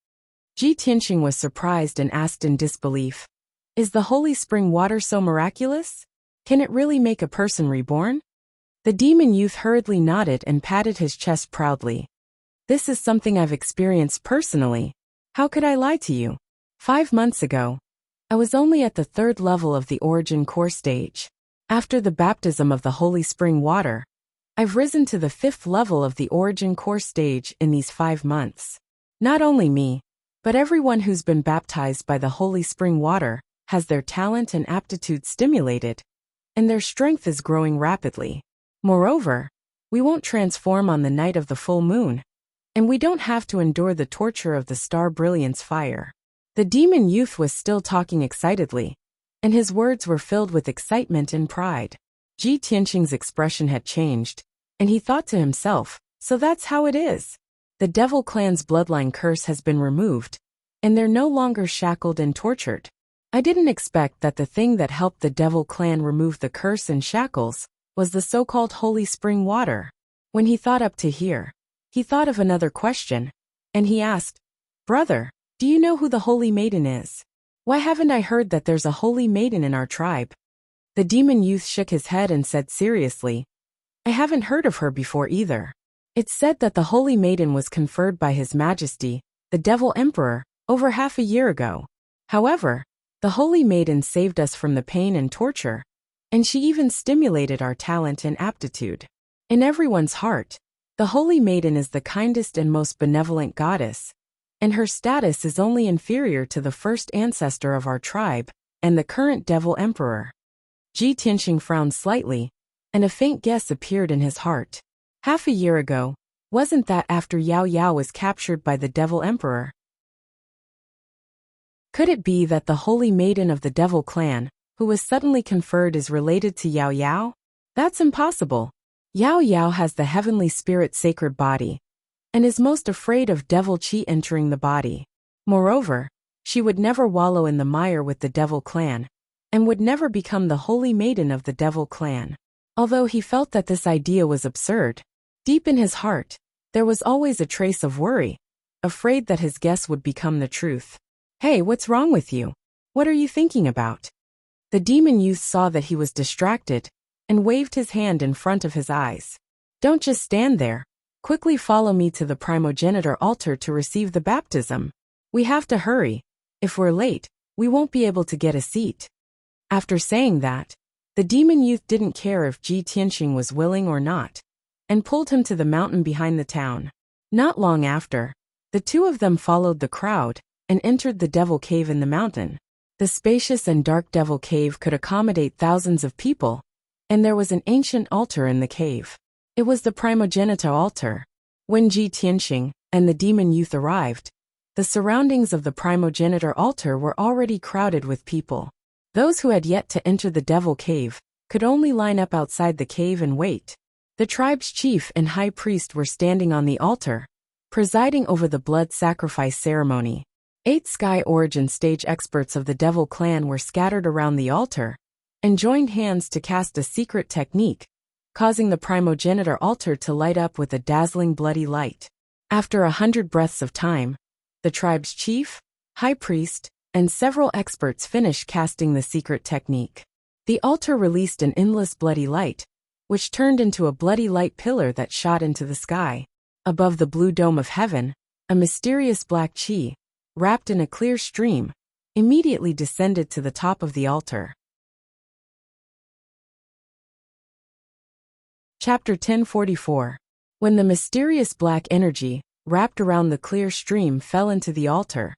Speaker 1: Ji Tianqing was surprised and asked in disbelief, "Is the holy spring water so miraculous? Can it really make a person reborn?" The demon youth hurriedly nodded and patted his chest proudly. "This is something I've experienced personally. How could I lie to you? 5 months ago, I was only at the 3rd level of the Origin Core stage. After the baptism of the holy spring water, I've risen to the 5th level of the Origin Core stage in these 5 months. Not only me, but everyone who's been baptized by the holy spring water has their talent and aptitude stimulated, and their strength is growing rapidly. Moreover, we won't transform on the night of the full moon, and we don't have to endure the torture of the star brilliance fire." The demon youth was still talking excitedly, and his words were filled with excitement and pride. Ji Tianqing's expression had changed, and he thought to himself, "So that's how it is. The Devil Clan's bloodline curse has been removed, and they're no longer shackled and tortured. I didn't expect that the thing that helped the Devil Clan remove the curse and shackles was the so-called holy spring water." When he thought up to here, he thought of another question, and he asked, "Brother, do Do you know who the Holy Maiden is? Why haven't I heard that there's a Holy Maiden in our tribe? The demon youth shook his head and said seriously, I haven't heard of her before either. It's said that the Holy Maiden was conferred by His Majesty, the Devil Emperor, over half a year ago. However, the Holy Maiden saved us from the pain and torture, and she even stimulated our talent and aptitude. In everyone's heart, the Holy Maiden is the kindest and most benevolent goddess, and her status is only inferior to the first ancestor of our tribe and the current Devil Emperor. Ji Tianxing frowned slightly, and a faint guess appeared in his heart. Half a year ago, wasn't that after Yao Yao was captured by the Devil Emperor? Could it be that the Holy Maiden of the Devil clan, who was suddenly conferred, is related to Yao Yao? That's impossible. Yao Yao has the heavenly spirit sacred body, and is most afraid of devil chi entering the body. Moreover, she would never wallow in the mire with the Devil clan, and would never become the Holy Maiden of the Devil clan. Although he felt that this idea was absurd, deep in his heart, there was always a trace of worry, afraid that his guess would become the truth. Hey, what's wrong with you? What are you thinking about? The demon youth saw that he was distracted, and waved his hand in front of his eyes. Don't just stand there. Quickly follow me to the primogenitor altar to receive the baptism. We have to hurry. If we're late, we won't be able to get a seat. After saying that, the demon youth didn't care if Ji Tianxing was willing or not, and pulled him to the mountain behind the town. Not long after, the two of them followed the crowd and entered the Devil Cave in the mountain. The spacious and dark Devil Cave could accommodate thousands of people, and there was an ancient altar in the cave. It was the primogenitor altar. When Ji Tianxing and the demon youth arrived, the surroundings of the primogenitor altar were already crowded with people. Those who had yet to enter the Devil Cave could only line up outside the cave and wait. The tribe's chief and high priest were standing on the altar, presiding over the blood sacrifice ceremony. 8 Sky Origin stage experts of the Devil clan were scattered around the altar, and joined hands to cast a secret technique, causing the primogenitor altar to light up with a dazzling bloody light. After 100 breaths of time, the tribe's chief, high priest, and several experts finished casting the secret technique. The altar released an endless bloody light, which turned into a bloody light pillar that shot into the sky. Above the blue dome of heaven, a mysterious black chi, wrapped in a clear stream, immediately descended to the top of the altar. Chapter 1044. When the mysterious black energy, wrapped around the clear stream, fell into the altar,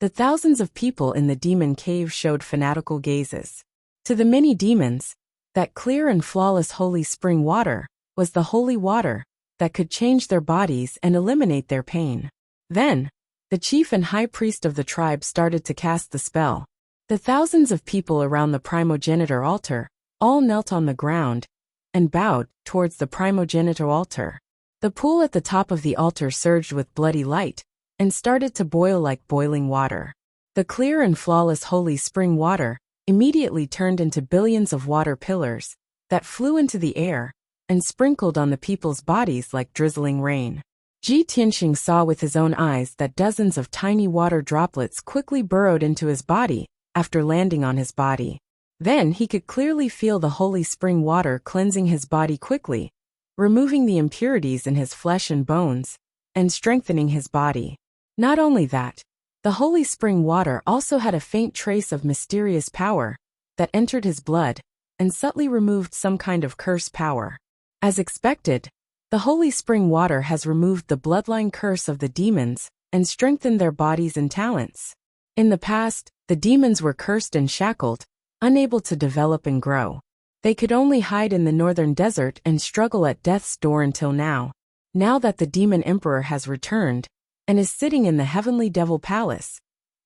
Speaker 1: the thousands of people in the demon cave showed fanatical gazes. To the many demons, that clear and flawless holy spring water was the holy water that could change their bodies and eliminate their pain. Then, the chief and high priest of the tribe started to cast the spell. The thousands of people around the primogenitor altar all knelt on the ground and bowed towards the primogenitor altar. The pool at the top of the altar surged with bloody light and started to boil like boiling water. The clear and flawless holy spring water immediately turned into billions of water pillars that flew into the air and sprinkled on the people's bodies like drizzling rain. Ji Tianxing saw with his own eyes that dozens of tiny water droplets quickly burrowed into his body after landing on his body. Then he could clearly feel the holy spring water cleansing his body quickly, removing the impurities in his flesh and bones, and strengthening his body. Not only that, the holy spring water also had a faint trace of mysterious power that entered his blood and subtly removed some kind of curse power. As expected, the holy spring water has removed the bloodline curse of the demons and strengthened their bodies and talents. In the past, the demons were cursed and shackled, unable to develop and grow. They could only hide in the northern desert and struggle at death's door until now. Now that the demon emperor has returned and is sitting in the heavenly devil palace,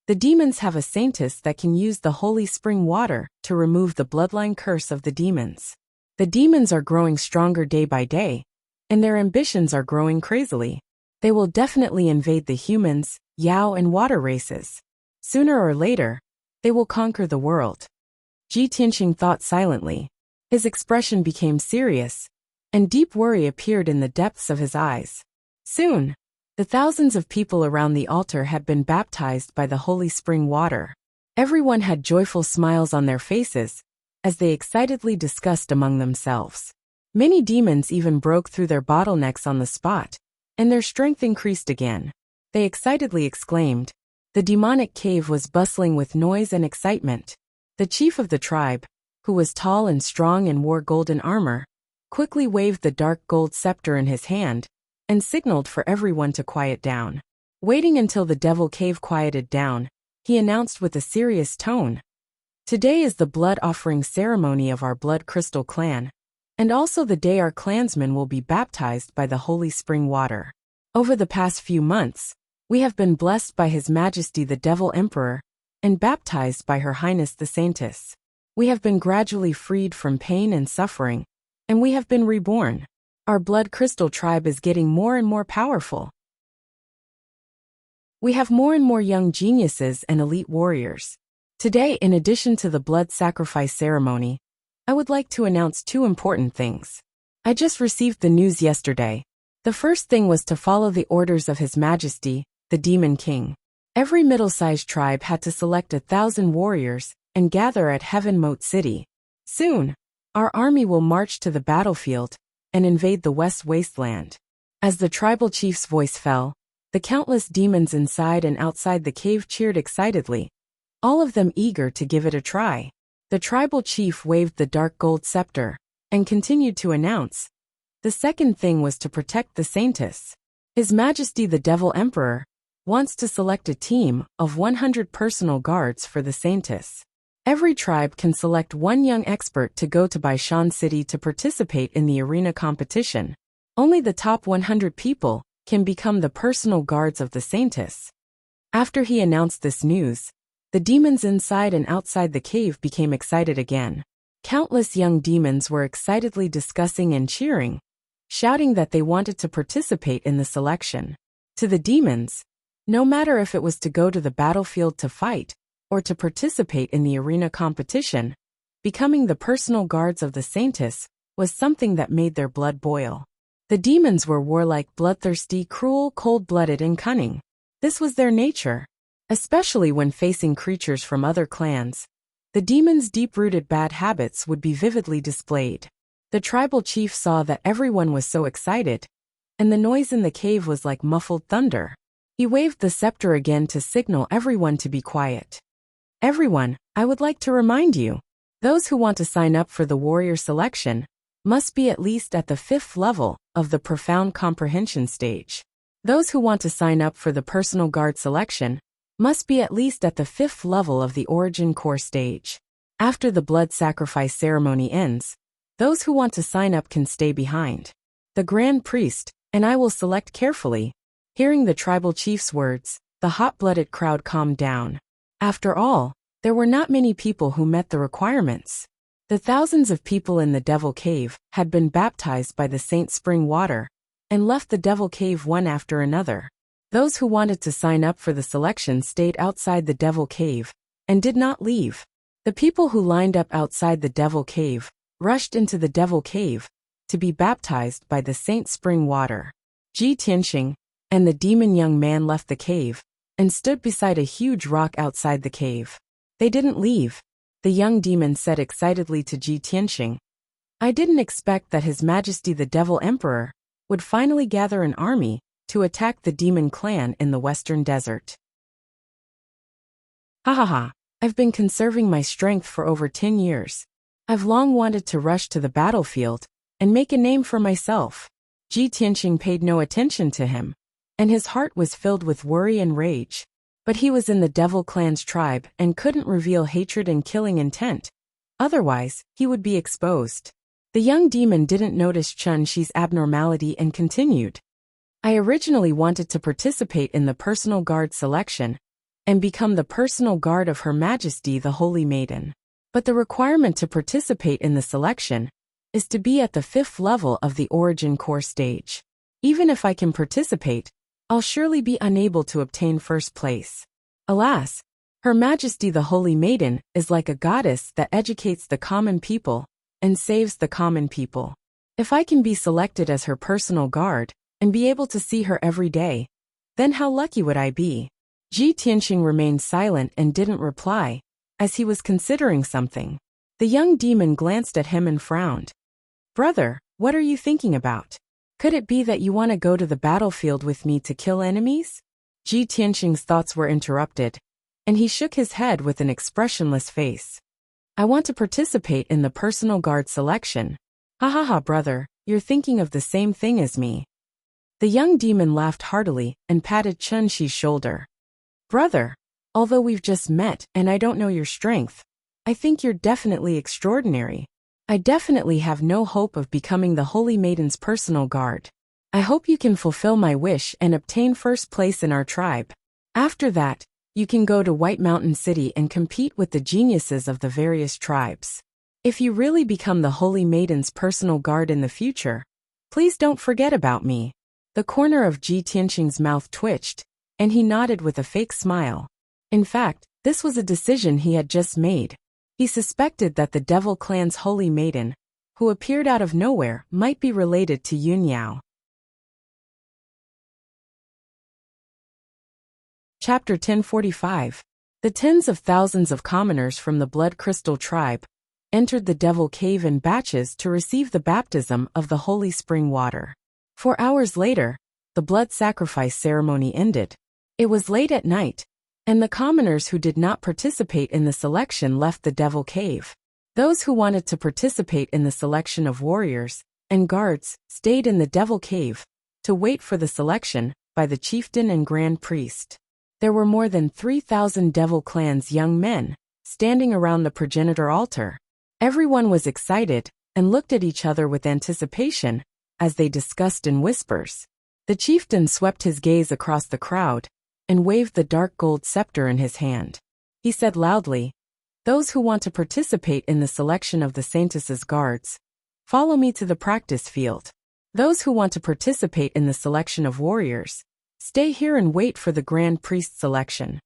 Speaker 1: the demons have a saintess that can use the holy spring water to remove the bloodline curse of the demons. The demons are growing stronger day by day, and their ambitions are growing crazily. They will definitely invade the humans, Yao and water races. Sooner or later, they will conquer the world. Ji Tianxing thought silently. His expression became serious, and deep worry appeared in the depths of his eyes. Soon, The thousands of people around the altar had been baptized by the holy spring water. Everyone had joyful smiles on their faces, as they excitedly discussed among themselves. Many demons even broke through their bottlenecks on the spot, and their strength increased again. They excitedly exclaimed. The demonic cave was bustling with noise and excitement. The chief of the tribe, who was tall and strong and wore golden armor, quickly waved the dark gold scepter in his hand, and signaled for everyone to quiet down. Waiting until the devil cave quieted down, he announced with a serious tone, "Today is the blood offering ceremony of our blood crystal clan, and also the day our clansmen will be baptized by the holy spring water. Over the past few months, we have been blessed by His Majesty the Devil Emperor, and baptized by Her Highness the Saintess. We have been gradually freed from pain and suffering, and we have been reborn. Our blood crystal tribe is getting more and more powerful. We have more and more young geniuses and elite warriors. Today, in addition to the blood sacrifice ceremony, I would like to announce two important things. I just received the news yesterday. The first thing was to follow the orders of His Majesty, the Demon King. Every middle-sized tribe had to select 1,000 warriors and gather at Heaven Moat City. Soon, our army will march to the battlefield and invade the West Wasteland." As the tribal chief's voice fell, the countless demons inside and outside the cave cheered excitedly, all of them eager to give it a try. The tribal chief waved the dark gold scepter and continued to announce. The second thing was to protect the Saintess. His Majesty the Devil Emperor wants to select a team of 100 personal guards for the Saintess. Every tribe can select one young expert to go to Baishan City to participate in the arena competition. Only the top 100 people can become the personal guards of the Saintess. After he announced this news, the demons inside and outside the cave became excited again. Countless young demons were excitedly discussing and cheering, shouting that they wanted to participate in the selection. To the demons, no matter if it was to go to the battlefield to fight, or to participate in the arena competition, becoming the personal guards of the Saintess was something that made their blood boil. The demons were warlike, bloodthirsty, cruel, cold-blooded, and cunning. This was their nature. Especially when facing creatures from other clans, the demons' deep-rooted bad habits would be vividly displayed. The tribal chief saw that everyone was so excited, and the noise in the cave was like muffled thunder. He waved the scepter again to signal everyone to be quiet. "Everyone, I would like to remind you, those who want to sign up for the warrior selection must be at least at the 5th level of the profound comprehension stage. Those who want to sign up for the personal guard selection must be at least at the 5th level of the origin core stage. After the blood sacrifice ceremony ends, those who want to sign up can stay behind. The Grand Priest and I will select carefully." Hearing the tribal chief's words, the hot-blooded crowd calmed down. After all, there were not many people who met the requirements. The thousands of people in the Devil Cave had been baptized by the Saint Spring water and left the Devil Cave one after another. Those who wanted to sign up for the selection stayed outside the Devil Cave and did not leave. The people who lined up outside the Devil Cave rushed into the Devil Cave to be baptized by the Saint Spring water. Ji Tianxing and the demon young man left the cave and stood beside a huge rock outside the cave. They didn't leave. The young demon said excitedly to Ji Tianxing, "I didn't expect that His Majesty the Devil Emperor would finally gather an army to attack the demon clan in the western desert. Ha ha ha, I've been conserving my strength for over 10 years. I've long wanted to rush to the battlefield and make a name for myself." Ji Tianxing paid no attention to him, and his heart was filled with worry and rage. But he was in the Devil Clan's tribe and couldn't reveal hatred and killing intent. Otherwise, he would be exposed. The young demon didn't notice Chun Shi's abnormality and continued. "I originally wanted to participate in the personal guard selection and become the personal guard of Her Majesty the Holy Maiden. But the requirement to participate in the selection is to be at the 5th level of the origin core stage. Even if I can participate, I'll surely be unable to obtain first place. Alas, Her Majesty the Holy Maiden is like a goddess that educates the common people and saves the common people. If I can be selected as her personal guard and be able to see her every day, Then how lucky would I be? Ji Tianxing remained silent and didn't reply, as he was considering something. The young demon glanced at him and frowned. Brother, what are you thinking about? Could it be that you want to go to the battlefield with me to kill enemies? Ji Tianxing's thoughts were interrupted, and he shook his head with an expressionless face. I want to participate in the personal guard selection. Ha ha ha, brother, you're thinking of the same thing as me. The young demon laughed heartily and patted Chun Xi's shoulder. Brother, although we've just met and I don't know your strength, I think you're definitely extraordinary. I definitely have no hope of becoming the Holy Maiden's personal guard. I hope you can fulfill my wish and obtain first place in our tribe. After that, you can go to White Mountain City and compete with the geniuses of the various tribes. If you really become the Holy Maiden's personal guard in the future, please don't forget about me. The corner of Ji Tianxing's mouth twitched, and he nodded with a fake smile. In fact, this was a decision he had just made. He suspected that the Devil Clan's Holy Maiden, who appeared out of nowhere, might be related to Yun Yao. Chapter 1045. The tens of thousands of commoners from the Blood Crystal tribe entered the Devil Cave in batches to receive the baptism of the holy spring water. 4 hours later, the blood sacrifice ceremony ended. It was late at night, and the commoners who did not participate in the selection left the Devil Cave. Those who wanted to participate in the selection of warriors and guards stayed in the Devil Cave to wait for the selection by the chieftain and grand priest. There were more than 3,000 Devil Clan's young men standing around the progenitor altar. Everyone was excited and looked at each other with anticipation as they discussed in whispers. The chieftain swept his gaze across the crowd and waved the dark gold scepter in his hand. He said loudly, "Those who want to participate in the selection of the Saintess's guards, follow me to the practice field. Those who want to participate in the selection of warriors, stay here and wait for the Grand Priest selection."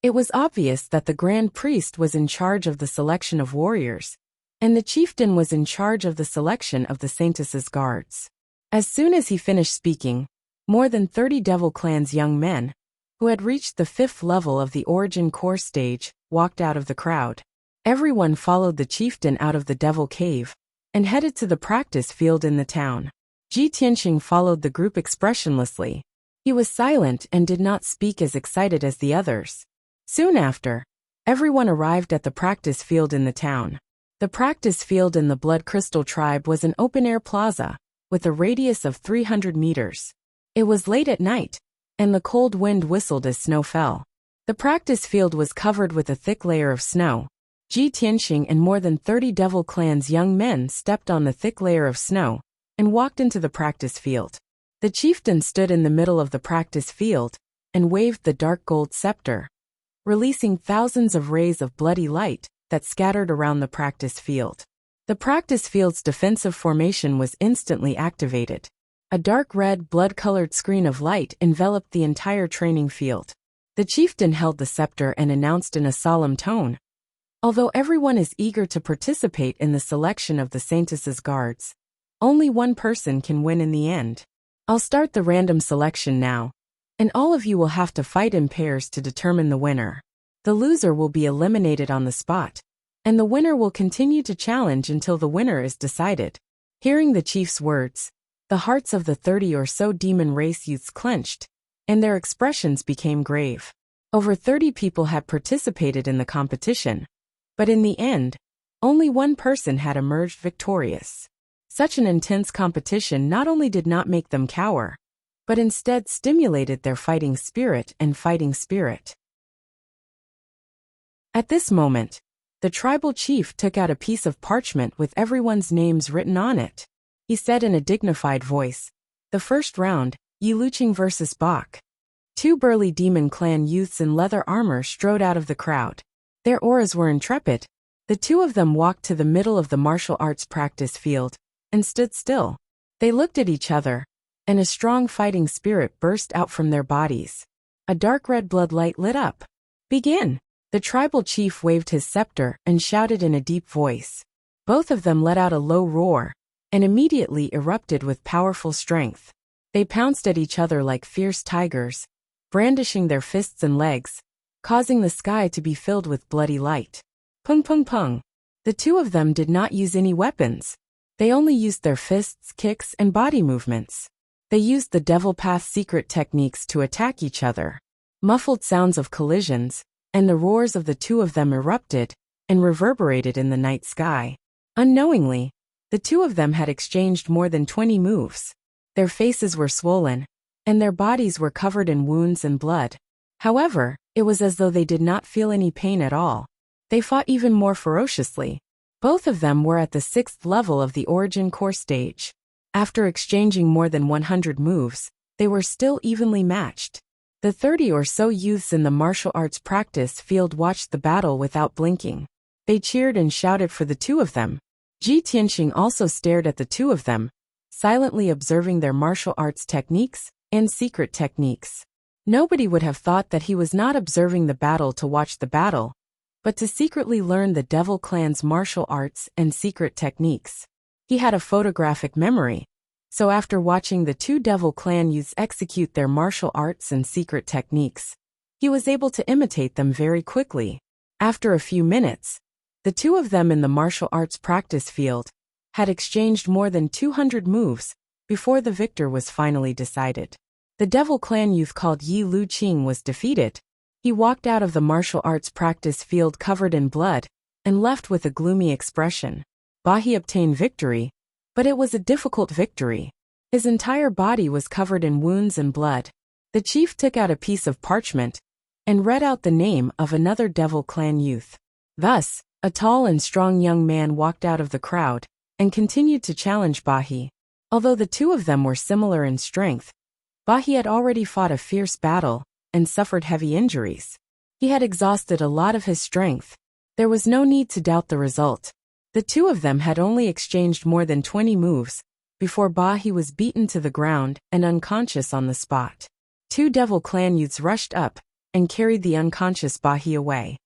Speaker 1: It was obvious that the Grand Priest was in charge of the selection of warriors, and the chieftain was in charge of the selection of the Saintess's guards. As soon as he finished speaking, more than 30 Devil Clan's young men, who had reached the 5th level of the Origin Core stage, walked out of the crowd. Everyone followed the chieftain out of the Devil Cave and headed to the practice field in the town. Ji Tianxing followed the group expressionlessly. He was silent and did not speak as excited as the others. Soon after, everyone arrived at the practice field in the town. The practice field in the Blood Crystal tribe was an open-air plaza, with a radius of 300 meters. It was late at night, and the cold wind whistled as snow fell. The practice field was covered with a thick layer of snow. Ji Tianxing and more than 30 Devil Clan's young men stepped on the thick layer of snow and walked into the practice field. The chieftain stood in the middle of the practice field and waved the dark gold scepter, releasing thousands of rays of bloody light that scattered around the practice field. The practice field's defensive formation was instantly activated. A dark red blood-colored screen of light enveloped the entire training field. The chieftain held the scepter and announced in a solemn tone, "Although everyone is eager to participate in the selection of the Saintess's guards, only one person can win in the end. I'll start the random selection now, and all of you will have to fight in pairs to determine the winner. The loser will be eliminated on the spot, and the winner will continue to challenge until the winner is decided." Hearing the chief's words, the hearts of the 30 or so demon race youths clenched, and their expressions became grave. Over 30 people had participated in the competition, but in the end, only one person had emerged victorious. Such an intense competition not only did not make them cower, but instead stimulated their fighting spirit. At this moment, the tribal chief took out a piece of parchment with everyone's names written on it. He said in a dignified voice, "The first round, Yiluqing versus Bach." 2 burly Demon Clan youths in leather armor strode out of the crowd. Their auras were intrepid. The 2 of them walked to the middle of the martial arts practice field and stood still. They looked at each other, and a strong fighting spirit burst out from their bodies. A dark red blood light lit up. "Begin!" The tribal chief waved his scepter and shouted in a deep voice. Both of them let out a low roar, and immediately erupted with powerful strength. They pounced at each other like fierce tigers, brandishing their fists and legs, causing the sky to be filled with bloody light. Pung pung pung. The two of them did not use any weapons. They only used their fists, kicks, and body movements. They used the Devil Path secret techniques to attack each other. Muffled sounds of collisions, and the roars of the two of them erupted and reverberated in the night sky. Unknowingly, the two of them had exchanged more than 20 moves. Their faces were swollen, and their bodies were covered in wounds and blood. However, it was as though they did not feel any pain at all. They fought even more ferociously. Both of them were at the 6th level of the Origin Core stage. After exchanging more than 100 moves, they were still evenly matched. The 30 or so youths in the martial arts practice field watched the battle without blinking. They cheered and shouted for the two of them. Ji Tianxing also stared at the two of them, silently observing their martial arts techniques and secret techniques. Nobody would have thought that he was not observing the battle to watch the battle, but to secretly learn the Devil Clan's martial arts and secret techniques. He had a photographic memory, so after watching the two Devil Clan youths execute their martial arts and secret techniques, he was able to imitate them very quickly. After a few minutes, the two of them in the martial arts practice field had exchanged more than 200 moves before the victor was finally decided. The Devil Clan youth called Yi Lu Qing was defeated. He walked out of the martial arts practice field covered in blood and left with a gloomy expression. Bahi obtained victory, but it was a difficult victory. His entire body was covered in wounds and blood. The chief took out a piece of parchment and read out the name of another Devil Clan youth. Thus, a tall and strong young man walked out of the crowd and continued to challenge Bahi. Although the two of them were similar in strength, Bahi had already fought a fierce battle and suffered heavy injuries. He had exhausted a lot of his strength. There was no need to doubt the result. The two of them had only exchanged more than 20 moves before Bahi was beaten to the ground and unconscious on the spot. Two Devil Clan youths rushed up and carried the unconscious Bahi away.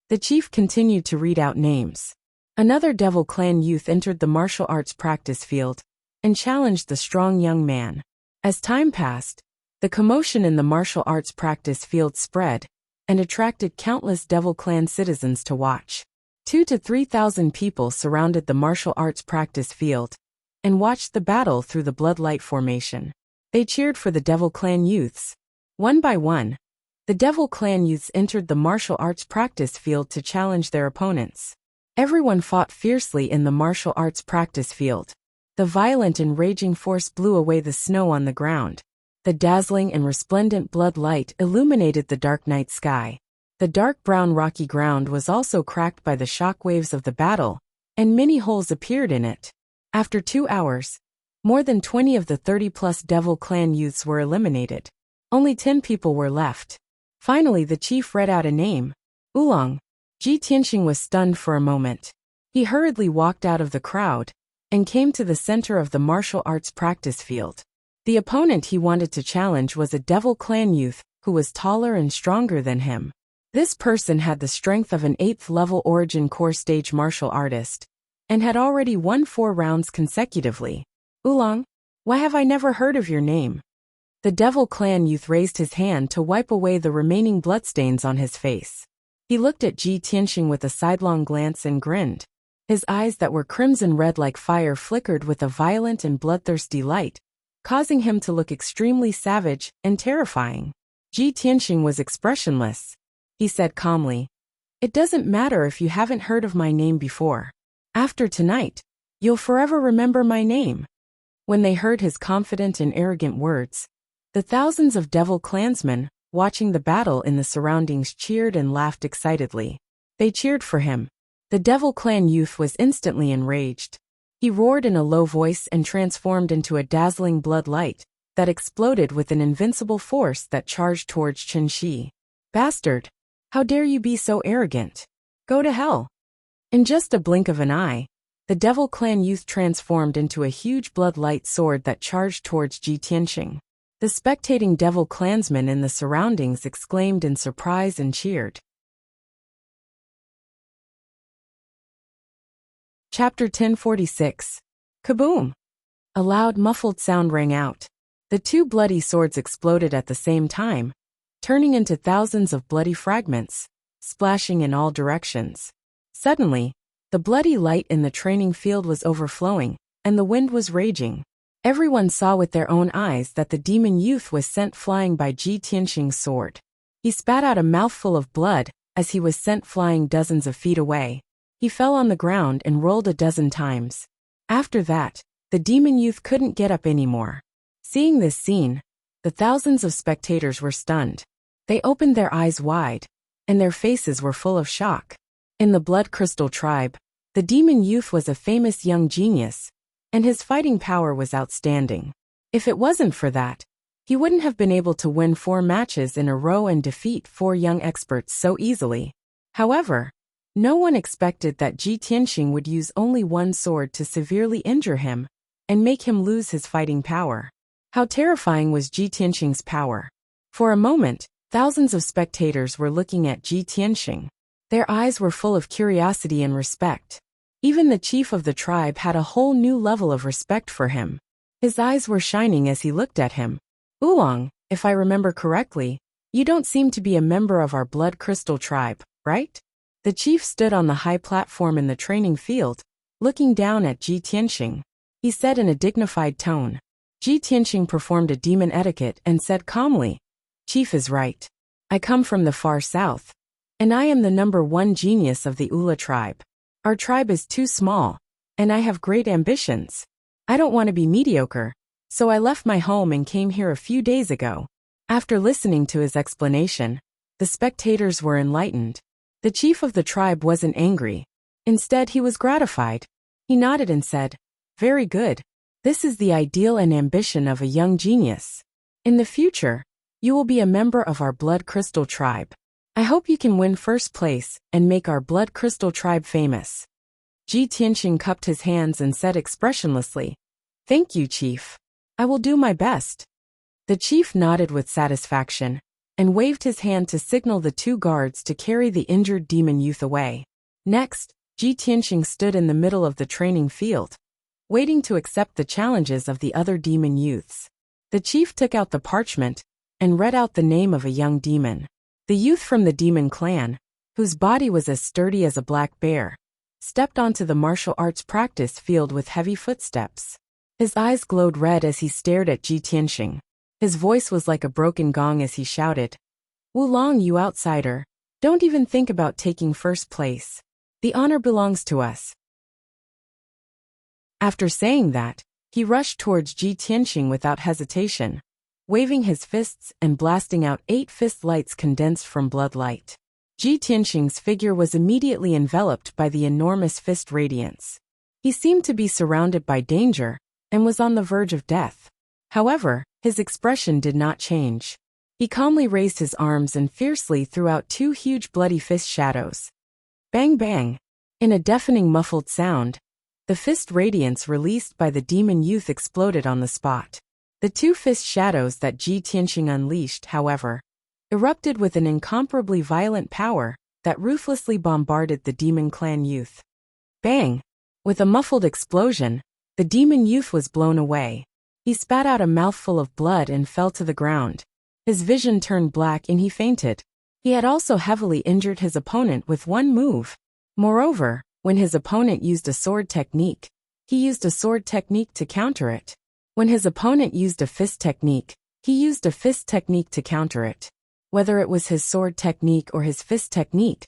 Speaker 1: The chief continued to read out names. Another Devil Clan youth entered the martial arts practice field and challenged the strong young man. As time passed, the commotion in the martial arts practice field spread and attracted countless Devil Clan citizens to watch. 2,000 to 3,000 people surrounded the martial arts practice field and watched the battle through the bloodlight formation. They cheered for the Devil Clan youths. One by one, the Devil Clan youths entered the martial arts practice field to challenge their opponents. Everyone fought fiercely in the martial arts practice field. The violent and raging force blew away the snow on the ground. The dazzling and resplendent blood light illuminated the dark night sky. The dark brown rocky ground was also cracked by the shock waves of the battle, and many holes appeared in it. After 2 hours, more than 20 of the 30-plus Devil Clan youths were eliminated. Only 10 people were left. Finally, the chief read out a name. Oolong. Ji Tianxing was stunned for a moment. He hurriedly walked out of the crowd and came to the center of the martial arts practice field. The opponent he wanted to challenge was a Devil Clan youth who was taller and stronger than him. This person had the strength of an 8th-level Origin Core stage martial artist and had already won 4 rounds consecutively. Oolong, why have I never heard of your name? The Devil Clan youth raised his hand to wipe away the remaining bloodstains on his face. He looked at Ji Tianxing with a sidelong glance and grinned. His eyes that were crimson red like fire flickered with a violent and bloodthirsty light, causing him to look extremely savage and terrifying. Ji Tianxing was expressionless. He said calmly, "It doesn't matter if you haven't heard of my name before. After tonight, you'll forever remember my name." When they heard his confident and arrogant words, the thousands of Devil Clansmen watching the battle in the surroundings cheered and laughed excitedly. They cheered for him. The Devil Clan youth was instantly enraged. He roared in a low voice and transformed into a dazzling blood light that exploded with an invincible force that charged towards Chen Shi. "Bastard! How dare you be so arrogant? Go to hell!" In just a blink of an eye, the Devil Clan youth transformed into a huge blood light sword that charged towards Ji Tianxing. The spectating Devil Clansmen in the surroundings exclaimed in surprise and cheered. Chapter 1046. Kaboom! A loud muffled sound rang out. The two bloody swords exploded at the same time, turning into thousands of bloody fragments, splashing in all directions. Suddenly, the bloody light in the training field was overflowing, and the wind was raging. Everyone saw with their own eyes that the demon youth was sent flying by Ji Tianxing's sword. He spat out a mouthful of blood as he was sent flying dozens of feet away. He fell on the ground and rolled a dozen times. After that, the demon youth couldn't get up anymore. Seeing this scene, the thousands of spectators were stunned. They opened their eyes wide, and their faces were full of shock. In the Blood Crystal tribe, the demon youth was a famous young genius, and his fighting power was outstanding. If it wasn't for that, he wouldn't have been able to win 4 matches in a row and defeat 4 young experts so easily. However, no one expected that Ji Tianxing would use only one sword to severely injure him and make him lose his fighting power. How terrifying was Ji Tianxing's power? For a moment, thousands of spectators were looking at Ji Tianxing. Their eyes were full of curiosity and respect. Even the chief of the tribe had a whole new level of respect for him. His eyes were shining as he looked at him. "Oolong, if I remember correctly, you don't seem to be a member of our Blood Crystal tribe, right?" The chief stood on the high platform in the training field, looking down at Ji Tianxing. He said in a dignified tone. Ji Tianxing performed a demon etiquette and said calmly, "Chief is right. I come from the far south, and I am the #1 genius of the Ula tribe. Our tribe is too small, and I have great ambitions. I don't want to be mediocre, so I left my home and came here a few days ago." After listening to his explanation, the spectators were enlightened. The chief of the tribe wasn't angry. Instead, he was gratified. He nodded and said, "Very good. This is the ideal and ambition of a young genius. In the future, you will be a member of our Blood Crystal tribe. I hope you can win first place and make our Blood Crystal tribe famous." Ji Tianxing cupped his hands and said expressionlessly, "Thank you, Chief. I will do my best." The chief nodded with satisfaction and waved his hand to signal the 2 guards to carry the injured demon youth away. Next, Ji Tianxing stood in the middle of the training field, waiting to accept the challenges of the other demon youths. The chief took out the parchment and read out the name of a young demon. The youth from the demon clan, whose body was as sturdy as a black bear, stepped onto the martial arts practice field with heavy footsteps. His eyes glowed red as he stared at Ji Tianxing. His voice was like a broken gong as he shouted, "Wulong, you outsider, don't even think about taking first place. The honor belongs to us." After saying that, he rushed towards Ji Tianxing without hesitation, waving his fists and blasting out 8 fist lights condensed from blood light. Ji Tianxing's figure was immediately enveloped by the enormous fist radiance. He seemed to be surrounded by danger and was on the verge of death. However, his expression did not change. He calmly raised his arms and fiercely threw out 2 huge bloody fist shadows. Bang bang! In a deafening muffled sound, the fist radiance released by the demon youth exploded on the spot. The 2 fist shadows that Ji Tianxing unleashed, however, erupted with an incomparably violent power that ruthlessly bombarded the demon clan youth. Bang! With a muffled explosion, the demon youth was blown away. He spat out a mouthful of blood and fell to the ground. His vision turned black and he fainted. He had also heavily injured his opponent with one move. Moreover, when his opponent used a sword technique, he used a sword technique to counter it. When his opponent used a fist technique, he used a fist technique to counter it. Whether it was his sword technique or his fist technique,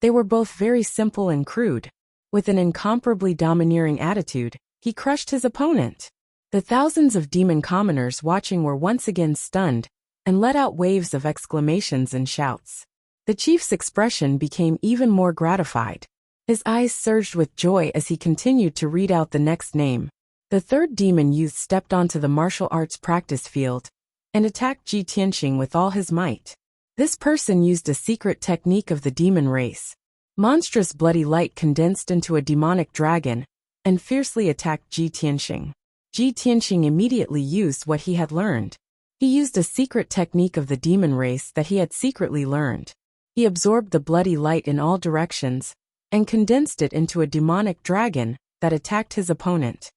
Speaker 1: they were both very simple and crude. With an incomparably domineering attitude, he crushed his opponent. The thousands of demon commoners watching were once again stunned and let out waves of exclamations and shouts. The chief's expression became even more gratified. His eyes surged with joy as he continued to read out the next name. The 3rd demon youth stepped onto the martial arts practice field and attacked Ji Tianxing with all his might. This person used a secret technique of the demon race. Monstrous bloody light condensed into a demonic dragon and fiercely attacked Ji Tianxing. Ji Tianxing immediately used what he had learned. He used a secret technique of the demon race that he had secretly learned. He absorbed the bloody light in all directions and condensed it into a demonic dragon that attacked his opponent.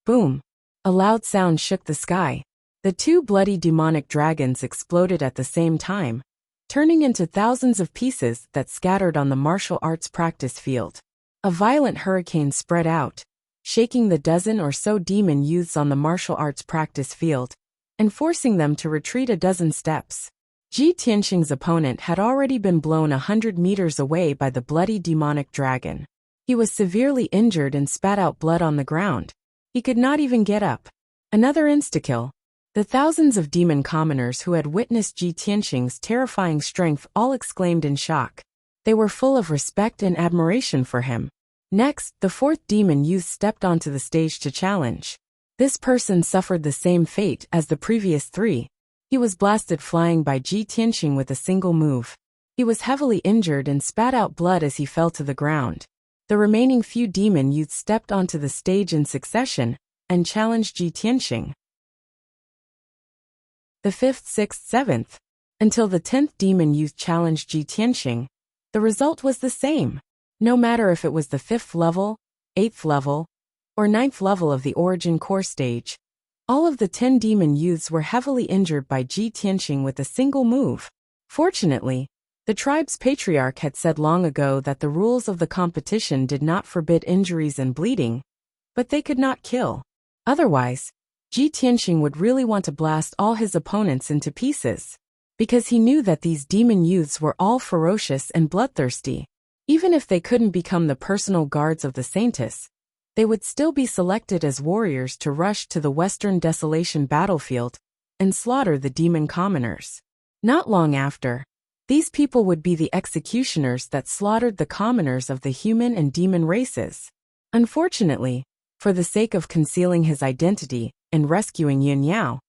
Speaker 1: Boom! A loud sound shook the sky. The two bloody demonic dragons exploded at the same time, turning into thousands of pieces that scattered on the martial arts practice field. A violent hurricane spread out, shaking the dozen or so demon youths on the martial arts practice field, and forcing them to retreat a dozen steps. Ji Tianxing's opponent had already been blown 100 meters away by the bloody demonic dragon. He was severely injured and spat out blood on the ground. He could not even get up. Another insta-kill. The thousands of demon commoners who had witnessed Ji Tianxing's terrifying strength all exclaimed in shock. They were full of respect and admiration for him. Next, the fourth demon youth stepped onto the stage to challenge. This person suffered the same fate as the previous three. He was blasted flying by Ji Tianxing with a single move. He was heavily injured and spat out blood as he fell to the ground. The remaining few demon youths stepped onto the stage in succession and challenged Ji Tianxing. The 5th, 6th, 7th, until the 10th demon youth challenged Ji Tianxing. The result was the same. No matter if it was the 5th level, 8th level, or 9th level of the origin core stage, all of the 10 demon youths were heavily injured by Ji Tianxing with a single move. Fortunately, the tribe's patriarch had said long ago that the rules of the competition did not forbid injuries and bleeding, but they could not kill. Otherwise, Ji Tianxing would really want to blast all his opponents into pieces, because he knew that these demon youths were all ferocious and bloodthirsty. Even if they couldn't become the personal guards of the Saintess, they would still be selected as warriors to rush to the Western Desolation battlefield and slaughter the demon commoners. Not long after, these people would be the executioners that slaughtered the commoners of the human and demon races. Unfortunately, for the sake of concealing his identity and rescuing Yin Yao,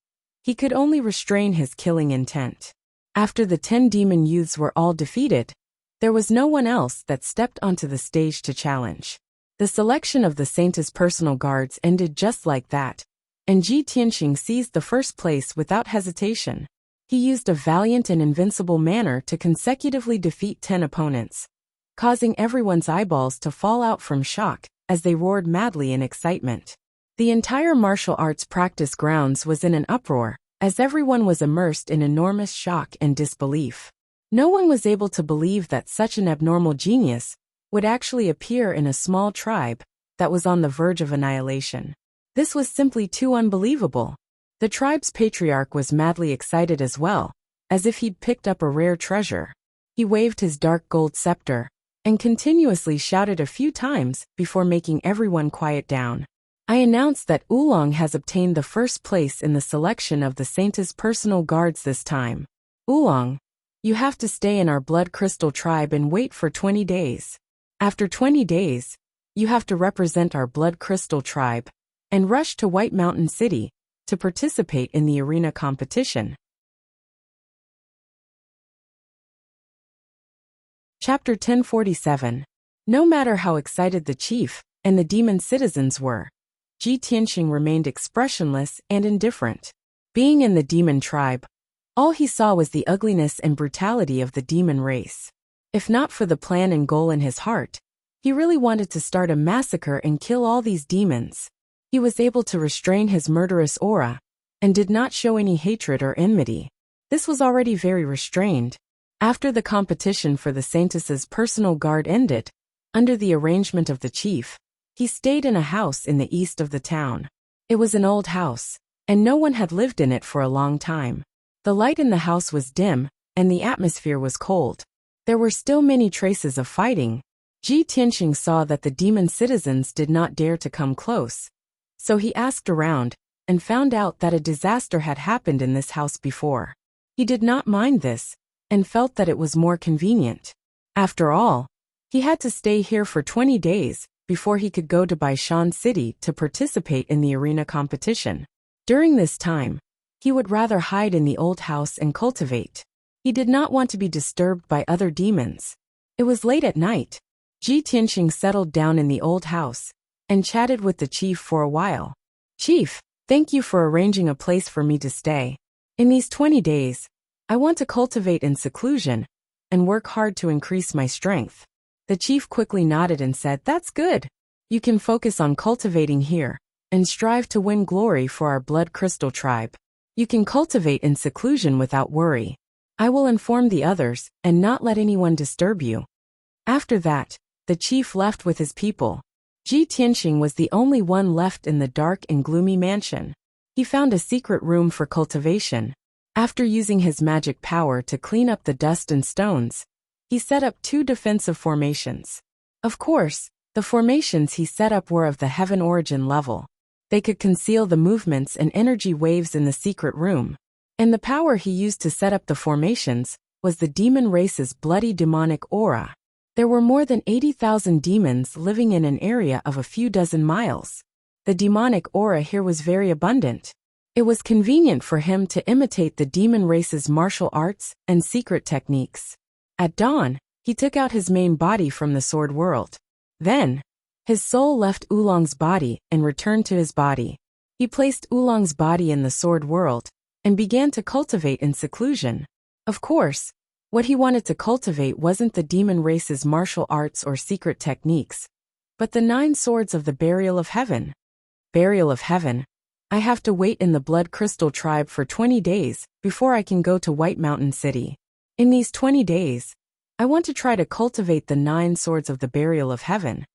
Speaker 1: he could only restrain his killing intent. After the 10 demon youths were all defeated, there was no one else that stepped onto the stage to challenge. The selection of the Saintess' personal guards ended just like that, and Ji Tianxing seized the first place without hesitation. He used a valiant and invincible manner to consecutively defeat 10 opponents, causing everyone's eyeballs to fall out from shock as they roared madly in excitement. The entire martial arts practice grounds was in an uproar, as everyone was immersed in enormous shock and disbelief. No one was able to believe that such an abnormal genius would actually appear in a small tribe that was on the verge of annihilation. This was simply too unbelievable. The tribe's patriarch was madly excited as well, as if he'd picked up a rare treasure. He waved his dark gold scepter and continuously shouted a few times before making everyone quiet down. I announce that Oolong has obtained the first place in the selection of the Saintess' personal guards this time. Oolong, you have to stay in our blood crystal tribe and wait for 20 days. After 20 days, you have to represent our blood crystal tribe and rush to White Mountain City to participate in the arena competition. Chapter 1047. No matter how excited the chief and the demon citizens were, Ji Tianxing remained expressionless and indifferent. Being in the demon tribe, all he saw was the ugliness and brutality of the demon race. If not for the plan and goal in his heart, he really wanted to start a massacre and kill all these demons. He was able to restrain his murderous aura and did not show any hatred or enmity. This was already very restrained. After the competition for the Saintess's personal guard ended, under the arrangement of the chief, he stayed in a house in the east of the town. It was an old house, and no one had lived in it for a long time. The light in the house was dim, and the atmosphere was cold. There were still many traces of fighting. Ji Tianxing saw that the demon citizens did not dare to come close, so he asked around and found out that a disaster had happened in this house before. He did not mind this and felt that it was more convenient. After all, he had to stay here for 20 days before he could go to Baishan City to participate in the arena competition. During this time, he would rather hide in the old house and cultivate. He did not want to be disturbed by other demons. It was late at night. Ji Tianxing settled down in the old house and chatted with the chief for a while. Chief, thank you for arranging a place for me to stay. In these 20 days, I want to cultivate in seclusion and work hard to increase my strength. The chief quickly nodded and said, "That's good. You can focus on cultivating here and strive to win glory for our blood crystal tribe." You can cultivate in seclusion without worry. I will inform the others and not let anyone disturb you." After that, the chief left with his people. Ji Tianxing was the only one left in the dark and gloomy mansion. He found a secret room for cultivation. After using his magic power to clean up the dust and stones, he set up 2 defensive formations. Of course, the formations he set up were of the heaven origin level. They could conceal the movements and energy waves in the secret room. And the power he used to set up the formations was the demon race's bloody demonic aura. There were more than 80,000 demons living in an area of a few dozen miles. The demonic aura here was very abundant. It was convenient for him to imitate the demon race's martial arts and secret techniques. At dawn, he took out his main body from the sword world. Then, his soul left Oolong's body and returned to his body. He placed Oolong's body in the sword world and began to cultivate in seclusion. Of course, what he wanted to cultivate wasn't the demon race's martial arts or secret techniques, but the 9 swords of the Burial of Heaven. Burial of Heaven. I have to wait in the Blood Crystal tribe for 20 days before I can go to White Mountain City. In these 20 days, I want to try to cultivate the 9 swords of the Burial of Heaven.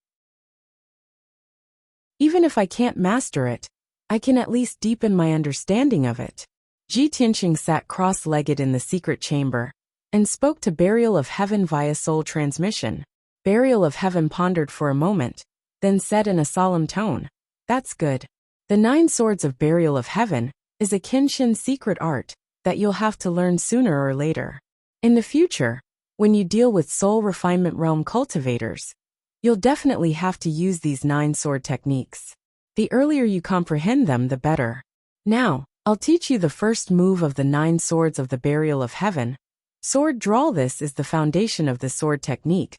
Speaker 1: Even if I can't master it, I can at least deepen my understanding of it. Ji Tianxing sat cross-legged in the secret chamber and spoke to Burial of Heaven via soul transmission. Burial of Heaven pondered for a moment, then said in a solemn tone, "That's good. The 9 swords of Burial of Heaven is a Kenshin secret art that you'll have to learn sooner or later. In the future, when you deal with soul refinement realm cultivators, you'll definitely have to use these 9 sword techniques. The earlier you comprehend them, the better. Now, I'll teach you the first move of the 9 swords of the Burial of Heaven. Sword draw. This is the foundation of the sword technique,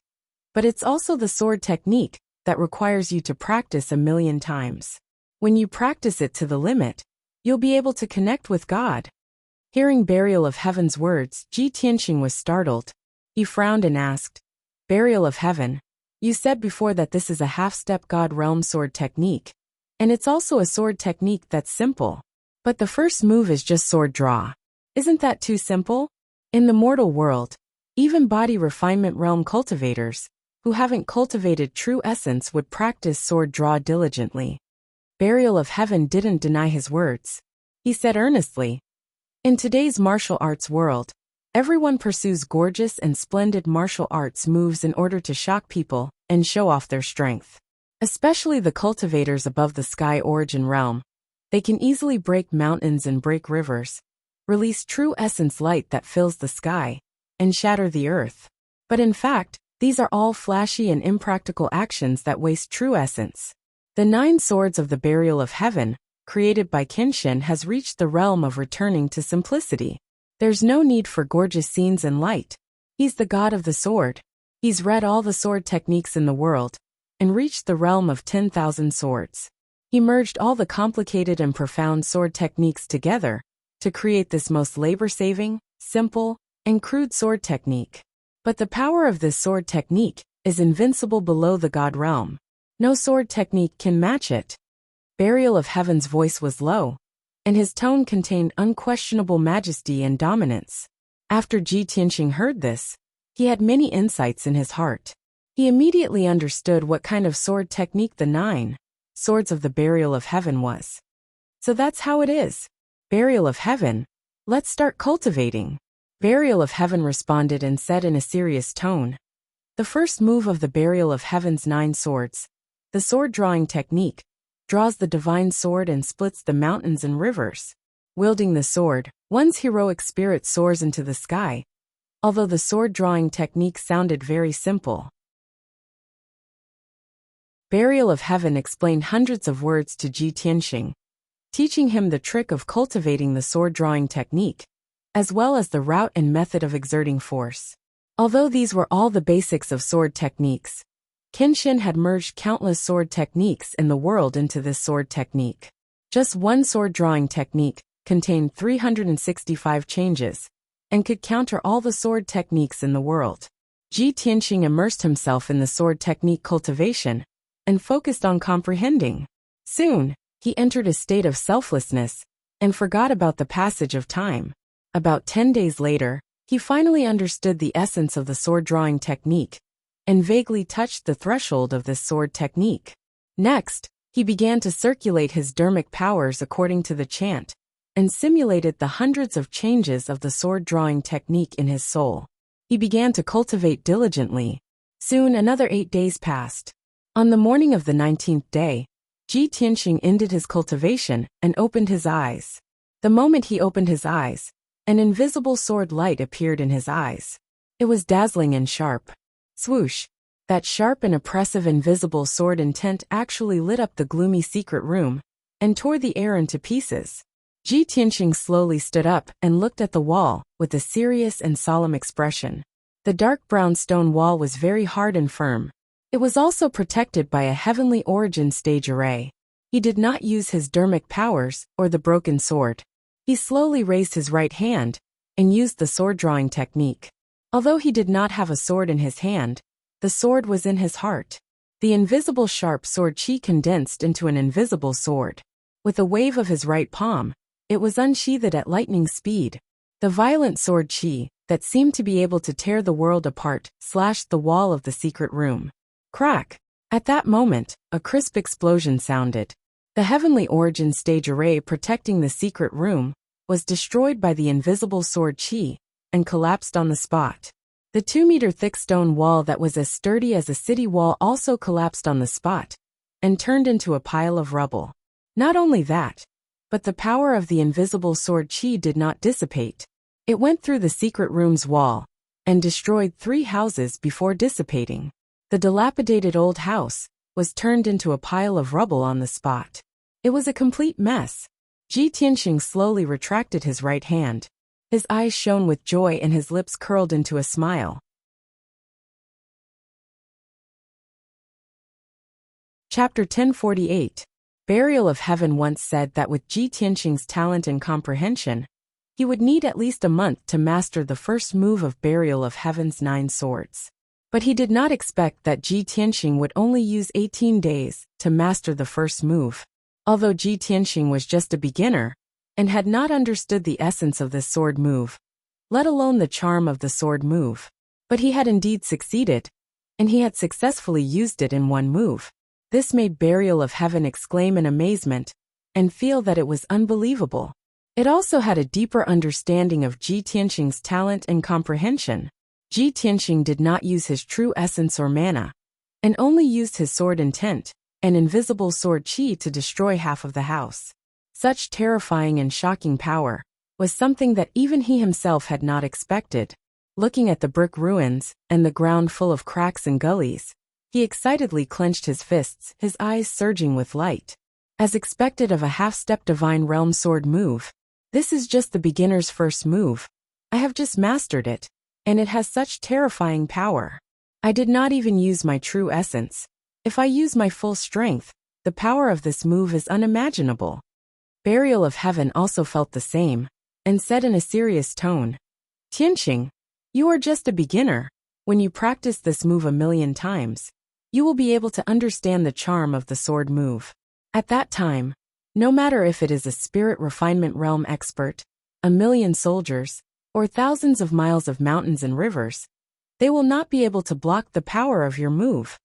Speaker 1: but it's also the sword technique that requires you to practice 1,000,000 times. When you practice it to the limit, you'll be able to connect with God." Hearing Burial of Heaven's words, Ji Tianxing was startled. He frowned and asked, "Burial of Heaven, you said before that this is a half-step God realm sword technique, and it's also a sword technique that's simple. But the first move is just sword draw. Isn't that too simple?" In the mortal world, even body refinement realm cultivators, who haven't cultivated true essence, would practice sword draw diligently. Burial of Heaven didn't deny his words. He said earnestly, "In today's martial arts world, everyone pursues gorgeous and splendid martial arts moves in order to shock people and show off their strength. Especially the cultivators above the sky origin realm. They can easily break mountains and break rivers, release true essence light that fills the sky, and shatter the earth. But in fact, these are all flashy and impractical actions that waste true essence. The 9 swords of the Burial of Heaven, created by Kenshin, has reached the realm of returning to simplicity. There's no need for gorgeous scenes and light. He's the god of the sword. He's read all the sword techniques in the world, and reached the realm of 10,000 swords. He merged all the complicated and profound sword techniques together to create this most labor-saving, simple, and crude sword technique. But the power of this sword technique is invincible below the god realm. No sword technique can match it." Burial of Heaven's voice was low, and his tone contained unquestionable majesty and dominance. After Ji Tianxing heard this, he had many insights in his heart. He immediately understood what kind of sword technique the 9 swords of the Burial of Heaven was. "So that's how it is. Burial of Heaven, let's start cultivating." Burial of Heaven responded and said in a serious tone, "The first move of the Burial of Heaven's 9 swords, the sword drawing technique, draws the divine sword and splits the mountains and rivers. Wielding the sword, one's heroic spirit soars into the sky." Although the sword drawing technique sounded very simple, Burial of Heaven explained hundreds of words to Ji Tianxing, teaching him the trick of cultivating the sword drawing technique, as well as the route and method of exerting force. Although these were all the basics of sword techniques, Kenshin had merged countless sword techniques in the world into this sword technique. Just one sword drawing technique contained 365 changes, and could counter all the sword techniques in the world. Ji Tianxing immersed himself in the sword technique cultivation, and focused on comprehending. Soon, he entered a state of selflessness, and forgot about the passage of time. About 10 days later, he finally understood the essence of the sword-drawing technique, and vaguely touched the threshold of this sword technique. Next, he began to circulate his dermic powers according to the chant, and simulated the hundreds of changes of the sword-drawing technique in his soul. He began to cultivate diligently. Soon another 8 days passed. On the morning of the 19th day, Ji Tianxing ended his cultivation and opened his eyes. The moment he opened his eyes, an invisible sword light appeared in his eyes. It was dazzling and sharp. Swoosh! That sharp and oppressive invisible sword intent actually lit up the gloomy secret room and tore the air into pieces. Ji Tianxing slowly stood up and looked at the wall with a serious and solemn expression. The dark brown stone wall was very hard and firm. It was also protected by a heavenly origin stage array. He did not use his dermic powers or the broken sword. He slowly raised his right hand and used the sword-drawing technique. Although he did not have a sword in his hand, the sword was in his heart. The invisible sharp sword chi condensed into an invisible sword. With a wave of his right palm, it was unsheathed at lightning speed. The violent sword chi, that seemed to be able to tear the world apart, slashed the wall of the secret room. Crack! At that moment, a crisp explosion sounded. The heavenly origin stage array protecting the secret room was destroyed by the invisible sword chi and collapsed on the spot. The 2-meter-thick stone wall that was as sturdy as a city wall also collapsed on the spot and turned into a pile of rubble. Not only that, but the power of the invisible sword chi did not dissipate. It went through the secret room's wall and destroyed 3 houses before dissipating. The dilapidated old house was turned into a pile of rubble on the spot. It was a complete mess. Ji Tianxing slowly retracted his right hand. His eyes shone with joy and his lips curled into a smile. Chapter 1048. Burial of Heaven once said that with Ji Tianxing's talent and comprehension, he would need at least a month to master the first move of Burial of Heaven's 9 swords. But he did not expect that Ji Tianxing would only use 18 days to master the first move. Although Ji Tianxing was just a beginner and had not understood the essence of this sword move, let alone the charm of the sword move, but he had indeed succeeded, and he had successfully used it in one move. This made Burial of Heaven exclaim in amazement and feel that it was unbelievable. It also had a deeper understanding of Ji Tianxing's talent and comprehension. Ji Tianxing did not use his true essence or mana, and only used his sword intent, an invisible sword chi to destroy half of the house. Such terrifying and shocking power was something that even he himself had not expected. Looking at the brick ruins and the ground full of cracks and gullies, he excitedly clenched his fists, his eyes surging with light. As expected of a half-step divine realm sword move, this is just the beginner's first move. I have just mastered it, and it has such terrifying power. I did not even use my true essence. If I use my full strength, the power of this move is unimaginable. Burial of Heaven also felt the same, and said in a serious tone, Tianxing, you are just a beginner. When you practice this move 1,000,000 times, you will be able to understand the charm of the sword move. At that time, no matter if it is a spirit refinement realm expert, 1,000,000 soldiers, or thousands of miles of mountains and rivers, they will not be able to block the power of your move.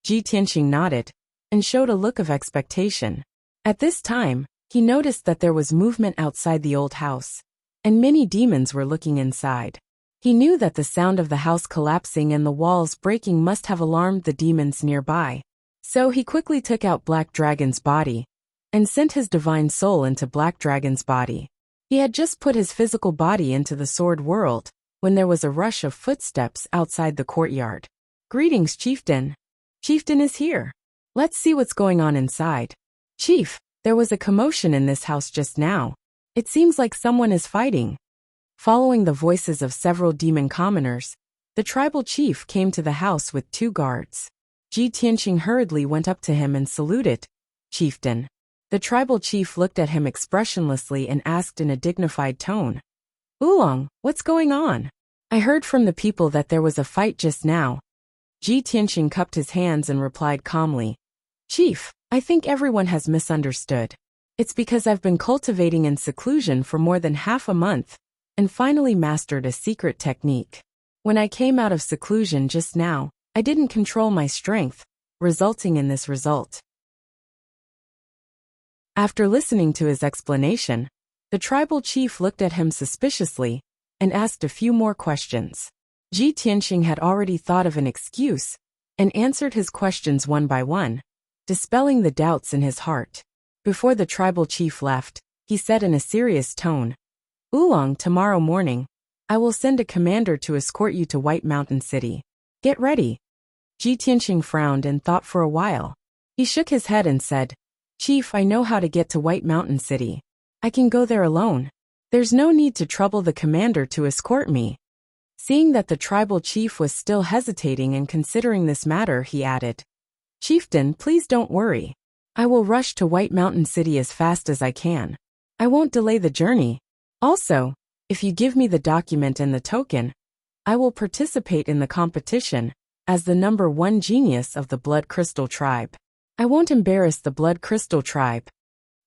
Speaker 1: Ji Tianxing nodded and showed a look of expectation. At this time, he noticed that there was movement outside the old house, and many demons were looking inside. He knew that the sound of the house collapsing and the walls breaking must have alarmed the demons nearby. So he quickly took out Black Dragon's body and sent his divine soul into Black Dragon's body. He had just put his physical body into the sword world when there was a rush of footsteps outside the courtyard. Greetings, Chieftain. Chieftain is here. Let's see what's going on inside. Chief, there was a commotion in this house just now. It seems like someone is fighting. Following the voices of several demon commoners, the tribal chief came to the house with 2 guards. Ji Tianxing hurriedly went up to him and saluted. Chieftain. The tribal chief looked at him expressionlessly and asked in a dignified tone, Oolong, what's going on? I heard from the people that there was a fight just now. Ji Tianxing cupped his hands and replied calmly, Chief, I think everyone has misunderstood. It's because I've been cultivating in seclusion for more than half a month, and finally mastered a secret technique. When I came out of seclusion just now, I didn't control my strength, resulting in this result. After listening to his explanation, the tribal chief looked at him suspiciously and asked a few more questions. Ji Tianxing had already thought of an excuse and answered his questions one by one, dispelling the doubts in his heart. Before the tribal chief left, he said in a serious tone, "Oolong, tomorrow morning, I will send a commander to escort you to White Mountain City. Get ready." Ji Tianxing frowned and thought for a while. He shook his head and said, "Chief, I know how to get to White Mountain City. I can go there alone. There's no need to trouble the commander to escort me." Seeing that the tribal chief was still hesitating and considering this matter, he added, "Chieftain, please don't worry. I will rush to White Mountain City as fast as I can. I won't delay the journey. Also, if you give me the document and the token, I will participate in the competition as the #1 genius of the Blood Crystal Tribe. I won't embarrass the Blood Crystal Tribe."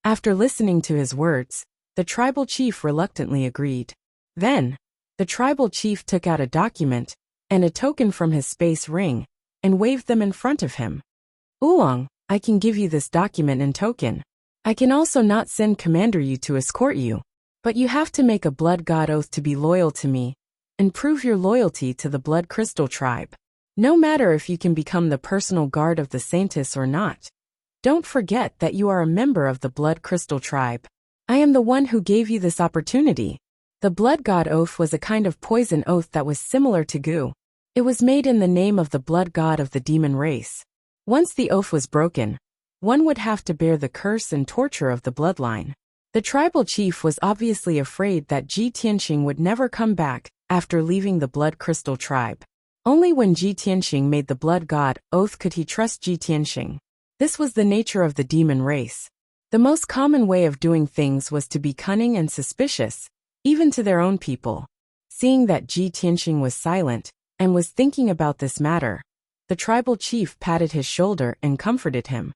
Speaker 1: After listening to his words, the tribal chief reluctantly agreed. Then, the tribal chief took out a document and a token from his space ring and waved them in front of him. "Oolong, I can give you this document and token. I can also not send commander you to escort you, but you have to make a blood god oath to be loyal to me and prove your loyalty to the Blood Crystal Tribe. No matter if you can become the personal guard of the Saintess or not. Don't forget that you are a member of the Blood Crystal Tribe. I am the one who gave you this opportunity." The blood god oath was a kind of poison oath that was similar to goo. It was made in the name of the blood god of the demon race. Once the oath was broken, one would have to bear the curse and torture of the bloodline. The tribal chief was obviously afraid that Ji Tianxing would never come back after leaving the Blood Crystal Tribe. Only when Ji Tianxing made the blood god oath could he trust Ji Tianxing. This was the nature of the demon race. The most common way of doing things was to be cunning and suspicious, even to their own people. Seeing that Ji Tianxing was silent and was thinking about this matter, the tribal chief patted his shoulder and comforted him.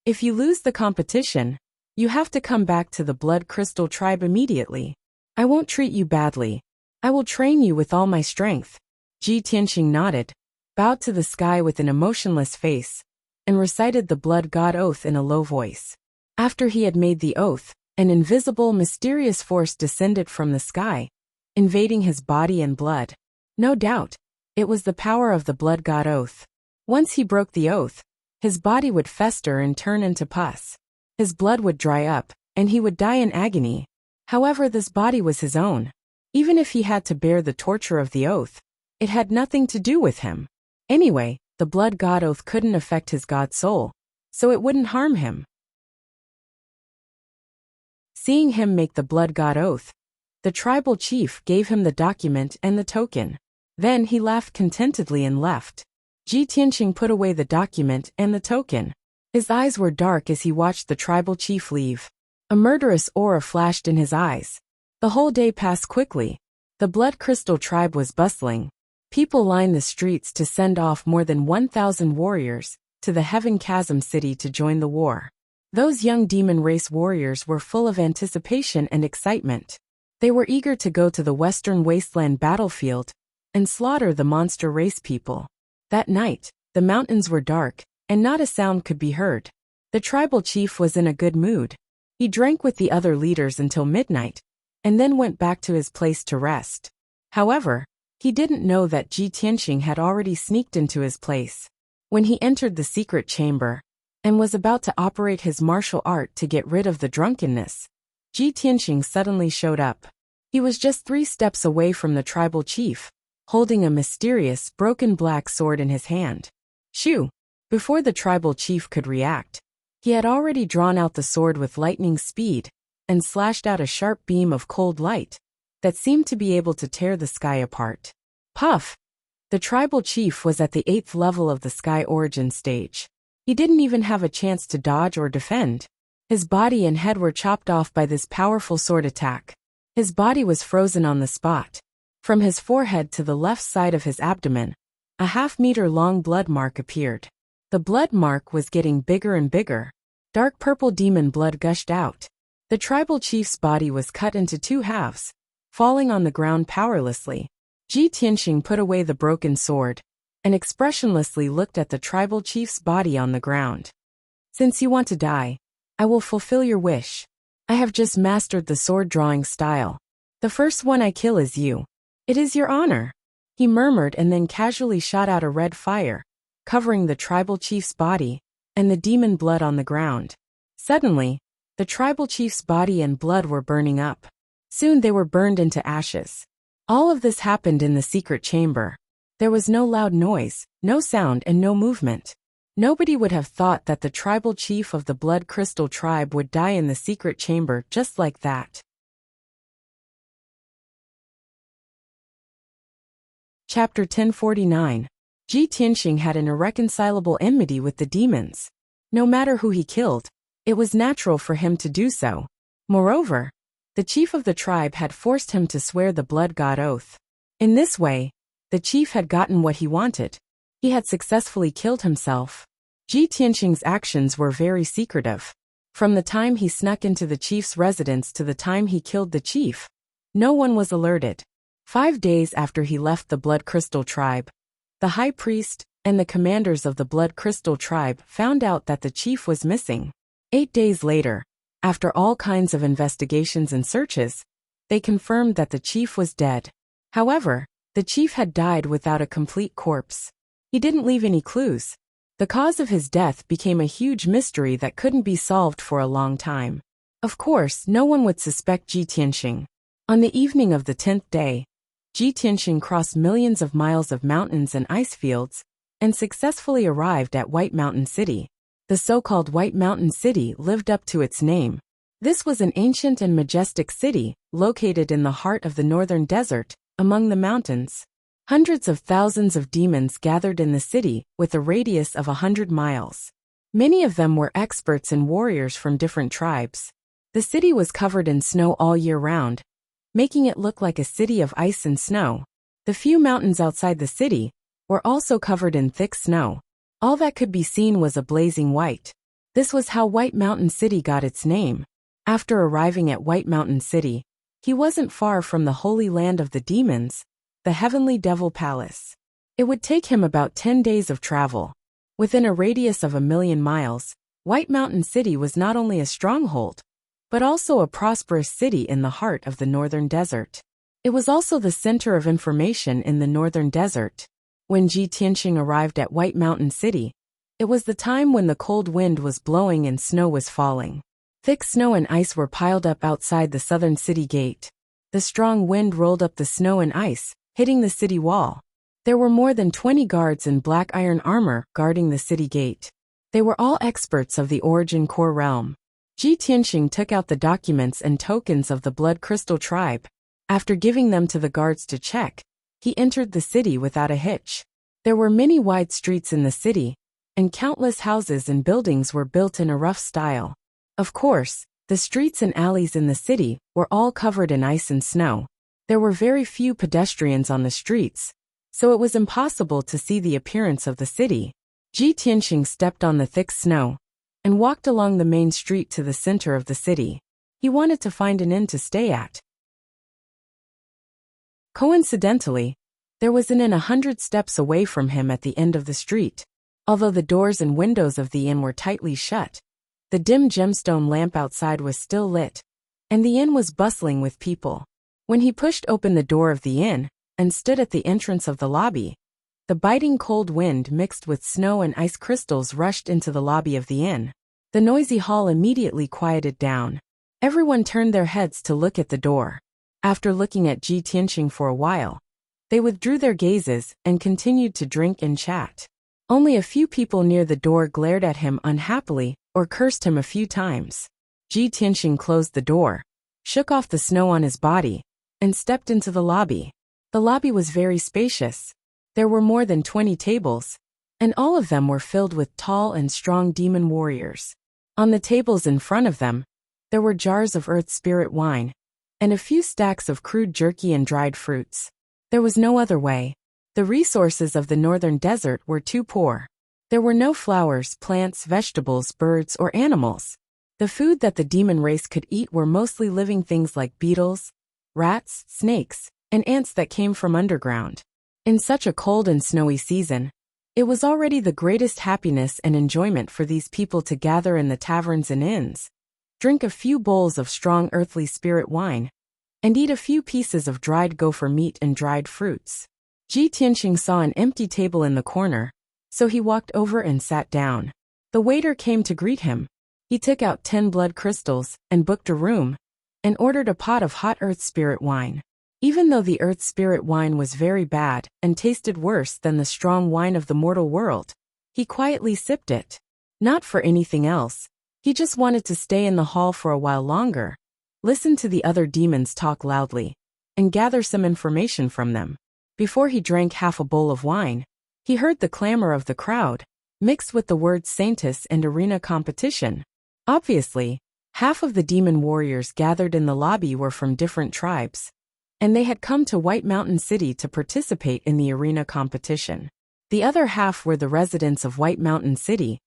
Speaker 1: "If you lose the competition, you have to come back to the Blood Crystal Tribe immediately. I won't treat you badly. I will train you with all my strength." Ji Tianxing nodded, bowed to the sky with an emotionless face, and recited the blood god oath in a low voice. After he had made the oath, an invisible, mysterious force descended from the sky, invading his body and blood. No doubt, it was the power of the blood god oath. Once he broke the oath, his body would fester and turn into pus. His blood would dry up, and he would die in agony. However, this body was his own. Even if he had to bear the torture of the oath, it had nothing to do with him. Anyway, the blood god oath couldn't affect his god soul, so it wouldn't harm him. Seeing him make the blood god oath, the tribal chief gave him the document and the token. Then he laughed contentedly and left. Ji Tianxing put away the document and the token. His eyes were dark as he watched the tribal chief leave. A murderous aura flashed in his eyes. The whole day passed quickly. The Blood Crystal Tribe was bustling. People lined the streets to send off more than 1,000 warriors to the Heaven Chasm City to join the war. Those young demon race warriors were full of anticipation and excitement. They were eager to go to the Western Wasteland battlefield and slaughter the monster race people. That night, the mountains were dark, and not a sound could be heard. The tribal chief was in a good mood. He drank with the other leaders until midnight, and then went back to his place to rest. However, he didn't know that Ji Tianxing had already sneaked into his place. When he entered the secret chamber, and was about to operate his martial art to get rid of the drunkenness, Ji Tianxing suddenly showed up. He was just 3 steps away from the tribal chief, holding a mysterious, broken black sword in his hand. Shoo! Before the tribal chief could react, he had already drawn out the sword with lightning speed and slashed out a sharp beam of cold light that seemed to be able to tear the sky apart. Puff! The tribal chief was at the 8th level of the sky origin stage. He didn't even have a chance to dodge or defend. His body and head were chopped off by this powerful sword attack. His body was frozen on the spot. From his forehead to the left side of his abdomen, a half-meter-long blood mark appeared. The blood mark was getting bigger and bigger. Dark purple demon blood gushed out. The tribal chief's body was cut into two halves, falling on the ground powerlessly. Ji Tianxing put away the broken sword and expressionlessly looked at the tribal chief's body on the ground. Since you want to die, I will fulfill your wish. I have just mastered the sword drawing style. The first one I kill is you. It is your honor. He murmured and then casually shot out a red fire, covering the tribal chief's body and the demon blood on the ground. Suddenly, the tribal chief's body and blood were burning up. Soon they were burned into ashes. All of this happened in the secret chamber. There was no loud noise, no sound, and no movement. Nobody would have thought that the tribal chief of the Blood Crystal tribe would die in the secret chamber just like that. Chapter 1049. Ji Tianxing had an irreconcilable enmity with the demons. No matter who he killed, it was natural for him to do so. Moreover, the chief of the tribe had forced him to swear the blood god oath. In this way, the chief had gotten what he wanted. He had successfully killed himself. Ji Tianxing's actions were very secretive. From the time he snuck into the chief's residence to the time he killed the chief, no one was alerted. 5 days after he left the Blood Crystal tribe, the high priest and the commanders of the Blood Crystal tribe found out that the chief was missing. 8 days later, after all kinds of investigations and searches, they confirmed that the chief was dead. However, the chief had died without a complete corpse. He didn't leave any clues. The cause of his death became a huge mystery that couldn't be solved for a long time. Of course, no one would suspect Ji Tianxing. On the evening of the 10th day, Ji Tianxing crossed millions of miles of mountains and ice fields and successfully arrived at White Mountain City. The so-called White Mountain City lived up to its name. This was an ancient and majestic city, located in the heart of the northern desert, among the mountains. Hundreds of thousands of demons gathered in the city, with a radius of 100 miles. Many of them were experts and warriors from different tribes. The city was covered in snow all year round, making it look like a city of ice and snow. The few mountains outside the city were also covered in thick snow. All that could be seen was a blazing white. This was how White Mountain City got its name. After arriving at White Mountain City, he wasn't far from the holy land of the demons, the Heavenly Devil Palace. It would take him about 10 days of travel. Within a radius of 1,000,000 miles, White Mountain City was not only a stronghold, but also a prosperous city in the heart of the northern desert. It was also the center of information in the northern desert. When Ji Tianxing arrived at White Mountain City, it was the time when the cold wind was blowing and snow was falling. Thick snow and ice were piled up outside the southern city gate. The strong wind rolled up the snow and ice, hitting the city wall. There were more than 20 guards in black iron armor guarding the city gate. They were all experts of the Origin Core realm. Ji Tianxing took out the documents and tokens of the Blood Crystal tribe. After giving them to the guards to check, he entered the city without a hitch. There were many wide streets in the city, and countless houses and buildings were built in a rough style. Of course, the streets and alleys in the city were all covered in ice and snow. There were very few pedestrians on the streets, so it was impossible to see the appearance of the city. Ji Tianxing stepped on the thick snow and walked along the main street to the center of the city. He wanted to find an inn to stay at. Coincidentally, there was an inn 100 steps away from him at the end of the street. Although the doors and windows of the inn were tightly shut, the dim gemstone lamp outside was still lit, and the inn was bustling with people. When he pushed open the door of the inn and stood at the entrance of the lobby, the biting cold wind mixed with snow and ice crystals rushed into the lobby of the inn. The noisy hall immediately quieted down. Everyone turned their heads to look at the door. After looking at Ji Tianxing for a while, they withdrew their gazes and continued to drink and chat. Only a few people near the door glared at him unhappily or cursed him a few times. Ji Tianxing closed the door, shook off the snow on his body, and stepped into the lobby. The lobby was very spacious. There were more than 20 tables, and all of them were filled with tall and strong demon warriors. On the tables in front of them, there were jars of earth spirit wine, and a few stacks of crude jerky and dried fruits. There was no other way. The resources of the northern desert were too poor. There were no flowers, plants, vegetables, birds, or animals. The food that the demon race could eat were mostly living things like beetles, rats, snakes, and ants that came from underground. In such a cold and snowy season, it was already the greatest happiness and enjoyment for these people to gather in the taverns and inns, drink a few bowls of strong earthly spirit wine, and eat a few pieces of dried gopher meat and dried fruits. Ji Tianxing saw an empty table in the corner, so he walked over and sat down. The waiter came to greet him. He took out 10 blood crystals and booked a room, and ordered a pot of hot earth spirit wine. Even though the earth spirit wine was very bad and tasted worse than the strong wine of the mortal world, he quietly sipped it. Not for anything else. He just wanted to stay in the hall for a while longer, listen to the other demons talk loudly, and gather some information from them. Before he drank half a bowl of wine, he heard the clamor of the crowd, mixed with the words Saintus and arena competition. Obviously, half of the demon warriors gathered in the lobby were from different tribes, and they had come to White Mountain City to participate in the arena competition. The other half were the residents of White Mountain City,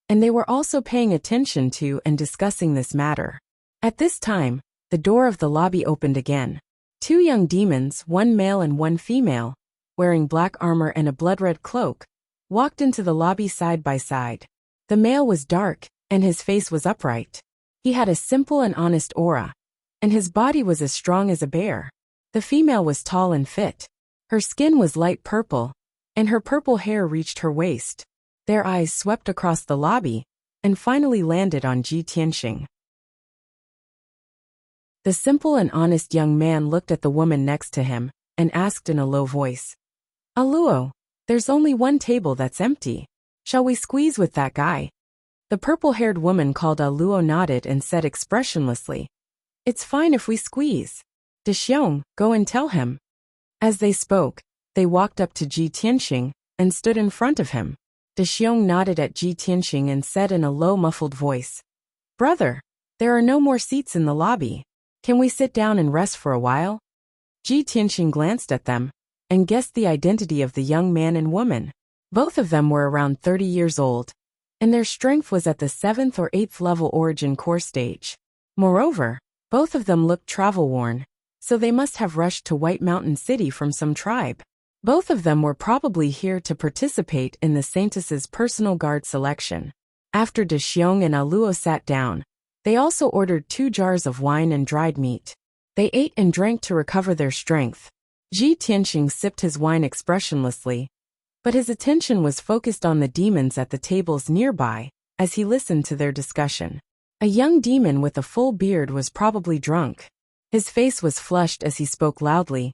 Speaker 1: and they were also paying attention to and discussing this matter. At this time, the door of the lobby opened again. 2 young demons, one male and one female, wearing black armor and a blood-red cloak, walked into the lobby side by side. The male was dark, and his face was upright. He had a simple and honest aura, and his body was as strong as a bear. The female was tall and fit. Her skin was light purple, and her purple hair reached her waist. Their eyes swept across the lobby, and finally landed on Ji Tianxing. The simple and honest young man looked at the woman next to him, and asked in a low voice, "Aluo, there's only one table that's empty. Shall we squeeze with that guy?" The purple-haired woman called Aluo nodded and said expressionlessly, "It's fine if we squeeze. Dexiong, go and tell him." As they spoke, they walked up to Ji Tianxing and stood in front of him. Dexiong nodded at Ji Tianxing and said in a low muffled voice, "Brother, there are no more seats in the lobby. Can we sit down and rest for a while?" Ji Tianxing glanced at them and guessed the identity of the young man and woman. Both of them were around 30 years old, and their strength was at the 7th or 8th level origin core stage. Moreover, both of them looked travel-worn, so they must have rushed to White Mountain City from some tribe. Both of them were probably here to participate in the Saintus's personal guard selection. After Dexiong and Aluo sat down, they also ordered 2 jars of wine and dried meat. They ate and drank to recover their strength. Ji Tianxing sipped his wine expressionlessly, but his attention was focused on the demons at the tables nearby, as he listened to their discussion. A young demon with a full beard was probably drunk. His face was flushed as he spoke loudly.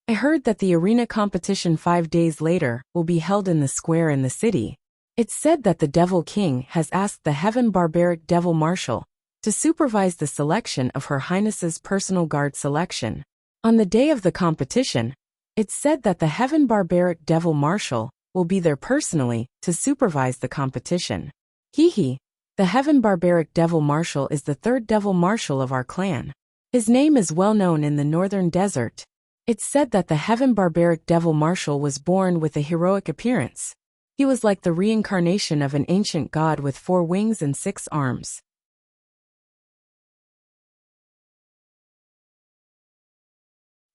Speaker 1: "I heard that the arena competition 5 days later will be held in the square in the city. It's said that the Devil King has asked the Heaven Barbaric Devil Marshal to supervise the selection of Her Highness's personal guard selection. On the day of the competition, it's said that the Heaven Barbaric Devil Marshal will be there personally to supervise the competition. Hee, the Heaven Barbaric Devil Marshal is the 3rd Devil Marshal of our clan. His name is well known in the Northern Desert. It's said that the Heaven Barbaric Devil Marshal was born with a heroic appearance. He was like the reincarnation of an ancient god with 4 wings and 6 arms."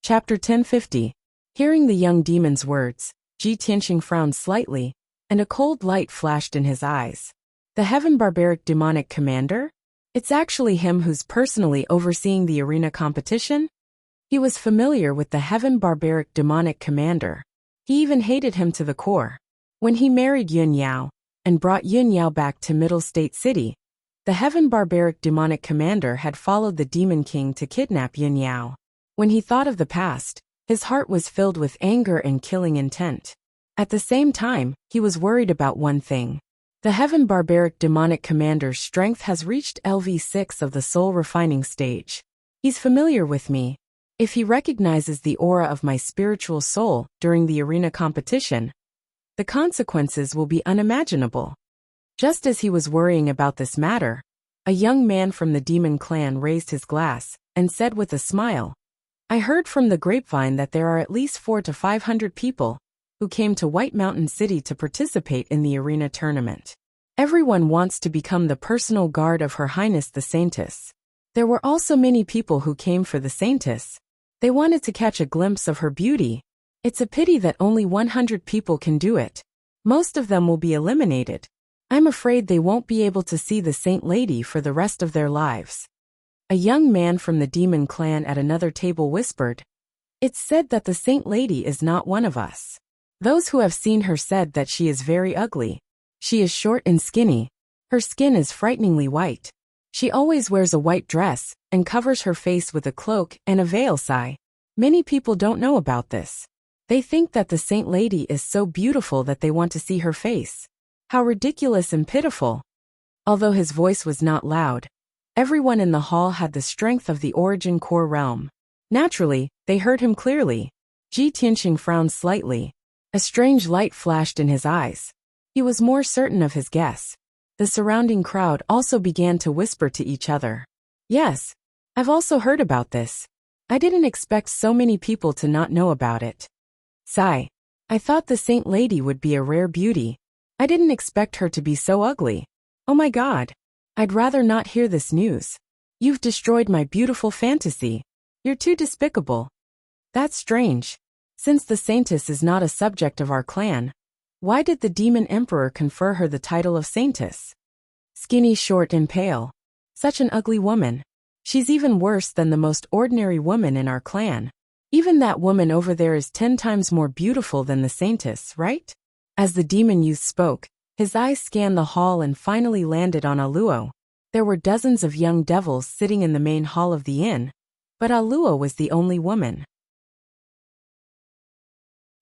Speaker 1: Chapter 1050. Hearing the young demon's words, Ji Tianxing frowned slightly, and a cold light flashed in his eyes. The Heaven Barbaric Demonic Commander? It's actually him who's personally overseeing the arena competition? He was familiar with the Heaven Barbaric Demonic Commander. He even hated him to the core. When he married Yun Yao and brought Yun Yao back to Middle State City, the Heaven Barbaric Demonic Commander had followed the Demon King to kidnap Yun Yao. When he thought of the past, his heart was filled with anger and killing intent. At the same time, he was worried about one thing. The Heaven Barbaric Demonic Commander's strength has reached LV6 of the soul refining stage. He's familiar with me. If he recognizes the aura of my spiritual soul during the arena competition, the consequences will be unimaginable. Just as he was worrying about this matter, a young man from the demon clan raised his glass and said with a smile, "I heard from the grapevine that there are at least 400 to 500 people who came to White Mountain City to participate in the arena tournament. Everyone wants to become the personal guard of Her Highness the Saintess. There were also many people who came for the Saintess. They wanted to catch a glimpse of her beauty. It's a pity that only 100 people can do it. Most of them will be eliminated. I'm afraid they won't be able to see the Saint Lady for the rest of their lives. A young man from the demon clan at another table whispered, "It's said that the Saint Lady is not one of us. Those who have seen her said that she is very ugly. She is short and skinny. Her skin is frighteningly white. She always wears a white dress and covers her face with a cloak and a veil." Sigh. Many people don't know about this. They think that the Saint Lady is so beautiful that they want to see her face. How ridiculous and pitiful. Although his voice was not loud, everyone in the hall had the strength of the origin core realm. Naturally, they heard him clearly. Ji Tianxing frowned slightly. A strange light flashed in his eyes. He was more certain of his guess. The surrounding crowd also began to whisper to each other. "Yes, I've also heard about this. I didn't expect so many people to not know about it." Sigh. "I thought the Saint Lady would be a rare beauty. I didn't expect her to be so ugly. Oh my God. I'd rather not hear this news. You've destroyed my beautiful fantasy. You're too despicable." "That's strange. Since the Saintess is not a subject of our clan, why did the Demon Emperor confer her the title of Saintess? Skinny, short, and pale. Such an ugly woman. She's even worse than the most ordinary woman in our clan. Even that woman over there is 10 times more beautiful than the Saintess, right?" As the demon youth spoke, his eyes scanned the hall and finally landed on Aluo. There were dozens of young devils sitting in the main hall of the inn, but Aluo was the only woman.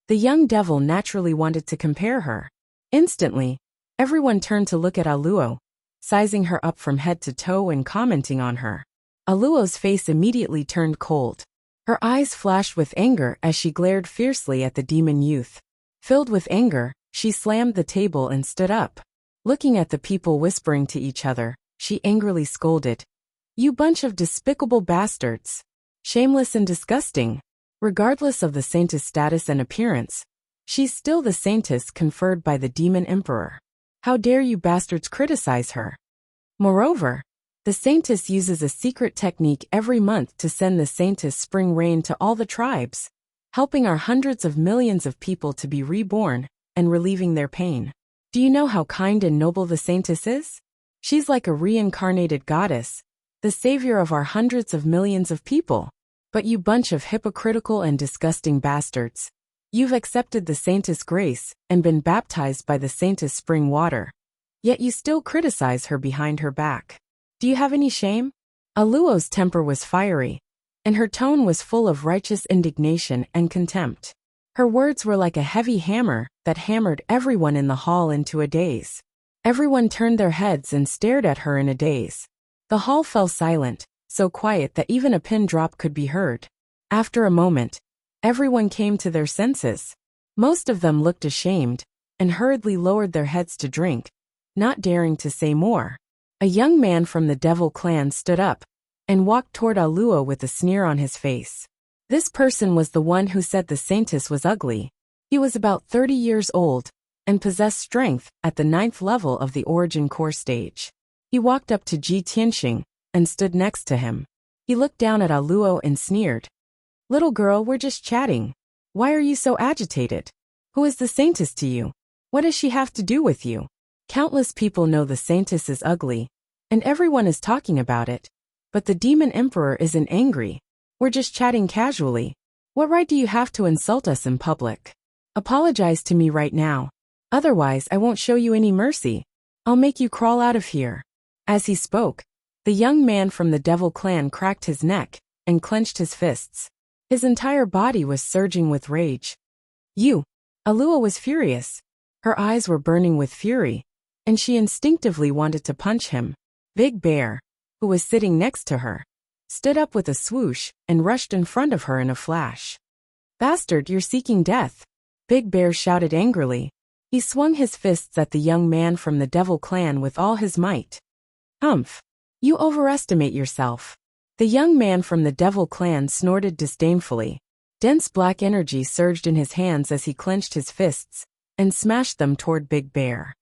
Speaker 1: The young devil naturally wanted to compare her. Instantly, everyone turned to look at Aluo, sizing her up from head to toe and commenting on her. Aluo's face immediately turned cold. Her eyes flashed with anger as she glared fiercely at the demon youth. Filled with anger, she slammed the table and stood up. Looking at the people whispering to each other, she angrily scolded, "You bunch of despicable bastards. Shameless and disgusting." Regardless of the Saintess' status and appearance, she's still the Saintess conferred by the Demon Emperor. How dare you bastards criticize her? Moreover, the Saintess uses a secret technique every month to send the Saintess spring rain to all the tribes, helping our hundreds of millions of people to be reborn and relieving their pain. Do you know how kind and noble the Saintess is? She's like a reincarnated goddess, the savior of our hundreds of millions of people. But you bunch of hypocritical and disgusting bastards. You've accepted the Saintess' grace and been baptized by the Saintess' spring water. Yet you still criticize her behind her back. Do you have any shame? Aluo's temper was fiery, and her tone was full of righteous indignation and contempt. Her words were like a heavy hammer that hammered everyone in the hall into a daze. Everyone turned their heads and stared at her in a daze. The hall fell silent, so quiet that even a pin drop could be heard. After a moment, everyone came to their senses. Most of them looked ashamed and hurriedly lowered their heads to drink, not daring to say more. A young man from the Devil clan stood up and walked toward Aluo with a sneer on his face. This person was the one who said the Saintess was ugly. He was about 30 years old and possessed strength at the 9th level of the Origin Core stage. He walked up to Ji Tianxing and stood next to him. He looked down at Aluo and sneered. "Little girl, we're just chatting. Why are you so agitated? Who is the Saintess to you? What does she have to do with you? Countless people know the Saintess is ugly, and everyone is talking about it. But the Demon Emperor isn't angry. We're just chatting casually. What right do you have to insult us in public? Apologize to me right now. Otherwise, I won't show you any mercy. I'll make you crawl out of here." As he spoke, the young man from the Devil clan cracked his neck and clenched his fists. His entire body was surging with rage. "You!" Aluo was furious. Her eyes were burning with fury, and she instinctively wanted to punch him. Big Bear, who was sitting next to her, stood up with a swoosh and rushed in front of her in a flash. "Bastard, you're seeking death!" Big Bear shouted angrily. He swung his fists at the young man from the Devil clan with all his might. "Humph! You overestimate yourself." The young man from the Devil clan snorted disdainfully. Dense black energy surged in his hands as he clenched his fists and smashed them toward Big Bear.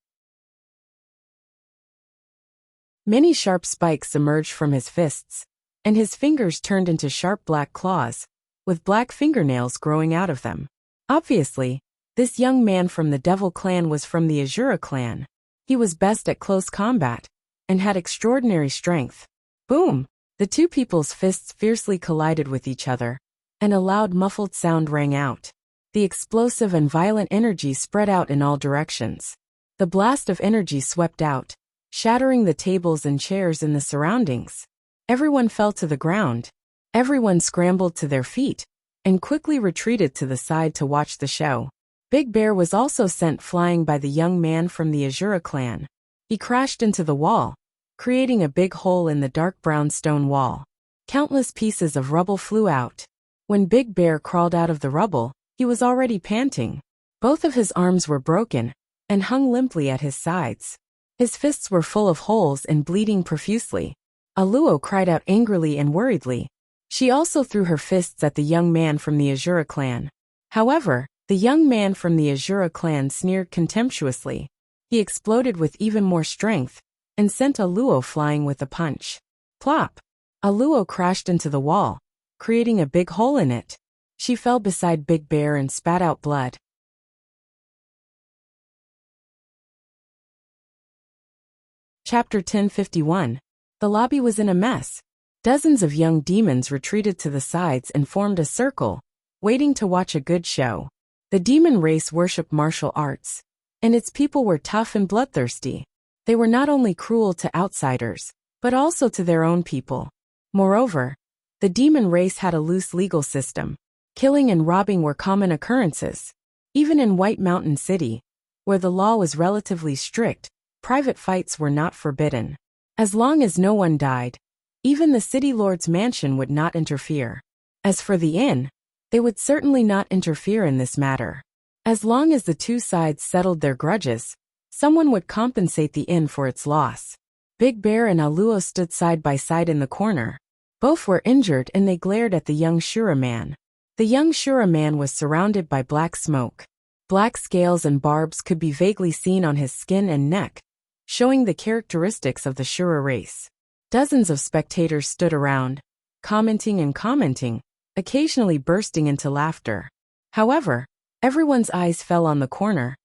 Speaker 1: Many sharp spikes emerged from his fists, and his fingers turned into sharp black claws, with black fingernails growing out of them. Obviously, this young man from the Devil clan was from the Azura clan. He was best at close combat, and had extraordinary strength. Boom! The two people's fists fiercely collided with each other, and a loud muffled sound rang out. The explosive and violent energy spread out in all directions. The blast of energy swept out, shattering the tables and chairs in the surroundings. Everyone fell to the ground. Everyone scrambled to their feet, and quickly retreated to the side to watch the show. Big Bear was also sent flying by the young man from the Azura clan. He crashed into the wall, creating a big hole in the dark brown stone wall. Countless pieces of rubble flew out. When Big Bear crawled out of the rubble, he was already panting. Both of his arms were broken, and hung limply at his sides. His fists were full of holes and bleeding profusely. Aluo cried out angrily and worriedly. She also threw her fists at the young man from the Azura clan. However, the young man from the Azura clan sneered contemptuously. He exploded with even more strength, and sent Aluo flying with a punch. Plop! Aluo crashed into the wall, creating a big hole in it. She fell beside Big Bear and spat out blood. Chapter 1051. The lobby was in a mess. Dozens of young demons retreated to the sides and formed a circle, waiting to watch a good show. The demon race worshipped martial arts, and its people were tough and bloodthirsty. They were not only cruel to outsiders, but also to their own people. Moreover, the demon race had a loose legal system. Killing and robbing were common occurrences. Even in White Mountain City, where the law was relatively strict, private fights were not forbidden. As long as no one died, even the city lord's mansion would not interfere. As for the inn, they would certainly not interfere in this matter. As long as the two sides settled their grudges, someone would compensate the inn for its loss. Big Bear and Aluo stood side by side in the corner. Both were injured and they glared at the young Shura man. The young Shura man was surrounded by black smoke. Black scales and barbs could be vaguely seen on his skin and neck, showing the characteristics of the Shura race. Dozens of spectators stood around, commenting and commenting, occasionally bursting into laughter. However, everyone's eyes fell on the corner,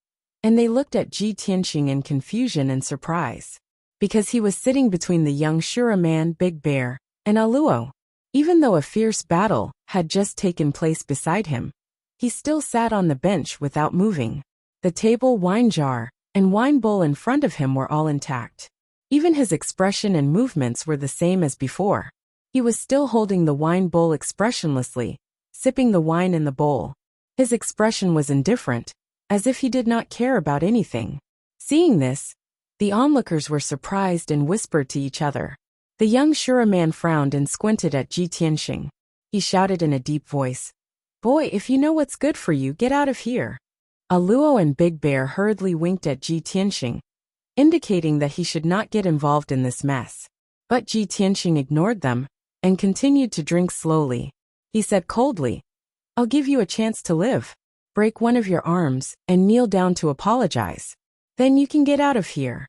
Speaker 1: and they looked at Ji Tianxing in confusion and surprise. Because he was sitting between the young Shura man Big Bear and Aluo. Even though a fierce battle had just taken place beside him, he still sat on the bench without moving. The table, wine jar, and wine bowl in front of him were all intact. Even his expression and movements were the same as before. He was still holding the wine bowl expressionlessly, sipping the wine in the bowl. His expression was indifferent, as if he did not care about anything. Seeing this, the onlookers were surprised and whispered to each other. The young Shura man frowned and squinted at Ji Tianxing. He shouted in a deep voice, "Boy, if you know what's good for you, get out of here." Aluo and Big Bear hurriedly winked at Ji Tianxing, indicating that he should not get involved in this mess. But Ji Tianxing ignored them, and continued to drink slowly. He said coldly, "I'll give you a chance to live. Break one of your arms, and kneel down to apologize. Then you can get out of here."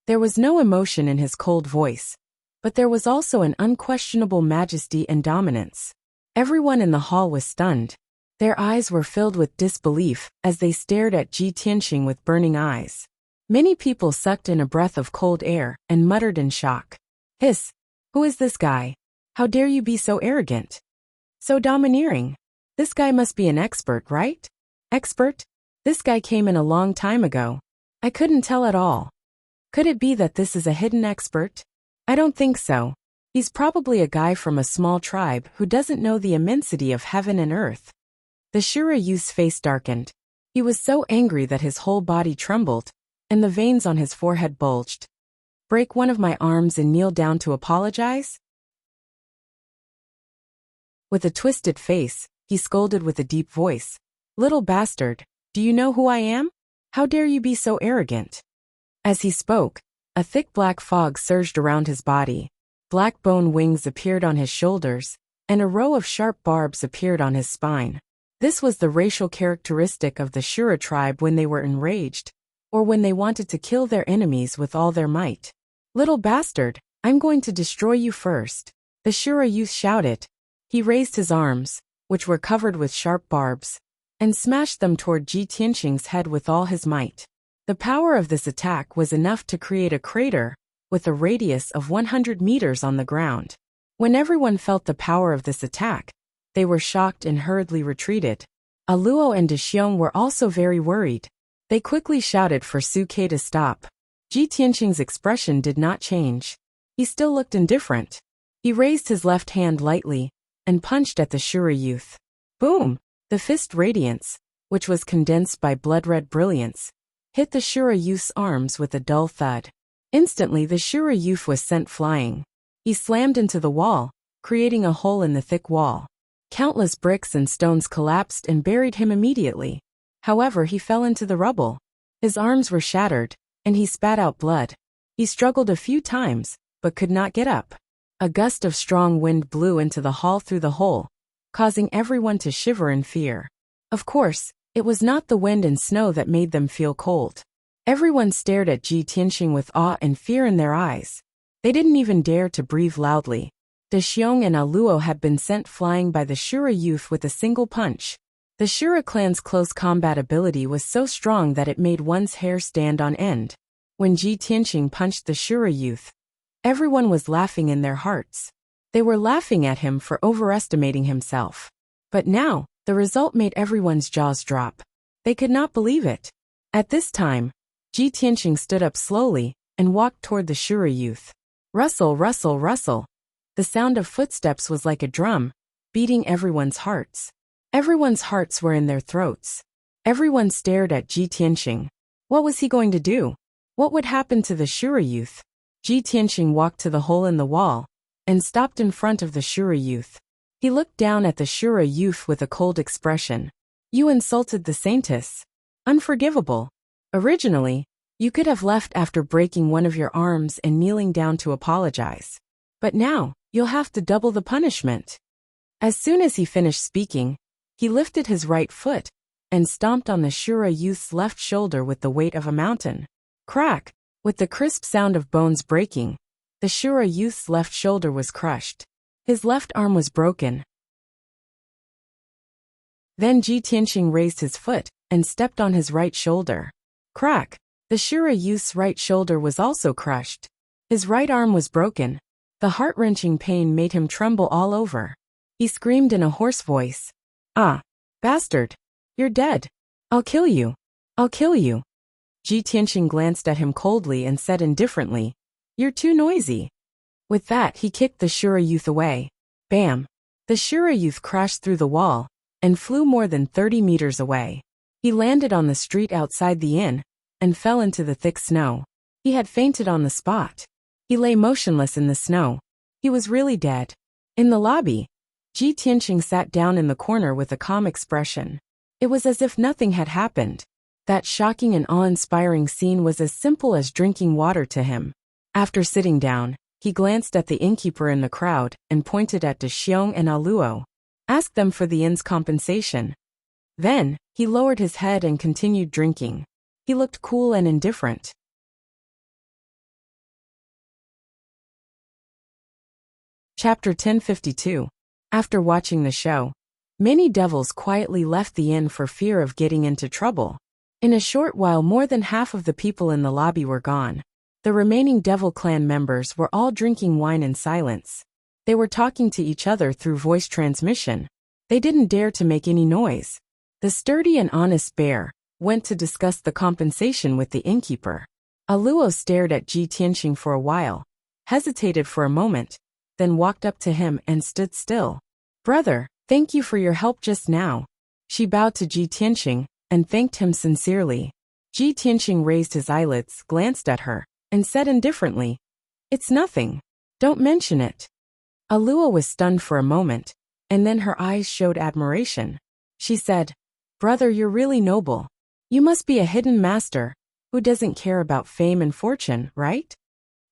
Speaker 1: There was no emotion in his cold voice, but there was also an unquestionable majesty and dominance. Everyone in the hall was stunned. Their eyes were filled with disbelief as they stared at Ji Tianxing with burning eyes. Many people sucked in a breath of cold air and muttered in shock. "Hiss! Who is this guy? How dare you be so arrogant? So domineering? This guy must be an expert, right? Expert? This guy came in a long time ago. I couldn't tell at all. Could it be that this is a hidden expert? I don't think so. He's probably a guy from a small tribe who doesn't know the immensity of heaven and earth." The Shura youth's face darkened. He was so angry that his whole body trembled, and the veins on his forehead bulged. "Break one of my arms and kneel down to apologize?" With a twisted face, he scolded with a deep voice, "Little bastard, do you know who I am? How dare you be so arrogant?" As he spoke, a thick black fog surged around his body. Black bone wings appeared on his shoulders, and a row of sharp barbs appeared on his spine. This was the racial characteristic of the Shura tribe when they were enraged, or when they wanted to kill their enemies with all their might. Little bastard, I'm going to destroy you first. The Shura youth shouted. He raised his arms, which were covered with sharp barbs, and smashed them toward Ji Tianqing's head with all his might. The power of this attack was enough to create a crater, with a radius of 100 meters on the ground. When everyone felt the power of this attack, they were shocked and hurriedly retreated. Luo and De Xiong were also very worried. They quickly shouted for Su Ke to stop. Ji Tianqing's expression did not change. He still looked indifferent. He raised his left hand lightly and punched at the Shura youth. Boom! The fist radiance, which was condensed by blood-red brilliance, hit the Shura youth's arms with a dull thud. Instantly the Shura youth was sent flying. He slammed into the wall, creating a hole in the thick wall. Countless bricks and stones collapsed and buried him immediately. However, he fell into the rubble. His arms were shattered, and he spat out blood. He struggled a few times, but could not get up. A gust of strong wind blew into the hall through the hole, causing everyone to shiver in fear. Of course, it was not the wind and snow that made them feel cold. Everyone stared at Ji Tianqing with awe and fear in their eyes. They didn't even dare to breathe loudly. De Xiong and Luo had been sent flying by the Shura youth with a single punch. The Shura clan's close combat ability was so strong that it made one's hair stand on end. When Ji Tianqing punched the Shura youth, everyone was laughing in their hearts. They were laughing at him for overestimating himself. But now, the result made everyone's jaws drop. They could not believe it. At this time, Ji Tianqing stood up slowly and walked toward the Shura youth. Rustle, rustle, rustle. The sound of footsteps was like a drum, beating everyone's hearts. Everyone's hearts were in their throats. Everyone stared at Ji Tianqing. What was he going to do? What would happen to the Shura youth? Ji Tianqing walked to the hole in the wall and stopped in front of the Shura youth. He looked down at the Shura youth with a cold expression. You insulted the saintess. Unforgivable. Originally, you could have left after breaking one of your arms and kneeling down to apologize. But now, you'll have to double the punishment. As soon as he finished speaking, he lifted his right foot and stomped on the Shura youth's left shoulder with the weight of a mountain. Crack! With the crisp sound of bones breaking, the Shura youth's left shoulder was crushed. His left arm was broken. Then Ji Tianqing raised his foot and stepped on his right shoulder. Crack! The Shura youth's right shoulder was also crushed. His right arm was broken. The heart-wrenching pain made him tremble all over. He screamed in a hoarse voice. Ah! Bastard! You're dead! I'll kill you! I'll kill you! Ji Tianqing glanced at him coldly and said indifferently, You're too noisy. With that he kicked the Shura youth away. Bam! The Shura youth crashed through the wall and flew more than 30 meters away. He landed on the street outside the inn and fell into the thick snow. He had fainted on the spot. He lay motionless in the snow. He was really dead. In the lobby, Ji Tianqing sat down in the corner with a calm expression. It was as if nothing had happened. That shocking and awe-inspiring scene was as simple as drinking water to him. After sitting down, he glanced at the innkeeper in the crowd and pointed at De Xiong and Luo. Ask them for the inn's compensation. Then, he lowered his head and continued drinking. He looked cool and indifferent. Chapter 1052. After watching the show, many devils quietly left the inn for fear of getting into trouble. In a short while more than half of the people in the lobby were gone. The remaining Devil Clan members were all drinking wine in silence. They were talking to each other through voice transmission. They didn't dare to make any noise. The sturdy and honest bear went to discuss the compensation with the innkeeper. Luo stared at Ji Tianqing for a while, hesitated for a moment, then walked up to him and stood still. Brother, thank you for your help just now. She bowed to Ji Tianqing and thanked him sincerely. Ji Tianqing raised his eyelids, glanced at her, and said indifferently, It's nothing. Don't mention it. Luo was stunned for a moment, and then her eyes showed admiration. She said, Brother, you're really noble. You must be a hidden master who doesn't care about fame and fortune, right?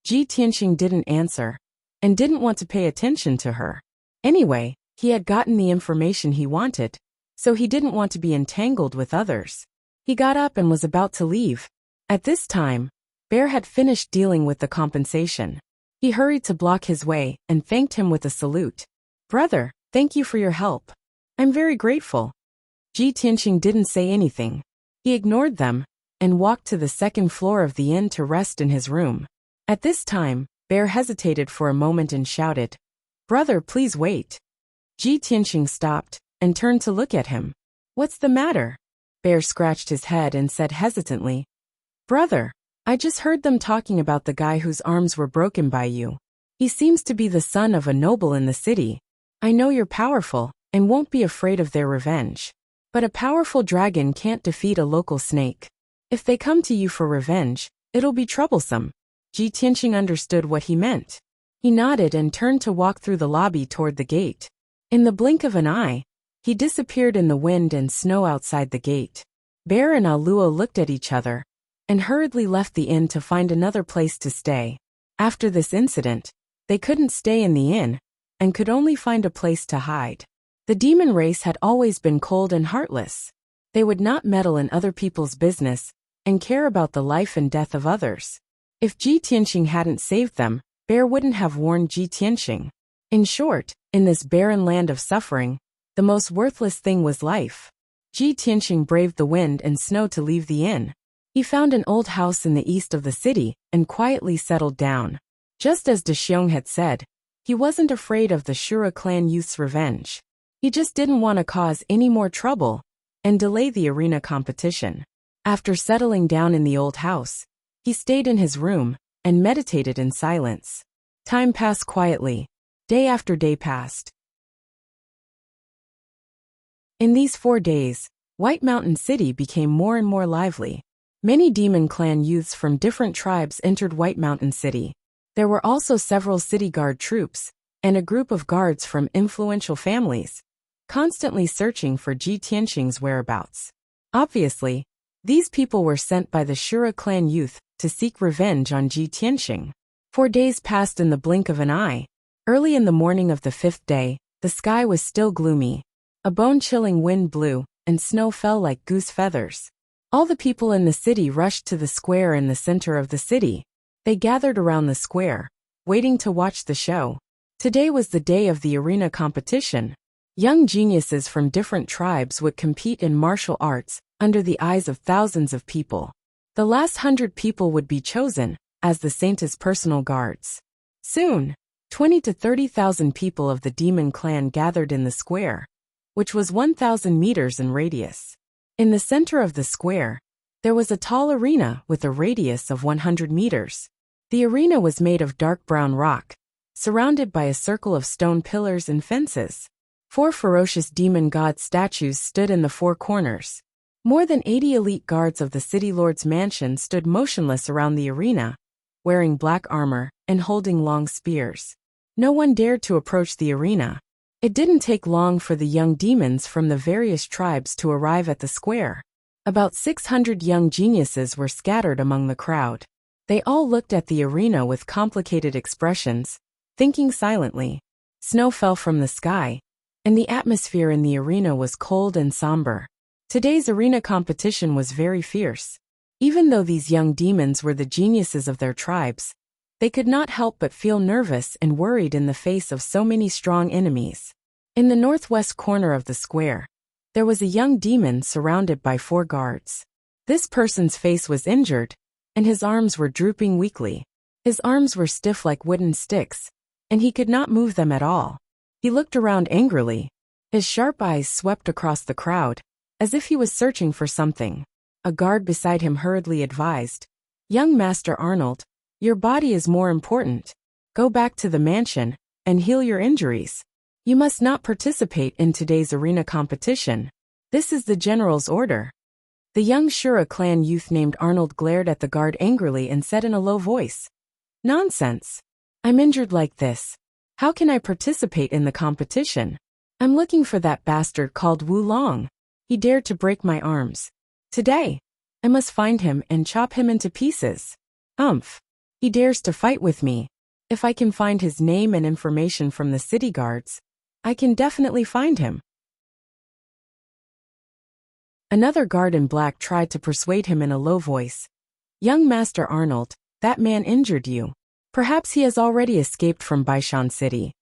Speaker 1: Ji Tianqing didn't answer and didn't want to pay attention to her. Anyway, he had gotten the information he wanted, so he didn't want to be entangled with others. He got up and was about to leave. At this time, Bear had finished dealing with the compensation. He hurried to block his way and thanked him with a salute. "Brother, thank you for your help. I'm very grateful." Ji Tianqing didn't say anything. He ignored them and walked to the second floor of the inn to rest in his room. At this time, Bear hesitated for a moment and shouted, "Brother, please wait." Ji Tianqing stopped and turned to look at him. "What's the matter?" Bear scratched his head and said hesitantly, "Brother, I just heard them talking about the guy whose arms were broken by you. He seems to be the son of a noble in the city. I know you're powerful and won't be afraid of their revenge. But a powerful dragon can't defeat a local snake. If they come to you for revenge, it'll be troublesome." Ji Tianqing understood what he meant. He nodded and turned to walk through the lobby toward the gate. In the blink of an eye, he disappeared in the wind and snow outside the gate. Bear and Aluo looked at each other and hurriedly left the inn to find another place to stay. After this incident, they couldn't stay in the inn and could only find a place to hide. The demon race had always been cold and heartless. They would not meddle in other people's business and care about the life and death of others. If Ji Tianqing hadn't saved them, Bear wouldn't have warned Ji Tianqing. In short, in this barren land of suffering, the most worthless thing was life. Ji Tianqing braved the wind and snow to leave the inn. He found an old house in the east of the city and quietly settled down. Just as De Xiong had said, he wasn't afraid of the Shura clan youth's revenge. He just didn't want to cause any more trouble and delay the arena competition. After settling down in the old house, he stayed in his room and meditated in silence. Time passed quietly. Day after day passed. In these 4 days, White Mountain City became more and more lively. Many demon clan youths from different tribes entered White Mountain City. There were also several city guard troops and a group of guards from influential families, constantly searching for Ji Tianqing's whereabouts. Obviously, these people were sent by the Shura clan youth to seek revenge on Ji Tianqing. 4 days passed in the blink of an eye. Early in the morning of the 5th day, the sky was still gloomy. A bone-chilling wind blew, and snow fell like goose feathers. All the people in the city rushed to the square in the center of the city. They gathered around the square, waiting to watch the show. Today was the day of the arena competition. Young geniuses from different tribes would compete in martial arts under the eyes of thousands of people. The last 100 people would be chosen as the Saint's personal guards. Soon, 20 to 30,000 people of the demon clan gathered in the square, which was 1,000 meters in radius. In the center of the square, there was a tall arena with a radius of 100 meters. The arena was made of dark brown rock, surrounded by a circle of stone pillars and fences. 4 ferocious demon god statues stood in the 4 corners. More than 80 elite guards of the city lord's mansion stood motionless around the arena, wearing black armor and holding long spears. No one dared to approach the arena. It didn't take long for the young demons from the various tribes to arrive at the square. About 600 young geniuses were scattered among the crowd. They all looked at the arena with complicated expressions, thinking silently. Snow fell from the sky, and the atmosphere in the arena was cold and somber. Today's arena competition was very fierce. Even though these young demons were the geniuses of their tribes, they could not help but feel nervous and worried in the face of so many strong enemies. In the northwest corner of the square, there was a young demon surrounded by 4 guards. This person's face was injured, and his arms were drooping weakly. His arms were stiff like wooden sticks, and he could not move them at all. He looked around angrily. His sharp eyes swept across the crowd, as if he was searching for something. A guard beside him hurriedly advised, "Young Master Arnold, your body is more important. Go back to the mansion and heal your injuries. You must not participate in today's arena competition. This is the general's order." The young Shura clan youth named Arnold glared at the guard angrily and said in a low voice, "Nonsense. I'm injured like this. How can I participate in the competition? I'm looking for that bastard called Wu Long. He dared to break my arms. Today, I must find him and chop him into pieces. Umph. He dares to fight with me. If I can find his name and information from the city guards, I can definitely find him." Another guard in black tried to persuade him in a low voice, Young Master Arnold, that man injured you. Perhaps he has already escaped from Baishan City.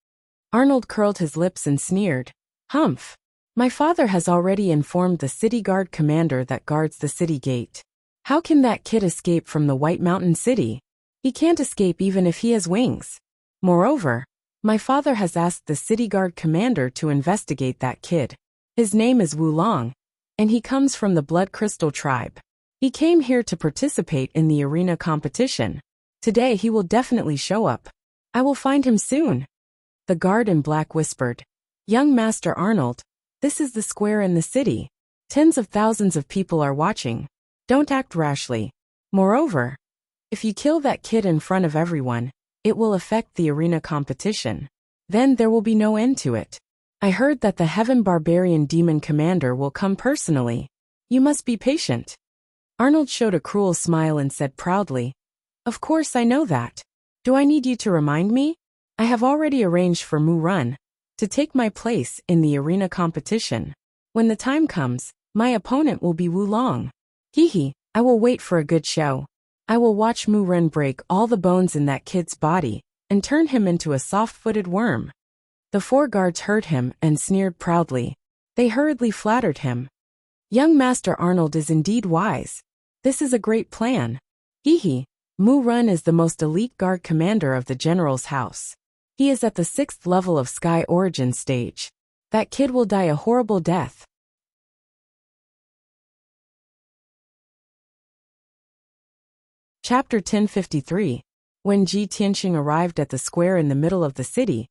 Speaker 1: Arnold curled his lips and sneered. Humph. My father has already informed the city guard commander that guards the city gate. How can that kid escape from the White Mountain City? He can't escape even if he has wings. Moreover, my father has asked the city guard commander to investigate that kid. His name is Wu Long, and he comes from the Blood Crystal tribe. He came here to participate in the arena competition. Today he will definitely show up. I will find him soon. The guard in black whispered. Young Master Arnold, this is the square in the city. Tens of thousands of people are watching. Don't act rashly. Moreover, if you kill that kid in front of everyone, it will affect the arena competition. Then there will be no end to it. I heard that the Heaven Barbarian Demon Commander will come personally. You must be patient. Arnold showed a cruel smile and said proudly, Of course I know that. Do I need you to remind me? I have already arranged for Mu Run to take my place in the arena competition. When the time comes, my opponent will be Wu Long. I will wait for a good show. I will watch Mu Run break all the bones in that kid's body and turn him into a soft-footed worm. The 4 guards heard him and sneered proudly. They hurriedly flattered him. Young Master Arnold is indeed wise. This is a great plan. Mu Run is the most elite guard commander of the general's house. He is at the 6th level of Sky Origin stage. That kid will die a horrible death. Chapter 1053. When Ji Tianxing arrived at the square in the middle of the city,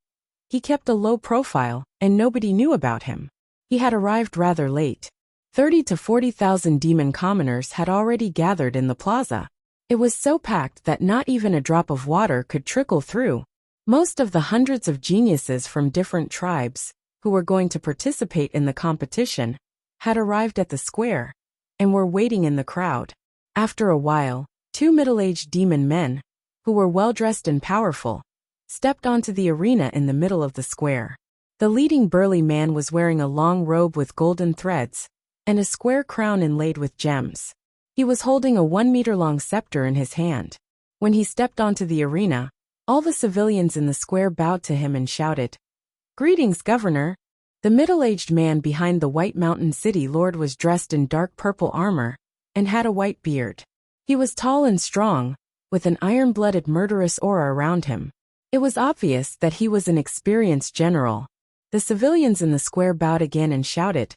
Speaker 1: he kept a low profile, and nobody knew about him. He had arrived rather late. 30 to 40,000 demon commoners had already gathered in the plaza. It was so packed that not even a drop of water could trickle through. Most of the hundreds of geniuses from different tribes, who were going to participate in the competition, had arrived at the square, and were waiting in the crowd. After a while, 2 middle-aged demon men, who were well-dressed and powerful, stepped onto the arena in the middle of the square. The leading burly man was wearing a long robe with golden threads, and a square crown inlaid with gems. He was holding a 1-meter-long scepter in his hand. When he stepped onto the arena, all the civilians in the square bowed to him and shouted, Greetings, Governor! The middle-aged man behind the White Mountain City Lord was dressed in dark purple armor, and had a white beard. He was tall and strong, with an iron-blooded murderous aura around him. It was obvious that he was an experienced general. The civilians in the square bowed again and shouted,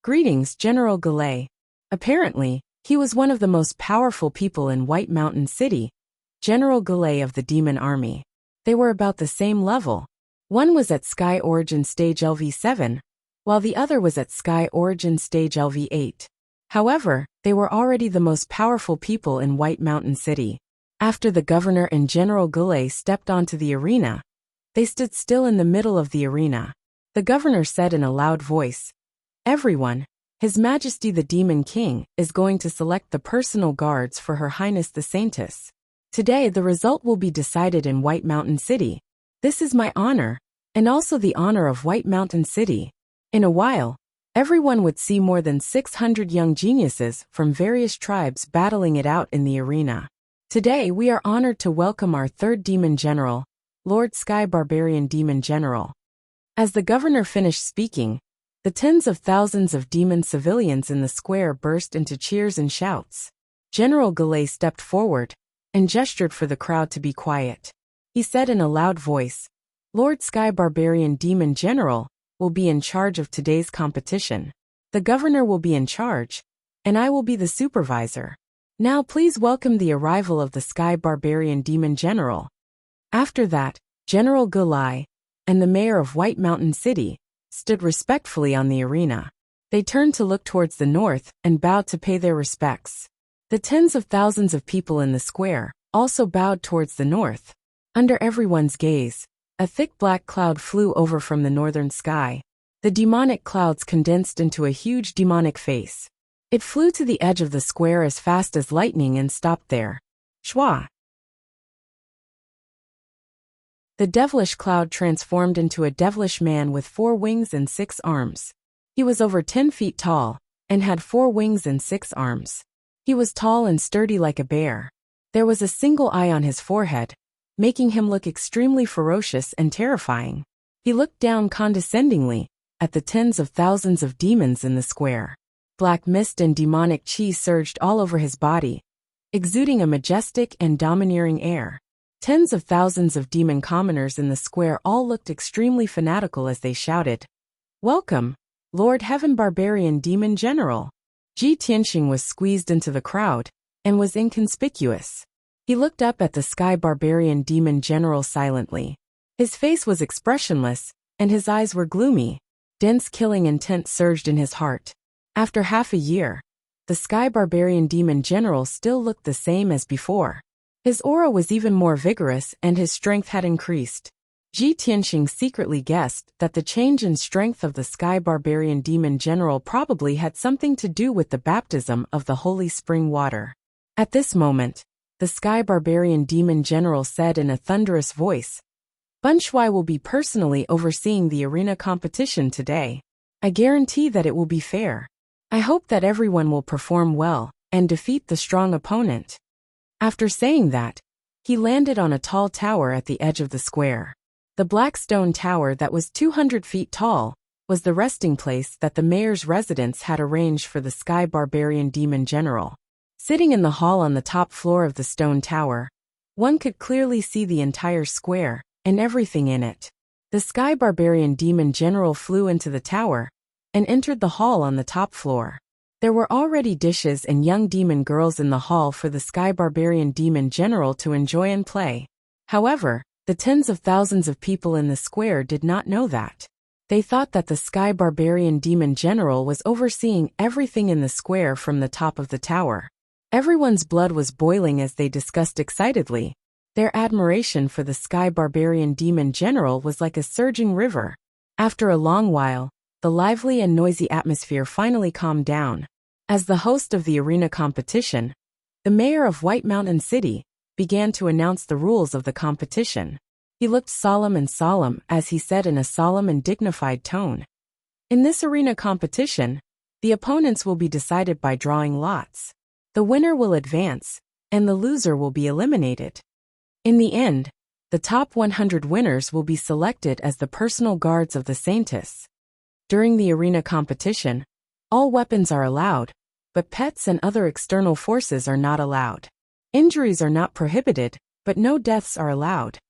Speaker 1: Greetings, General Galay. Apparently, he was one of the most powerful people in White Mountain City, General Galay of the Demon Army. They were about the same level. One was at Sky Origin Stage LV7, while the other was at Sky Origin Stage LV8. However, they were already the most powerful people in White Mountain City. After the governor and General Galay stepped onto the arena, they stood still in the middle of the arena. The governor said in a loud voice, Everyone, His Majesty the Demon King is going to select the personal guards for Her Highness the Saintess. Today the result will be decided in White Mountain City. This is my honor, and also the honor of White Mountain City. In a while, everyone would see more than 600 young geniuses from various tribes battling it out in the arena. Today we are honored to welcome our 3rd Demon General, Lord Sky Barbarian Demon General. As the governor finished speaking, the tens of thousands of demon civilians in the square burst into cheers and shouts. General Galay stepped forward and gestured for the crowd to be quiet. He said in a loud voice, Lord Sky Barbarian Demon General will be in charge of today's competition. The governor will be in charge, and I will be the supervisor. Now please welcome the arrival of the Sky Barbarian Demon General. After that, General Galay and the mayor of White Mountain City stood respectfully on the arena. They turned to look towards the north and bowed to pay their respects. The tens of thousands of people in the square also bowed towards the north. Under everyone's gaze, a thick black cloud flew over from the northern sky. The demonic clouds condensed into a huge demonic face. It flew to the edge of the square as fast as lightning and stopped there. Shwa! The devilish cloud transformed into a devilish man with 4 wings and 6 arms. He was over 10 feet tall, and had 4 wings and 6 arms. He was tall and sturdy like a bear. There was a single eye on his forehead, making him look extremely ferocious and terrifying. He looked down condescendingly at the tens of thousands of demons in the square. Black mist and demonic chi surged all over his body, exuding a majestic and domineering air. Tens of thousands of demon commoners in the square all looked extremely fanatical as they shouted, "Welcome, Lord Heaven Barbarian Demon General." Ji Tianxing was squeezed into the crowd and was inconspicuous. He looked up at the Sky Barbarian Demon General silently. His face was expressionless, and his eyes were gloomy. Dense killing intent surged in his heart. After half a year, the Sky Barbarian Demon General still looked the same as before. His aura was even more vigorous and his strength had increased. Ji Tianxing secretly guessed that the change in strength of the Sky Barbarian Demon General probably had something to do with the baptism of the holy spring water. At this moment, the Sky Barbarian Demon General said in a thunderous voice, "Bun Shui will be personally overseeing the arena competition today. I guarantee that it will be fair. I hope that everyone will perform well and defeat the strong opponent." After saying that, he landed on a tall tower at the edge of the square. The black stone tower that was 200 feet tall was the resting place that the mayor's residence had arranged for the Sky Barbarian Demon General. Sitting in the hall on the top floor of the stone tower, one could clearly see the entire square and everything in it. The Sky Barbarian Demon General flew into the tower and entered the hall on the top floor. There were already dishes and young demon girls in the hall for the Sky Barbarian Demon General to enjoy and play. However, the tens of thousands of people in the square did not know that. They thought that the Sky Barbarian Demon General was overseeing everything in the square from the top of the tower. Everyone's blood was boiling as they discussed excitedly. Their admiration for the Sky Barbarian Demon General was like a surging river. After a long while, the lively and noisy atmosphere finally calmed down. As the host of the arena competition, the mayor of White Mountain City began to announce the rules of the competition. He looked solemn as he said in a solemn and dignified tone, "In this arena competition, the opponents will be decided by drawing lots. The winner will advance, and the loser will be eliminated. In the end, the top 100 winners will be selected as the personal guards of the Saintess. During the arena competition, all weapons are allowed, but pets and other external forces are not allowed. Injuries are not prohibited, but no deaths are allowed.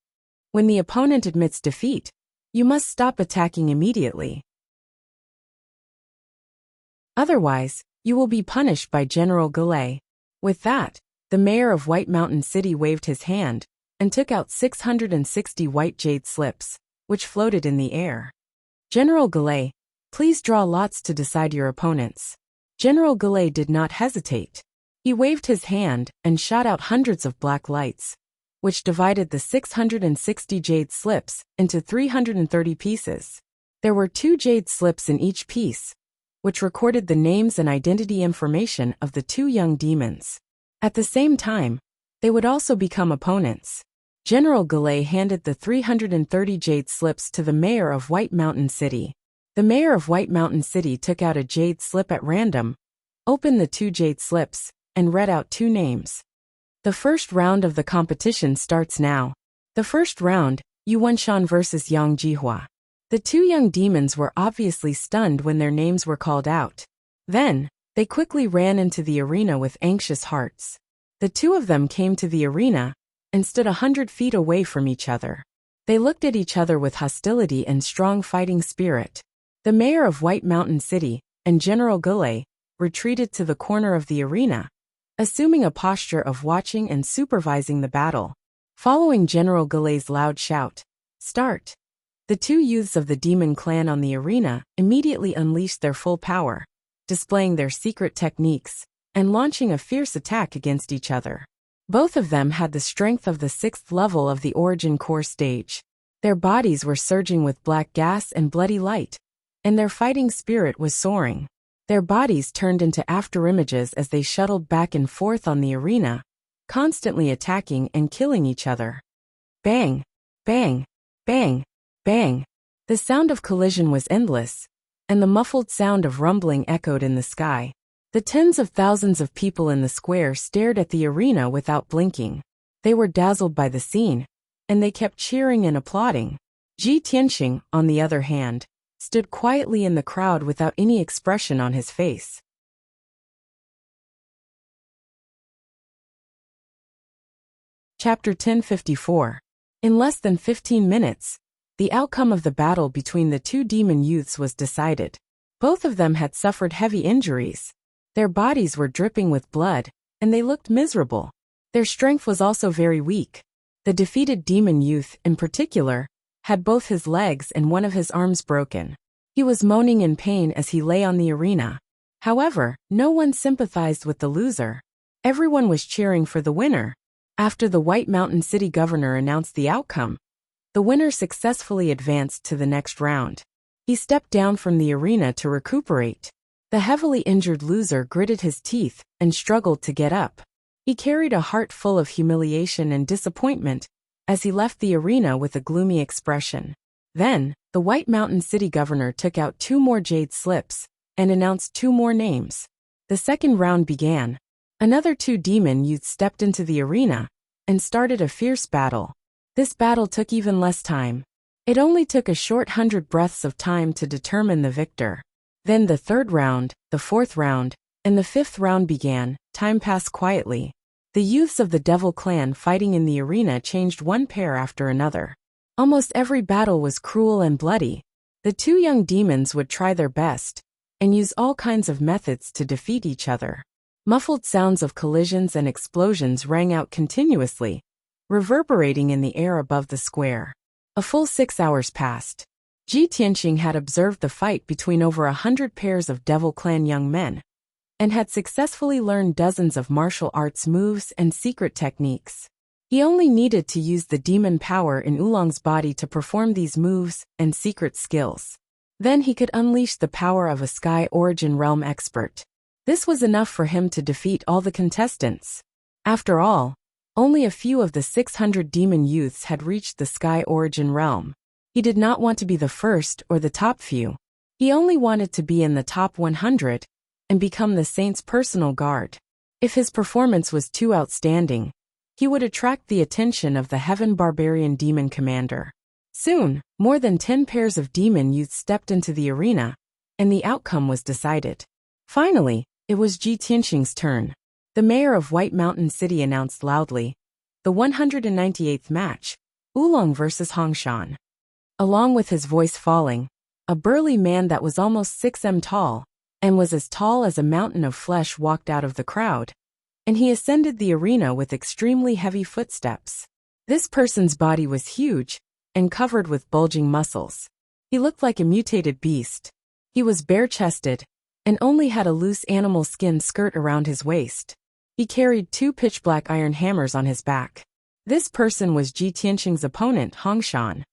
Speaker 1: When the opponent admits defeat, you must stop attacking immediately. Otherwise, you will be punished by General Galay." With that, the mayor of White Mountain City waved his hand and took out 660 white jade slips, which floated in the air. "General Galay, please draw lots to decide your opponents." General Galay did not hesitate. He waved his hand and shot out hundreds of black lights, which divided the 660 jade slips into 330 pieces. There were 2 jade slips in each piece, which recorded the names and identity information of the 2 young demons. At the same time, they would also become opponents. General Galay handed the 330 jade slips to the mayor of White Mountain City. The mayor of White Mountain City took out a jade slip at random, opened the 2 jade slips, and read out 2 names. "The first round of the competition starts now. The first round, Yu Wenshan versus Yang Jihua." The 2 young demons were obviously stunned when their names were called out. Then, they quickly ran into the arena with anxious hearts. The 2 of them came to the arena and stood 100 feet away from each other. They looked at each other with hostility and strong fighting spirit. The mayor of White Mountain City and General Galay retreated to the corner of the arena, assuming a posture of watching and supervising the battle. Following General Galay's loud shout, "Start!" the 2 youths of the demon clan on the arena immediately unleashed their full power, displaying their secret techniques and launching a fierce attack against each other. Both of them had the strength of the 6th level of the Origin Core stage. Their bodies were surging with black gas and bloody light, and their fighting spirit was soaring. Their bodies turned into afterimages as they shuttled back and forth on the arena, constantly attacking and killing each other. Bang! Bang! Bang! Bang! The sound of collision was endless, and the muffled sound of rumbling echoed in the sky. The tens of thousands of people in the square stared at the arena without blinking. They were dazzled by the scene, and they kept cheering and applauding. Ji Tianxing, on the other hand, stood quietly in the crowd without any expression on his face. Chapter 1054. In less than 15 minutes, the outcome of the battle between the two demon youths was decided. Both of them had suffered heavy injuries. Their bodies were dripping with blood, and they looked miserable. Their strength was also very weak. The defeated demon youth, in particular, had both his legs and one of his arms broken. He was moaning in pain as he lay on the arena. However, no one sympathized with the loser. Everyone was cheering for the winner. After the White Mountain City governor announced the outcome, the winner successfully advanced to the next round. He stepped down from the arena to recuperate. The heavily injured loser gritted his teeth and struggled to get up. He carried a heart full of humiliation and disappointment as he left the arena with a gloomy expression. Then, the White Mountain City governor took out 2 more jade slips and announced 2 more names. The second round began. Another 2 demon youths stepped into the arena and started a fierce battle. This battle took even less time. It only took a short 100 breaths of time to determine the victor. Then the 3rd round, the 4th round, and the 5th round began. Time passed quietly. The youths of the Devil clan fighting in the arena changed one pair after another. Almost every battle was cruel and bloody. The 2 young demons would try their best and use all kinds of methods to defeat each other. Muffled sounds of collisions and explosions rang out continuously, reverberating in the air above the square. A full 6 hours passed. Ji Tianxing had observed the fight between over 100 pairs of Devil Clan young men, and had successfully learned dozens of martial arts moves and secret techniques. He only needed to use the demon power in Oolong's body to perform these moves and secret skills. Then he could unleash the power of a Sky Origin Realm expert. This was enough for him to defeat all the contestants. After all, only a few of the 600 demon youths had reached the Sky Origin Realm. He did not want to be the first or the top few. He only wanted to be in the top 100 and become the saint's personal guard. If his performance was too outstanding, he would attract the attention of the Heaven Barbarian Demon Commander. Soon, more than 10 pairs of demon youths stepped into the arena, and the outcome was decided. Finally, it was Ji Tianxing's turn. The mayor of White Mountain City announced loudly, the 198th match, Oolong vs. Hongshan. Along with his voice falling, a burly man that was almost 6 m tall, and was as tall as a mountain of flesh walked out of the crowd, and he ascended the arena with extremely heavy footsteps. This person's body was huge, and covered with bulging muscles. He looked like a mutated beast. He was bare-chested, and only had a loose animal skin skirt around his waist. He carried 2 pitch-black iron hammers on his back. This person was Ji Tianxing's opponent, Hongshan,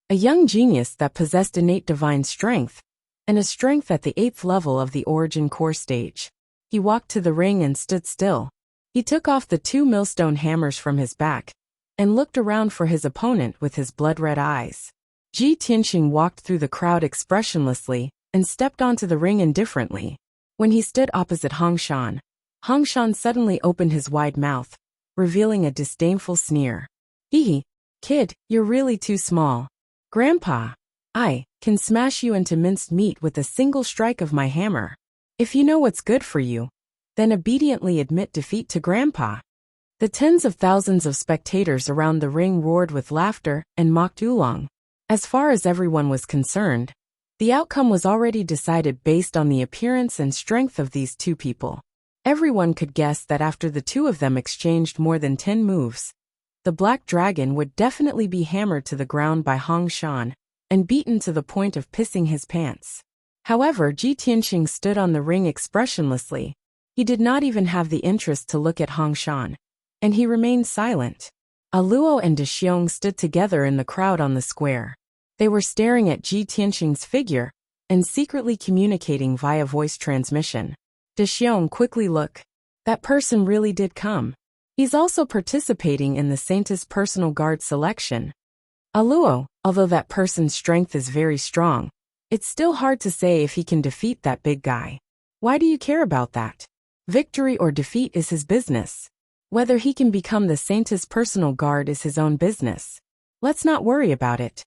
Speaker 1: a young genius that possessed innate divine strength, and a strength at the 8th level of the Origin Core stage. He walked to the ring and stood still. He took off the 2 millstone hammers from his back, and looked around for his opponent with his blood-red eyes. Ji Tianxing walked through the crowd expressionlessly, and stepped onto the ring indifferently. When he stood opposite Hongshan, Hongshan suddenly opened his wide mouth, revealing a disdainful sneer. Hee, kid, you're really too small. Grandpa, I can smash you into minced meat with a single strike of my hammer. If you know what's good for you, then obediently admit defeat to Grandpa. The tens of thousands of spectators around the ring roared with laughter and mocked Oolong. As far as everyone was concerned, the outcome was already decided based on the appearance and strength of these 2 people. Everyone could guess that after the 2 of them exchanged more than 10 moves, the Black Dragon would definitely be hammered to the ground by Hongshan and beaten to the point of pissing his pants. However, Ji Tianxing stood on the ring expressionlessly. He did not even have the interest to look at Hongshan, and he remained silent. Aluo and Dexiong stood together in the crowd on the square. They were staring at Ji Tianxing's figure and secretly communicating via voice transmission. Dexiong, quickly look. That person really did come. He's also participating in the Saint's personal guard selection. Aluo, although that person's strength is very strong, It's still hard to say if he can defeat that big guy. Why do you care about that? Victory or defeat is his business. Whether he can become the Saint's personal guard is his own business. Let's not worry about it.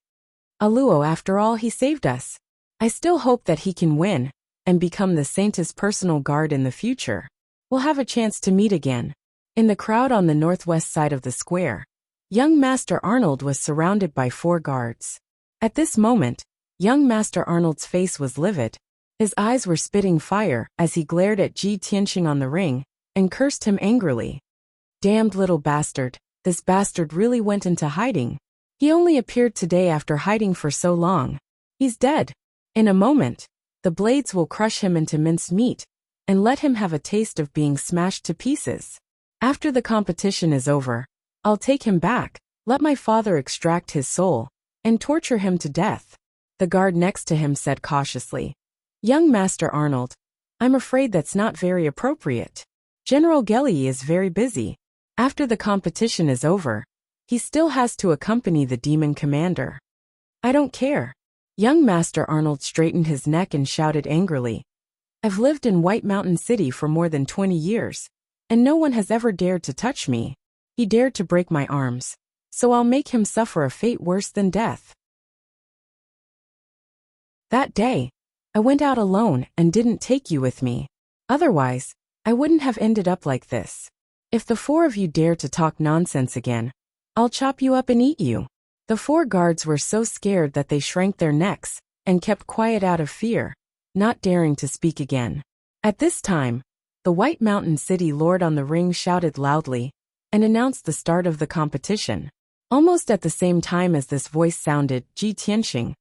Speaker 1: Aluo, after all, he saved us. I still hope that he can win and become the Saint's personal guard in the future. We'll have a chance to meet again. In the crowd on the northwest side of the square, young Master Arnold was surrounded by 4 guards. At this moment, young Master Arnold's face was livid. His eyes were spitting fire as he glared at Ji Tianxing on the ring and cursed him angrily. Damned little bastard, this bastard really went into hiding. He only appeared today after hiding for so long. He's dead. In a moment, the blades will crush him into mincemeat and let him have a taste of being smashed to pieces. After the competition is over, I'll take him back, let my father extract his soul, and torture him to death. The guard next to him said cautiously. Young Master Arnold, I'm afraid that's not very appropriate. General Gelli is very busy. After the competition is over, he still has to accompany the demon commander. I don't care. Young Master Arnold straightened his neck and shouted angrily. I've lived in White Mountain City for more than 20 years, and no one has ever dared to touch me. He dared to break my arms, so I'll make him suffer a fate worse than death. That day, I went out alone and didn't take you with me. Otherwise, I wouldn't have ended up like this. If the 4 of you dare to talk nonsense again, I'll chop you up and eat you. The 4 guards were so scared that they shrank their necks and kept quiet out of fear, not daring to speak again. At this time, the White Mountain City Lord on the ring shouted loudly and announced the start of the competition. Almost at the same time as this voice sounded, Ji Tianxing,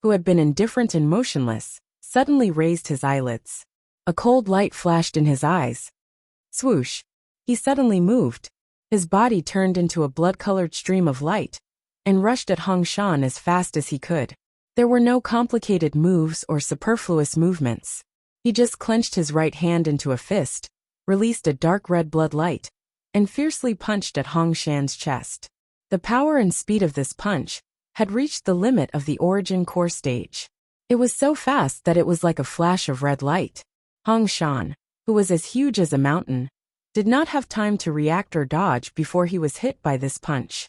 Speaker 1: who had been indifferent and motionless, suddenly raised his eyelids. A cold light flashed in his eyes. Swoosh! He suddenly moved. His body turned into a blood-colored stream of light and rushed at Hong Shan as fast as he could. There were no complicated moves or superfluous movements. He just clenched his right hand into a fist, released a dark red blood light, and fiercely punched at Hong Shan's chest. The power and speed of this punch had reached the limit of the Origin Core stage. It was so fast that it was like a flash of red light. Hong Shan, who was as huge as a mountain, did not have time to react or dodge before he was hit by this punch.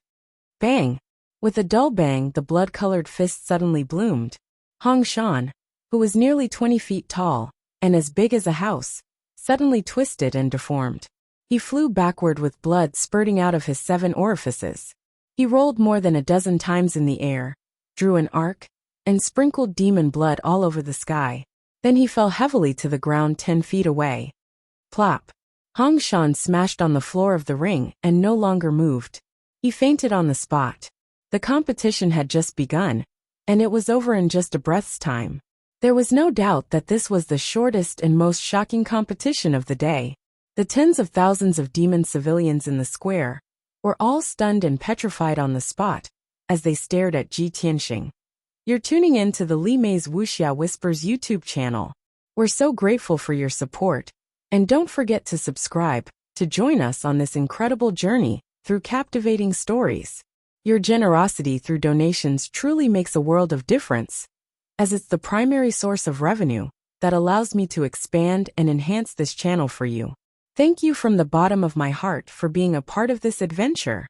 Speaker 1: Bang! With a dull bang, the blood-colored fist suddenly bloomed. Hong Shan, who was nearly 20 feet tall and as big as a house, suddenly twisted and deformed. He flew backward with blood spurting out of his 7 orifices. He rolled more than a dozen times in the air, drew an arc, and sprinkled demon blood all over the sky. Then he fell heavily to the ground 10 feet away. Plop! Hong Shan smashed on the floor of the ring and no longer moved. He fainted on the spot. The competition had just begun, and it was over in just a breath's time. There was no doubt that this was the shortest and most shocking competition of the day. The tens of thousands of demon civilians in the square were all stunned and petrified on the spot as they stared at Ji Tianxing. You're tuning in to the Li Mei's Wuxia Whispers YouTube channel. We're so grateful for your support, and don't forget to subscribe to join us on this incredible journey through captivating stories. Your generosity through donations truly makes a world of difference, as it's the primary source of revenue that allows me to expand and enhance this channel for you. Thank you from the bottom of my heart for being a part of this adventure.